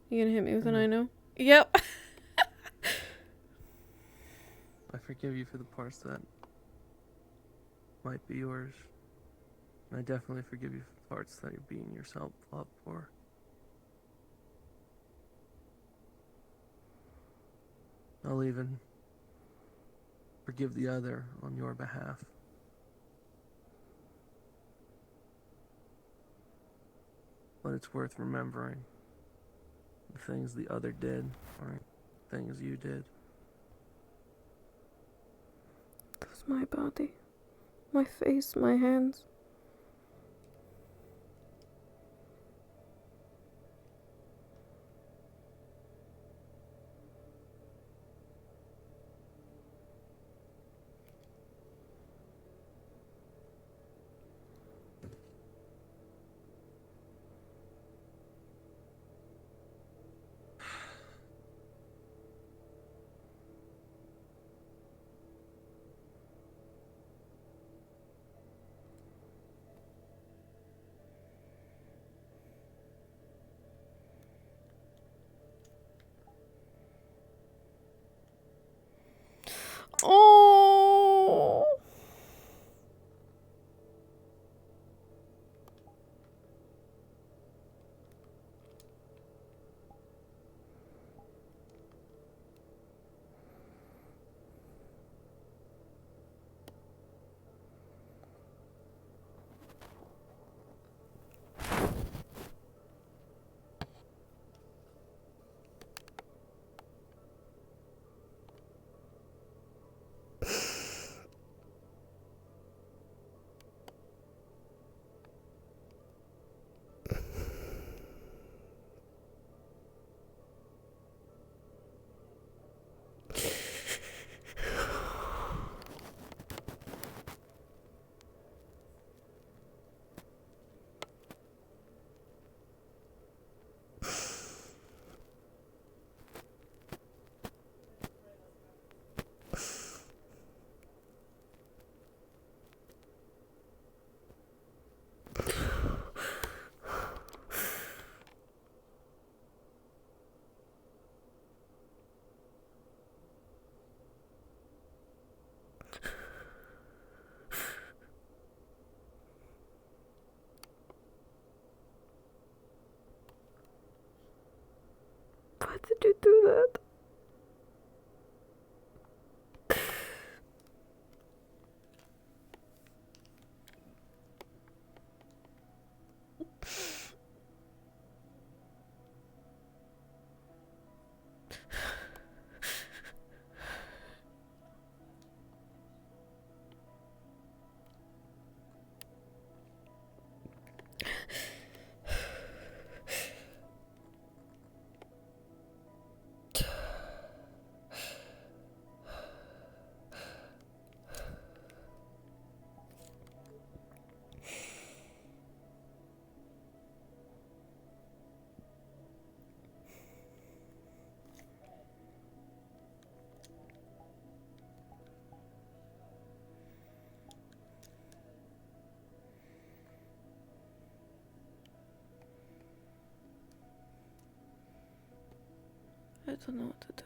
You gonna hit me with an I know? Yep. I forgive you for the parts that might be yours. And I definitely forgive you for the parts that you're beating yourself up for. I'll even forgive the other on your behalf. But it's worth remembering the things the other did aren't things you did. It was my body, my face, my hands. Oh. Why did you do that? I don't know what to do.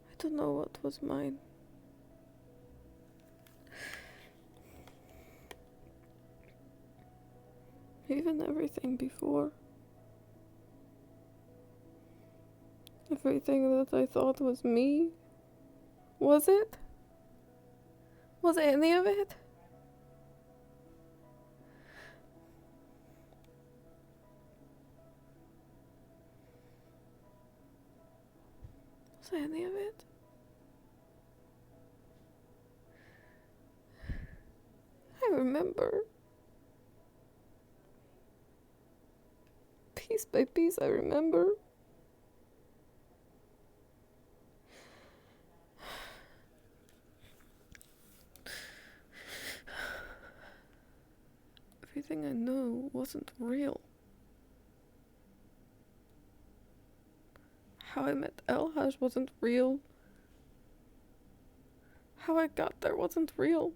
I don't know what was mine. Even everything before. Everything that I thought was me. Was it? Was any of it? Was any of it? remember. Piece by piece, I remember. Everything I knew wasn't real. How I met Elhash wasn't real. How I got there wasn't real.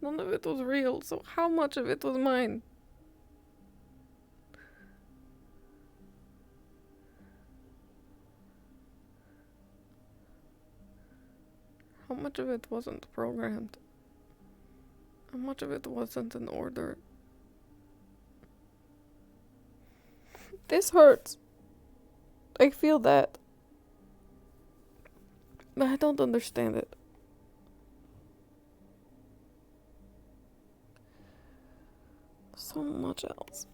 None of it was real, so how much of it was mine? How much of it wasn't programmed? How much of it wasn't in order? This hurts. I feel that. But I don't understand it. So much else.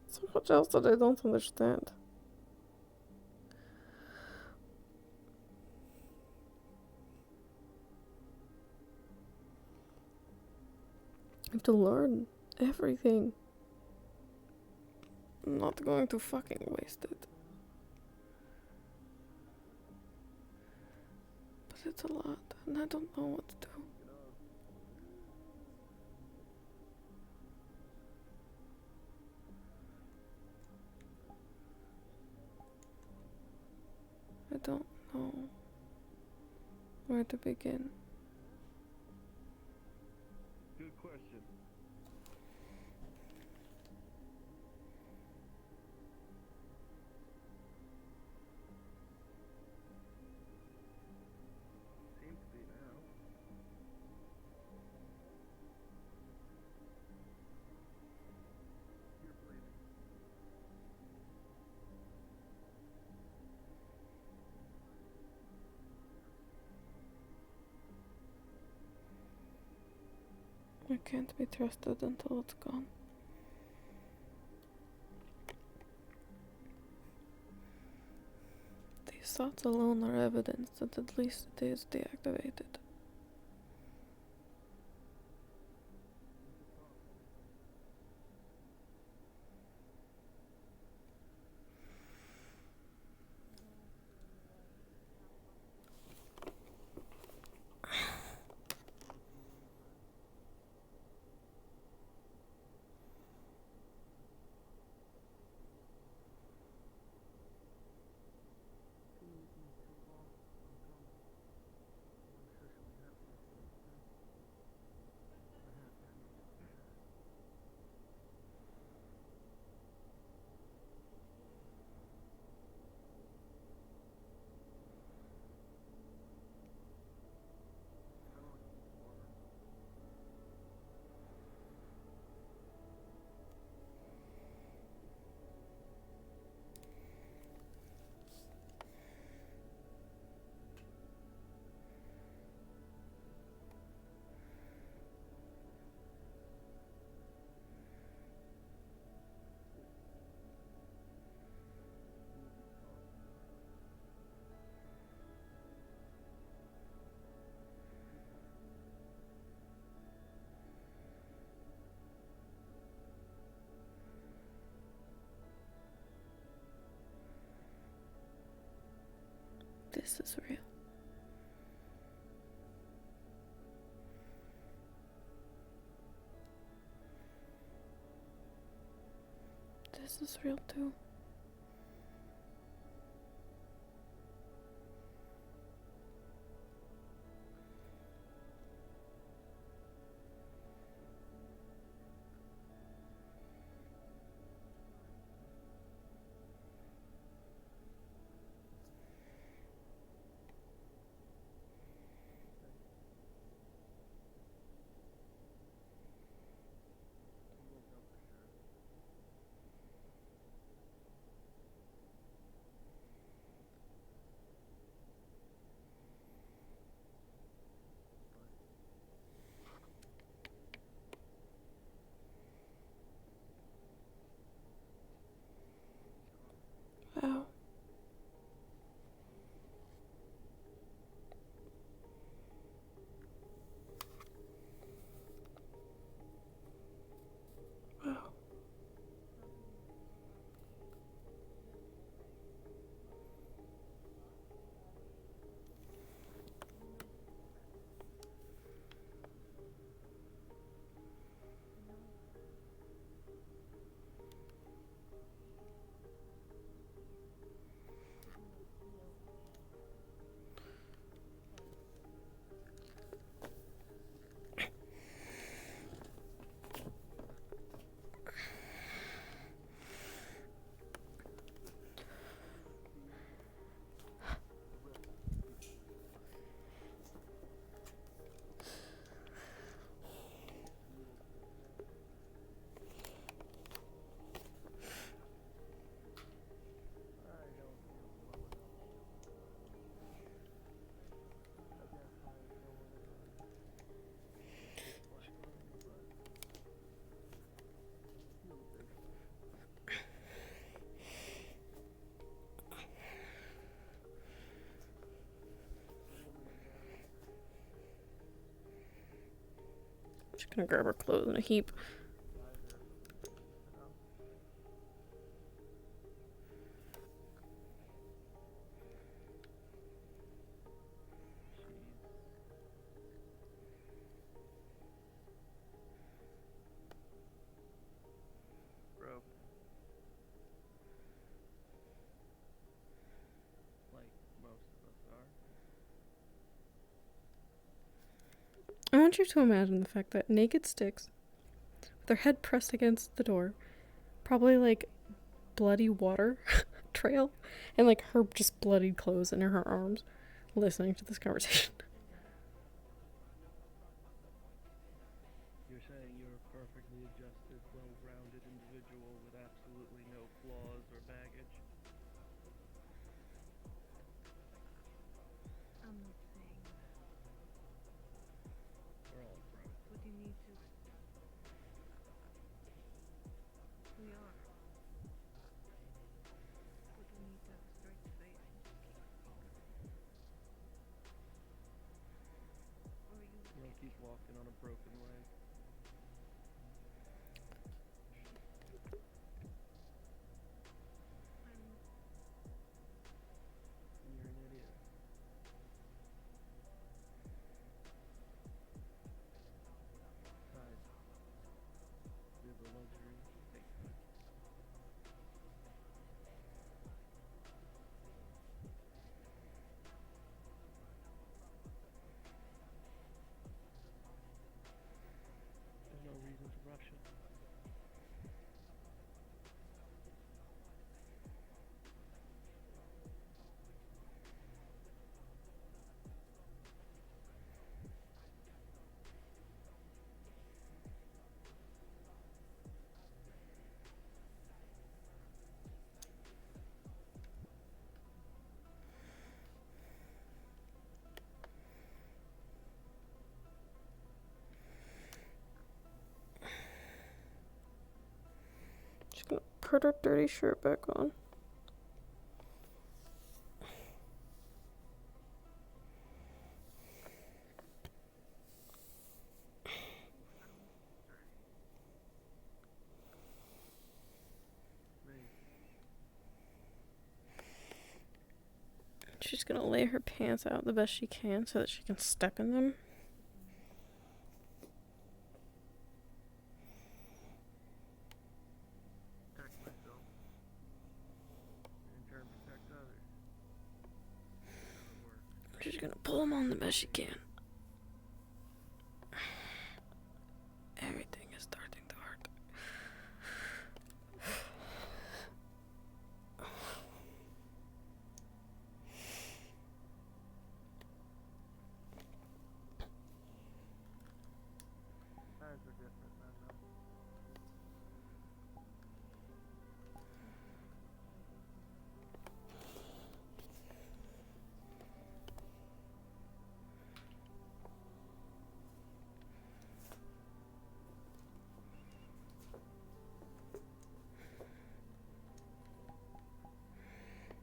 So much else that I don't understand. I have to learn everything. I'm not going to fucking waste it. But it's a lot, and I don't know what to do. I don't know where to begin. Good question. Seems to be now. You're bleeding. I can't be trusted until it's gone. These thoughts alone are evidence that at least it is deactivated. This is real. This is real too. Just gonna grab her clothes in a heap. Broken. Like most of us are. I want you to imagine the fact that naked Sticks, with their head pressed against the door, probably like bloody water trail, and like her just bloodied clothes in her arms, listening to this conversation. You're saying you're a perfectly adjusted, well-rounded individual with absolutely no flaws or baggage? I'm not saying that. We're all broke. But you need to. We are. But we need to have a straight face and just keep it moving. Or you You'll keep walking on a broken leg. You're an idiot. Besides, we have the luxury to take time. There's no reason to rush it. She's gonna put her dirty shirt back on. She's gonna lay her pants out the best she can so that she can step in them. Protect myself. In turn, protect others. How it works. She's gonna pull them on the best she can. Everything is starting to hurt. Times are different, man, though.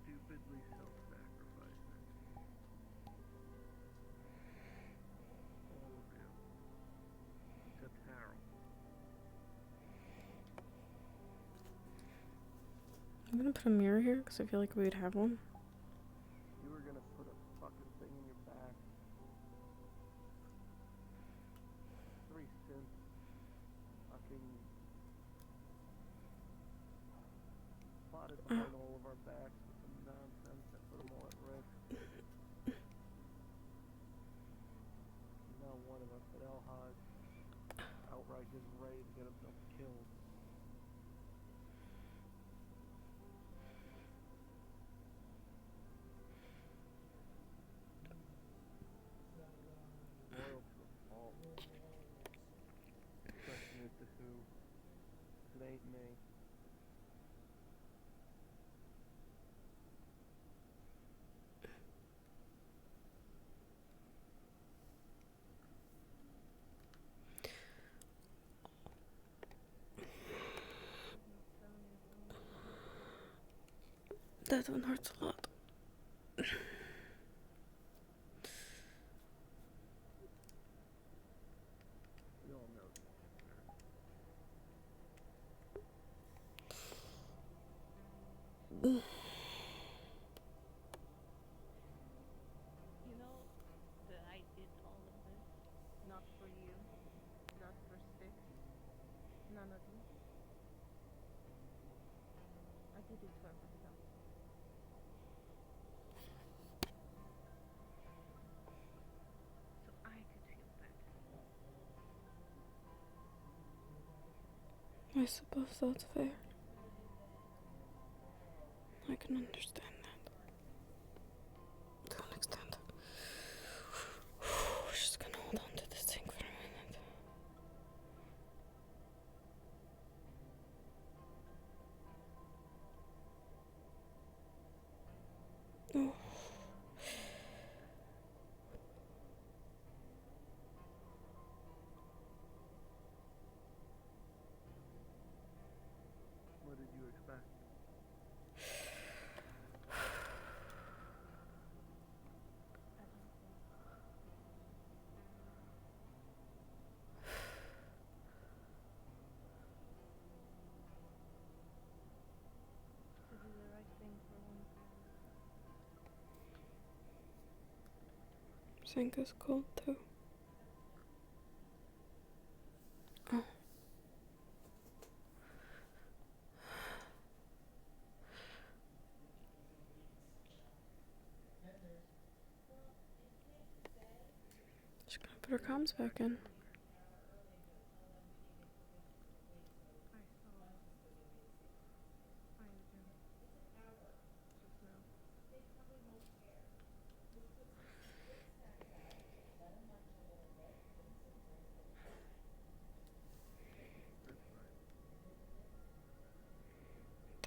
Stupidly self-sacrificing. All of you. Except Harold. I'm gonna put a mirror here because I feel like we would have one. You were gonna put a fucking thing in your back. 3 cents. Fucking plotted behind all of our backs with some nonsense that put them all at risk. Not one of us, but El Hodge, outright just ready to get himself killed. Loyal to a fault. The question is to who? 'Cause it ain't me. That one hurts a lot. We all know You know that I did all of this not for you, not for Styx, none of you. I did it for myself. So I could feel better. I suppose that's fair. I can understand that. To an extent. Just gonna hold on to this thing for a minute. Oh. What did you expect? To do the right thing for once. Sanka's cold too. Oh. She's gonna put her comms back in.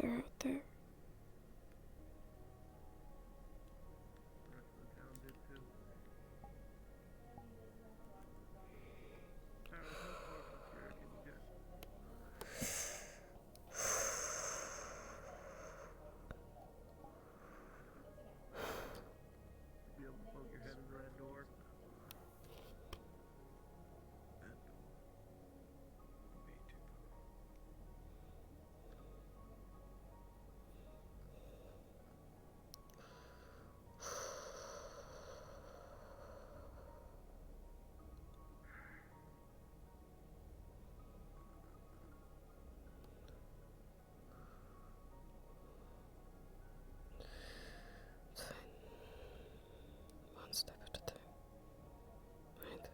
They're out there. The rest of the town did too. Tara, how close to Kira can you get? Be able to poke your head in that door. That door. Me too. One step at a time. Right?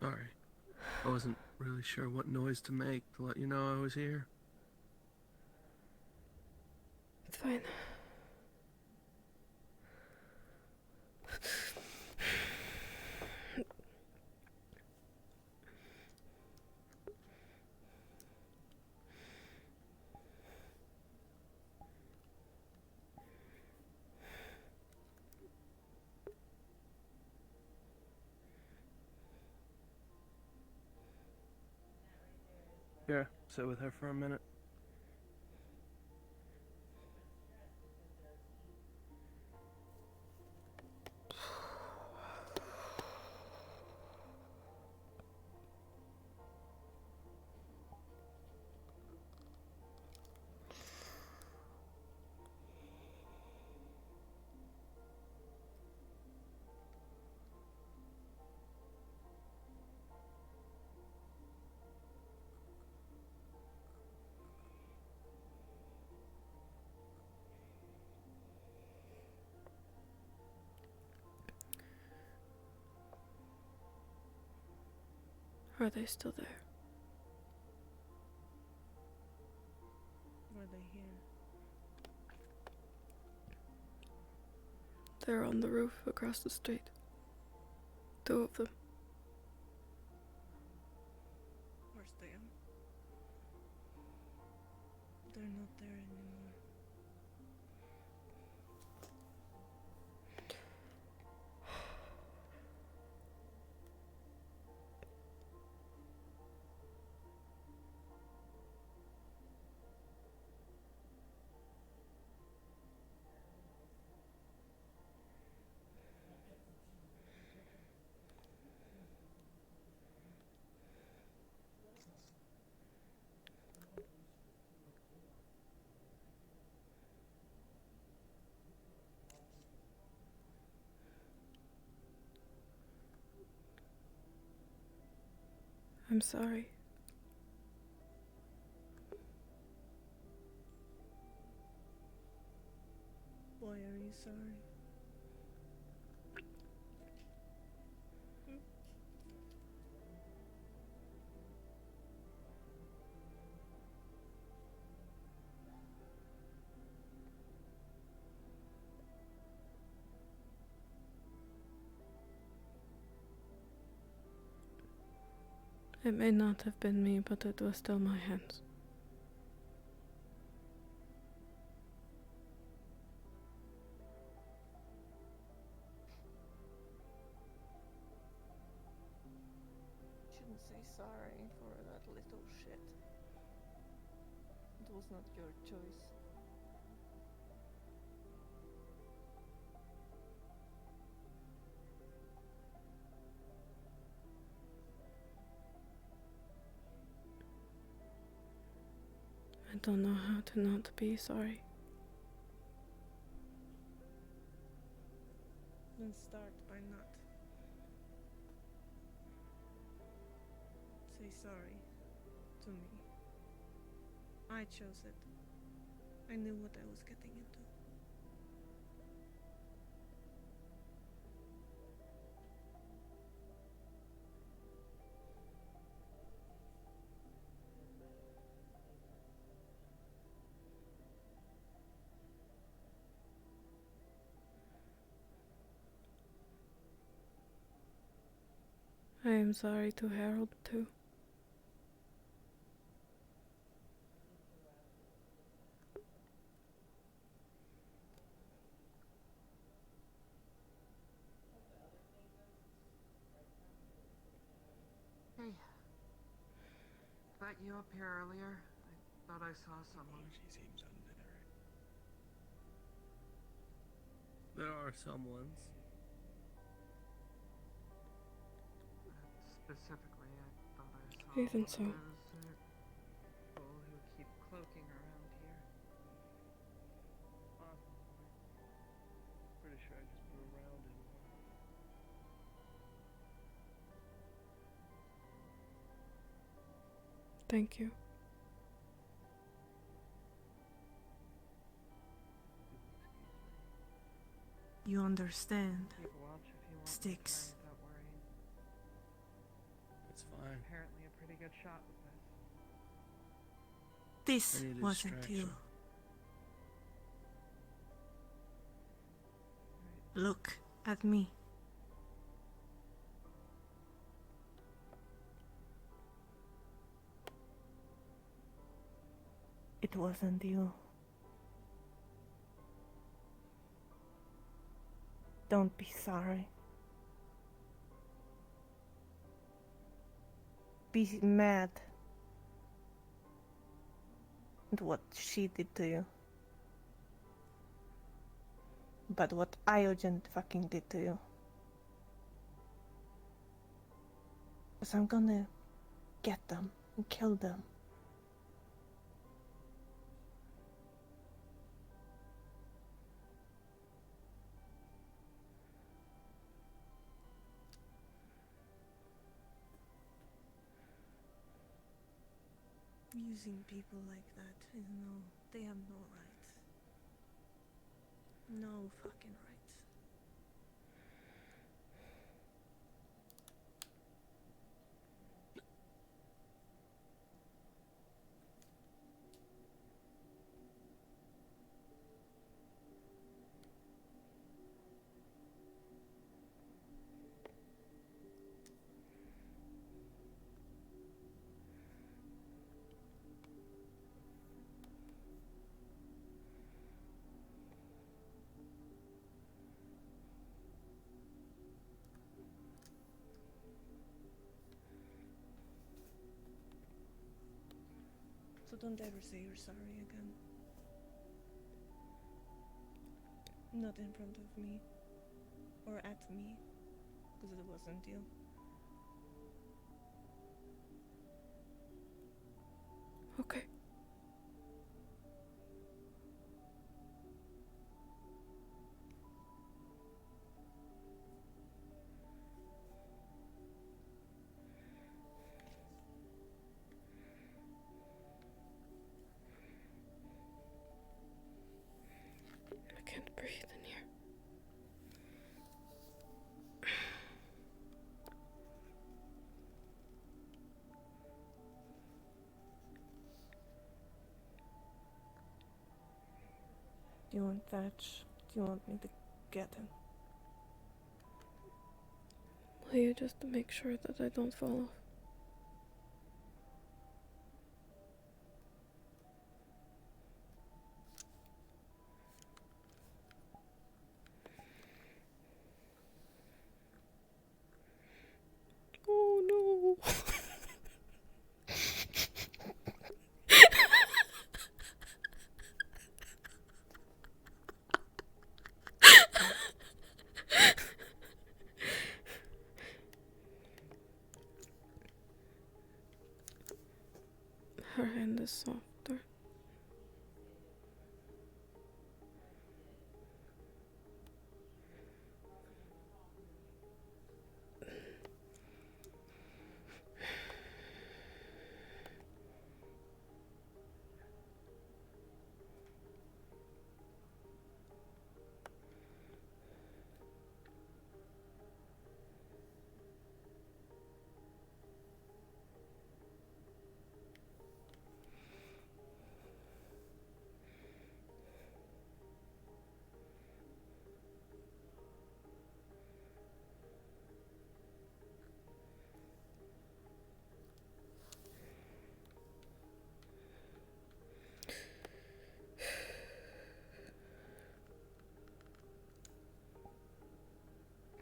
Sorry. I wasn't really sure what noise to make to let you know I was here. It's fine. Here, sit with her for a minute. Are they still there? Were they here? They're on the roof across the street. Two of them. they're not there anymore. I'm sorry. Why are you sorry? It may not have been me, but it was still my hands. Shouldn't say sorry for that little shit. It was not your choice. I don't know how to not be sorry. Then start by not. Say sorry to me. I chose it. I knew what I was getting into. I am sorry to Harold too. Hey. That you up here earlier? I thought I saw someone. She seems undead. There are some ones. Specifically, I thought I saw Even one so. of those people who keep cloaking around here. Pretty sure I just put a round in one. Thank you. You understand. Keep watch if you want Sticks. without worrying. It's fine. Apparently a pretty good shot with This I need a wasn't you. distraction. Look at me. It wasn't you. Don't be sorry. Be mad at what she did to you. But what Iogen fucking did to you. 'Cause I'm gonna get them and kill them. Using people like that is they have no right. No fucking right. don't ever say you're sorry again. Not in front of me. Or at me. Because it wasn't you. Okay. I can't breathe in here. Do you want Thatch? Do you want me to get him? Will you just to make sure that I don't fall off? Oh no. Her hand is softer.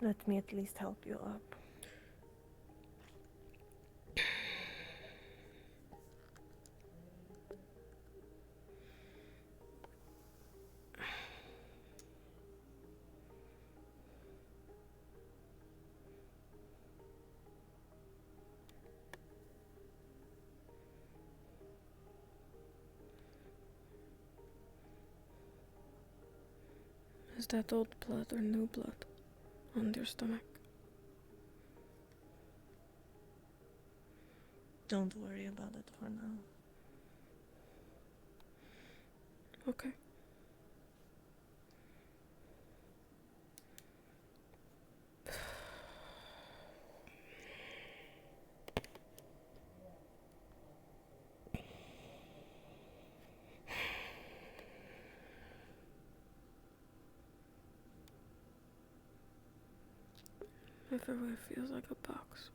Let me at least help you up. Is that old blood or new blood on your stomach? Don't worry about it for now. Okay. Everywhere feels like a box.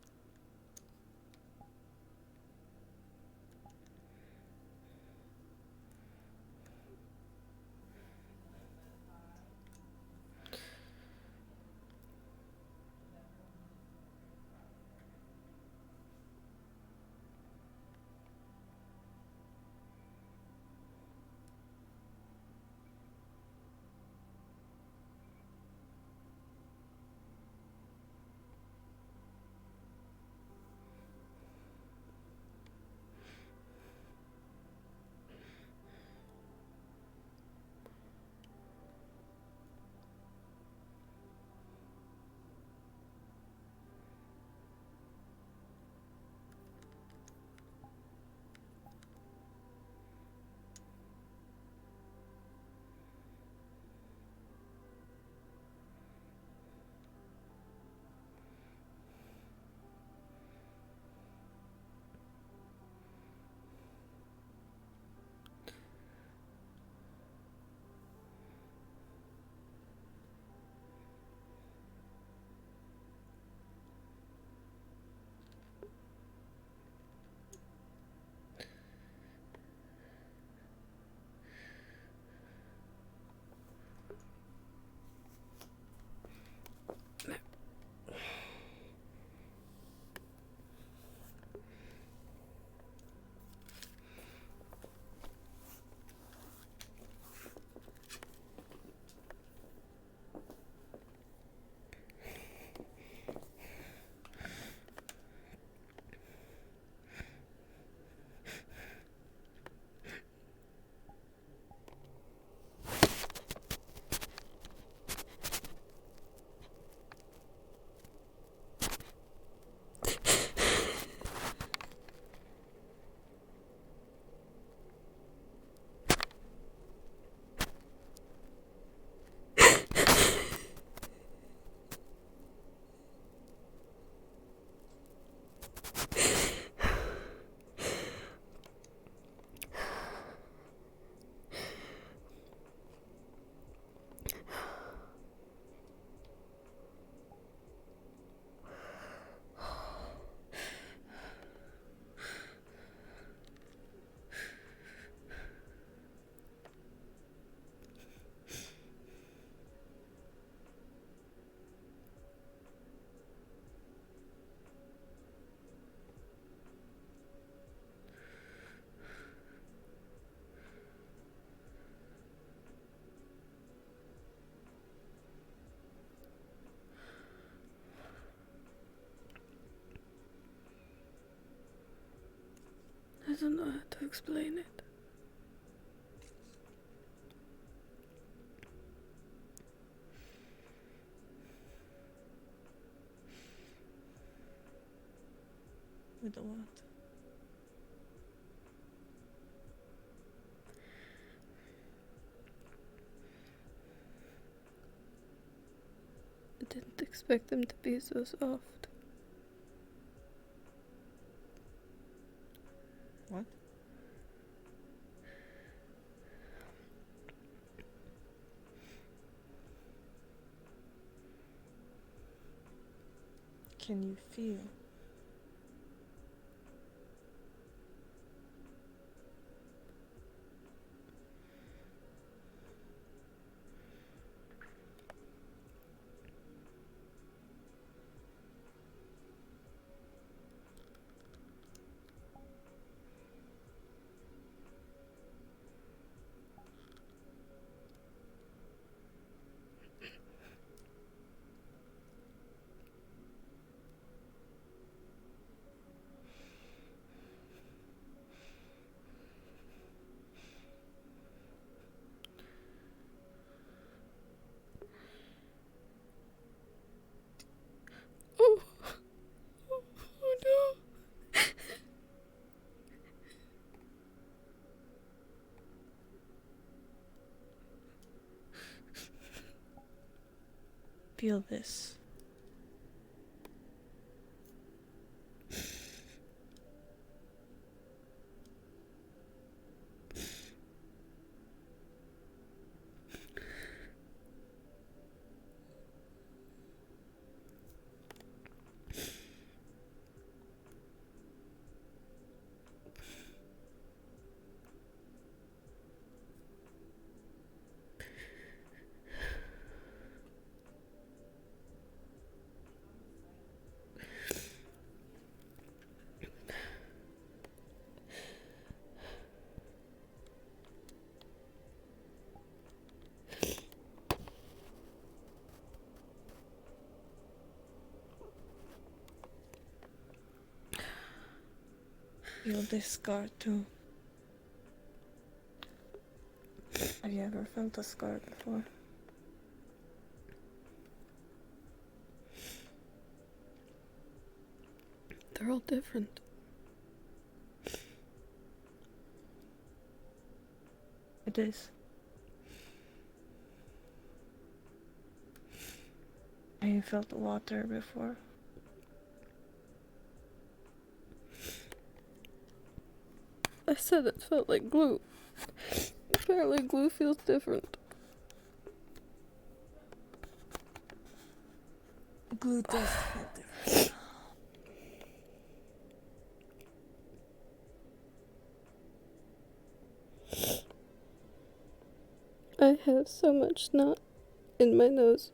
I don't know how to explain it. With the what? I didn't expect them to be so soft. What? Can you feel? Oh, oh no. Feel this. Feel this scar too. Have you ever felt a scar before? They're all different. It is. Have you felt the water before? I said it felt like glue. Apparently glue feels different. Glue does feel different. I have so much snot in my nose.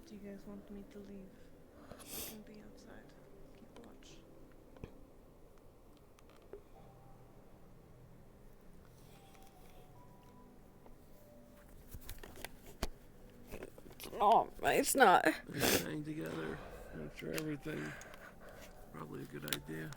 Do you guys want me to leave? I can be outside. Keep watch. Oh, it's not. They're staying together after everything. Probably a good idea.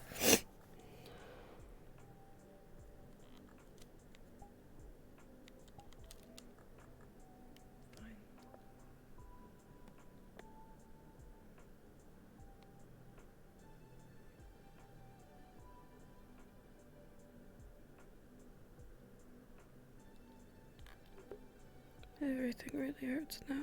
Everything really hurts now.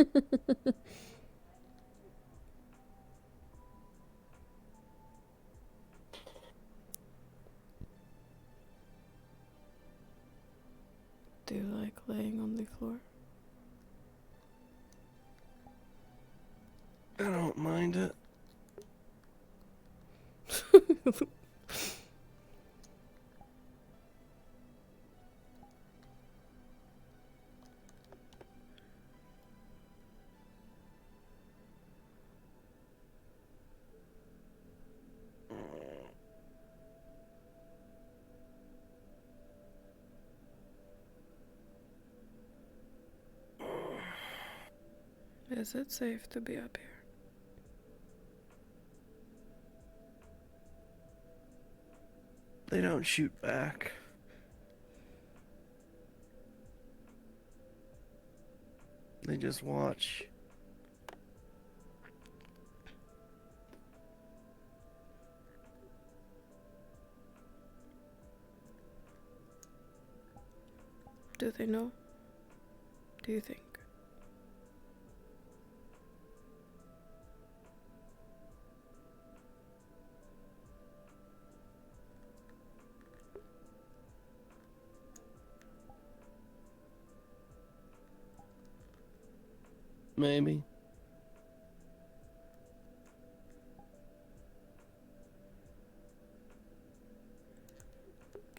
Do you like laying on the floor? I don't mind it. Is it safe to be up here? They don't shoot back. They just watch. Do they know? Do you think? Maybe.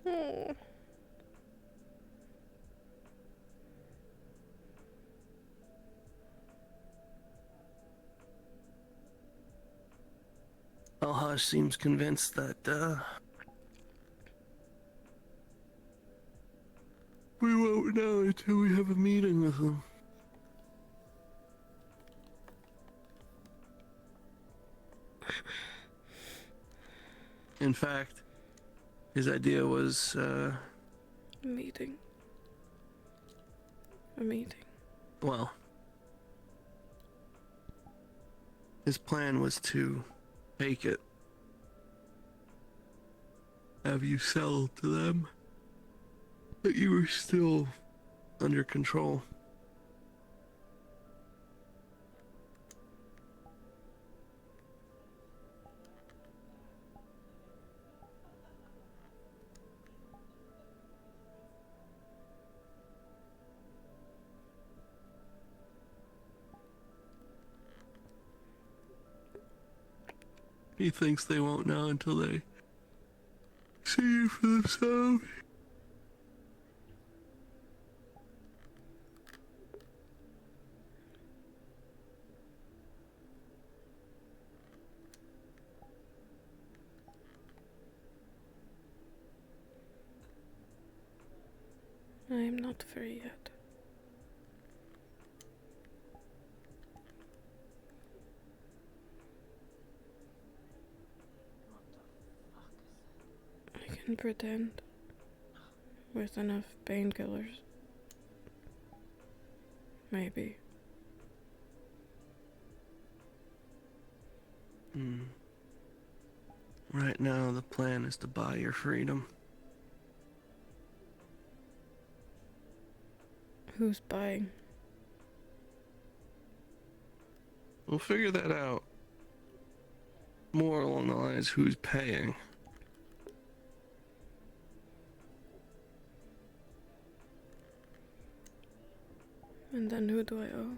Oh. Alhaj seems convinced that, we won't know until we have a meeting with them. In fact, his idea was, A meeting. A meeting. well, his plan was to take it, have you sell to them, but you were still under control. He thinks they won't know until they see it for themselves. I am not free yet. I can pretend with enough painkillers. Maybe. Right now, the plan is to buy your freedom. Who's buying? We'll figure that out. More along the lines, who's paying. And then who do I owe?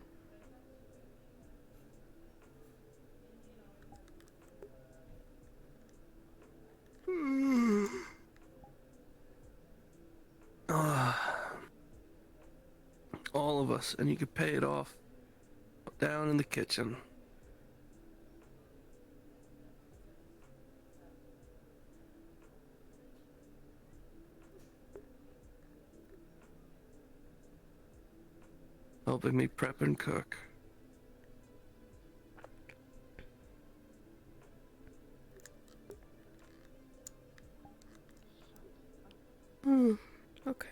All of us, and you could pay it off down in the kitchen. Helping me prep and cook. Okay.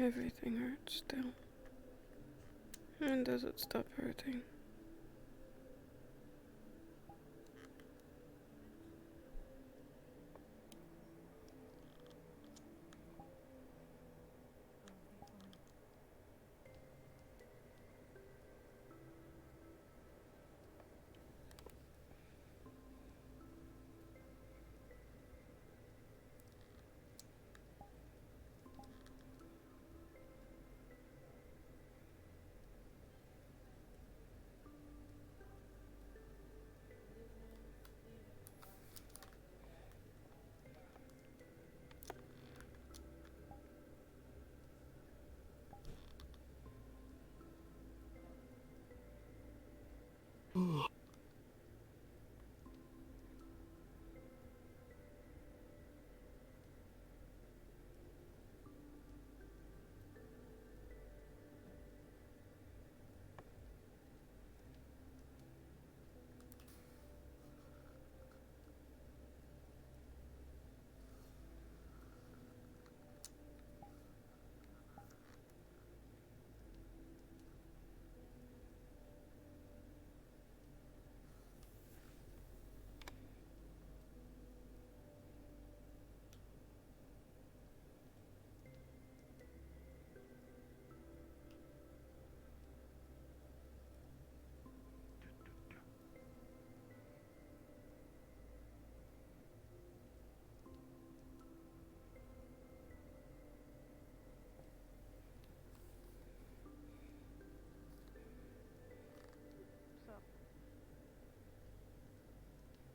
Everything hurts still. And does it stop hurting?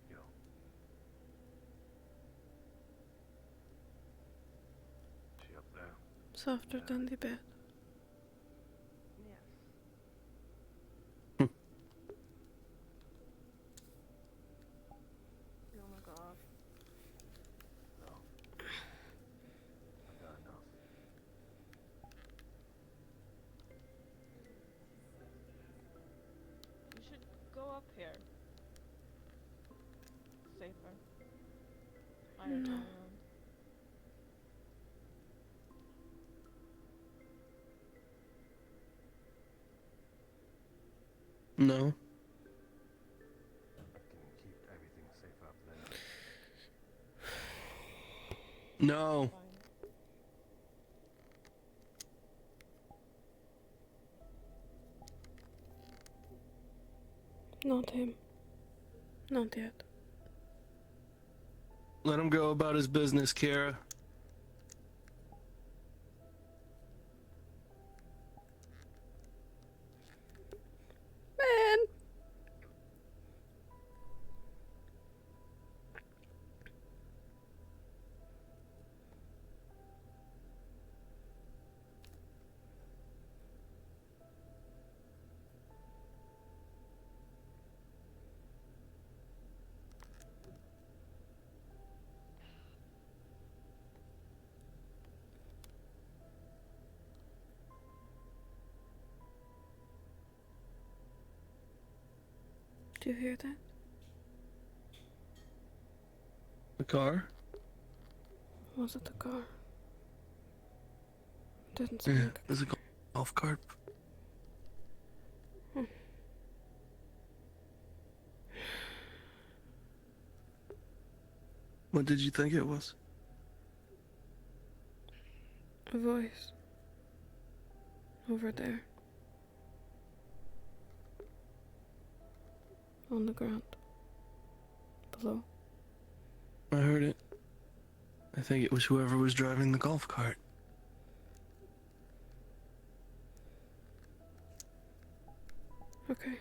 Yo. She up there? Softer than the bed. Yes. Oh my god. No. I got enough. You should go up here. Safer. Higher No. ground. No. I can keep everything safe up there. No. Not him. Not yet. Let him go about his business, Kara. Man! Do you hear that? The car? Was it the car? Didn't Yeah, speak. there's a golf cart. What did you think it was? A voice. Over there. On the ground. Below. I heard it. I think it was whoever was driving the golf cart. Okay.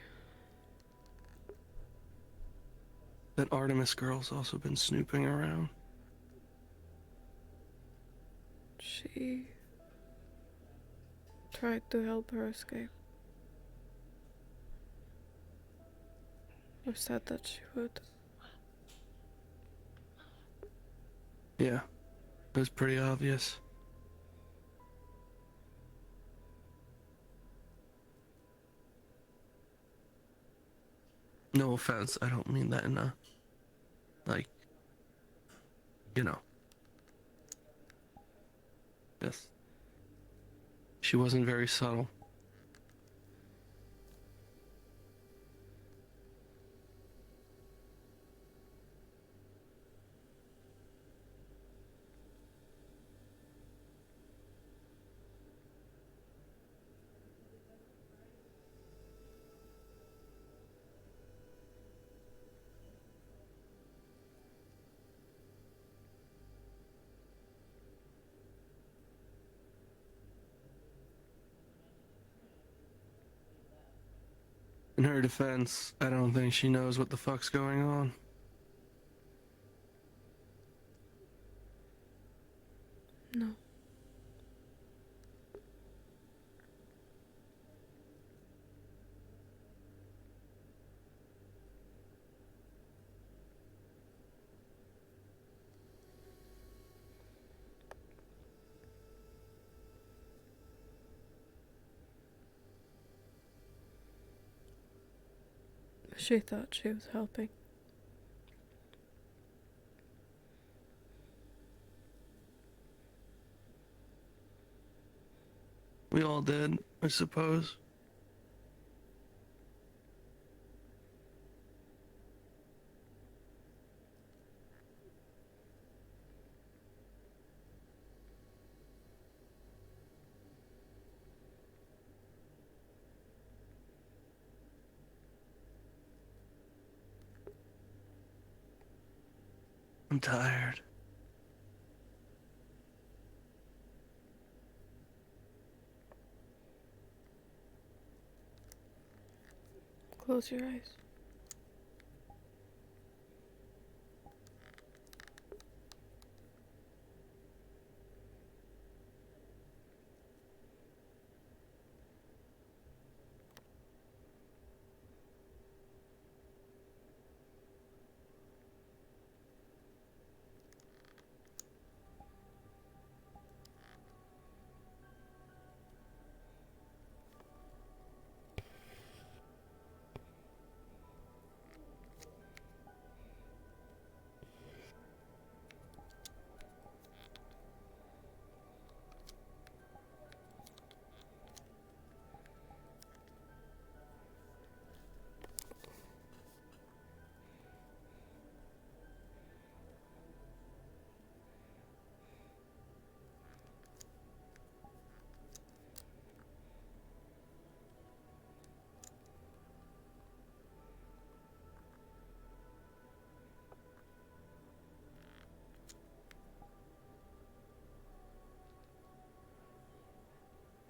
That Artemis girl's also been snooping around. She tried to help her escape. Or said that she would. Yeah, it was pretty obvious. No offense, I don't mean that in a, like, you know. Yes. She wasn't very subtle. In her defense, I don't think she knows what the fuck's going on. No. She thought she was helping. We all did, I suppose. I'm tired. Close your eyes.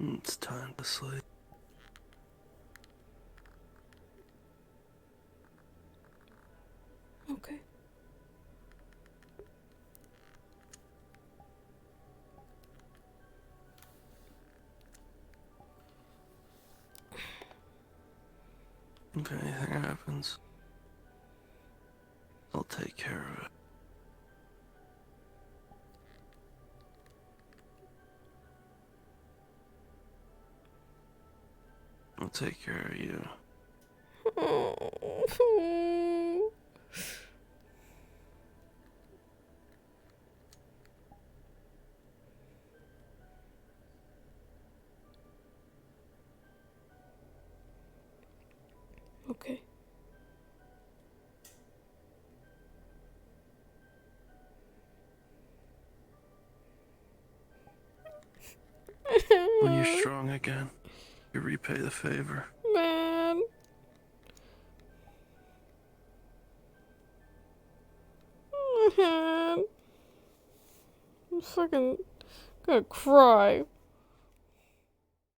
It's time to sleep. Okay. If anything happens, I'll take care of it. I'll take care of you. Okay. When you're strong again, you repay the favor. Man. Man. I'm fucking gonna cry.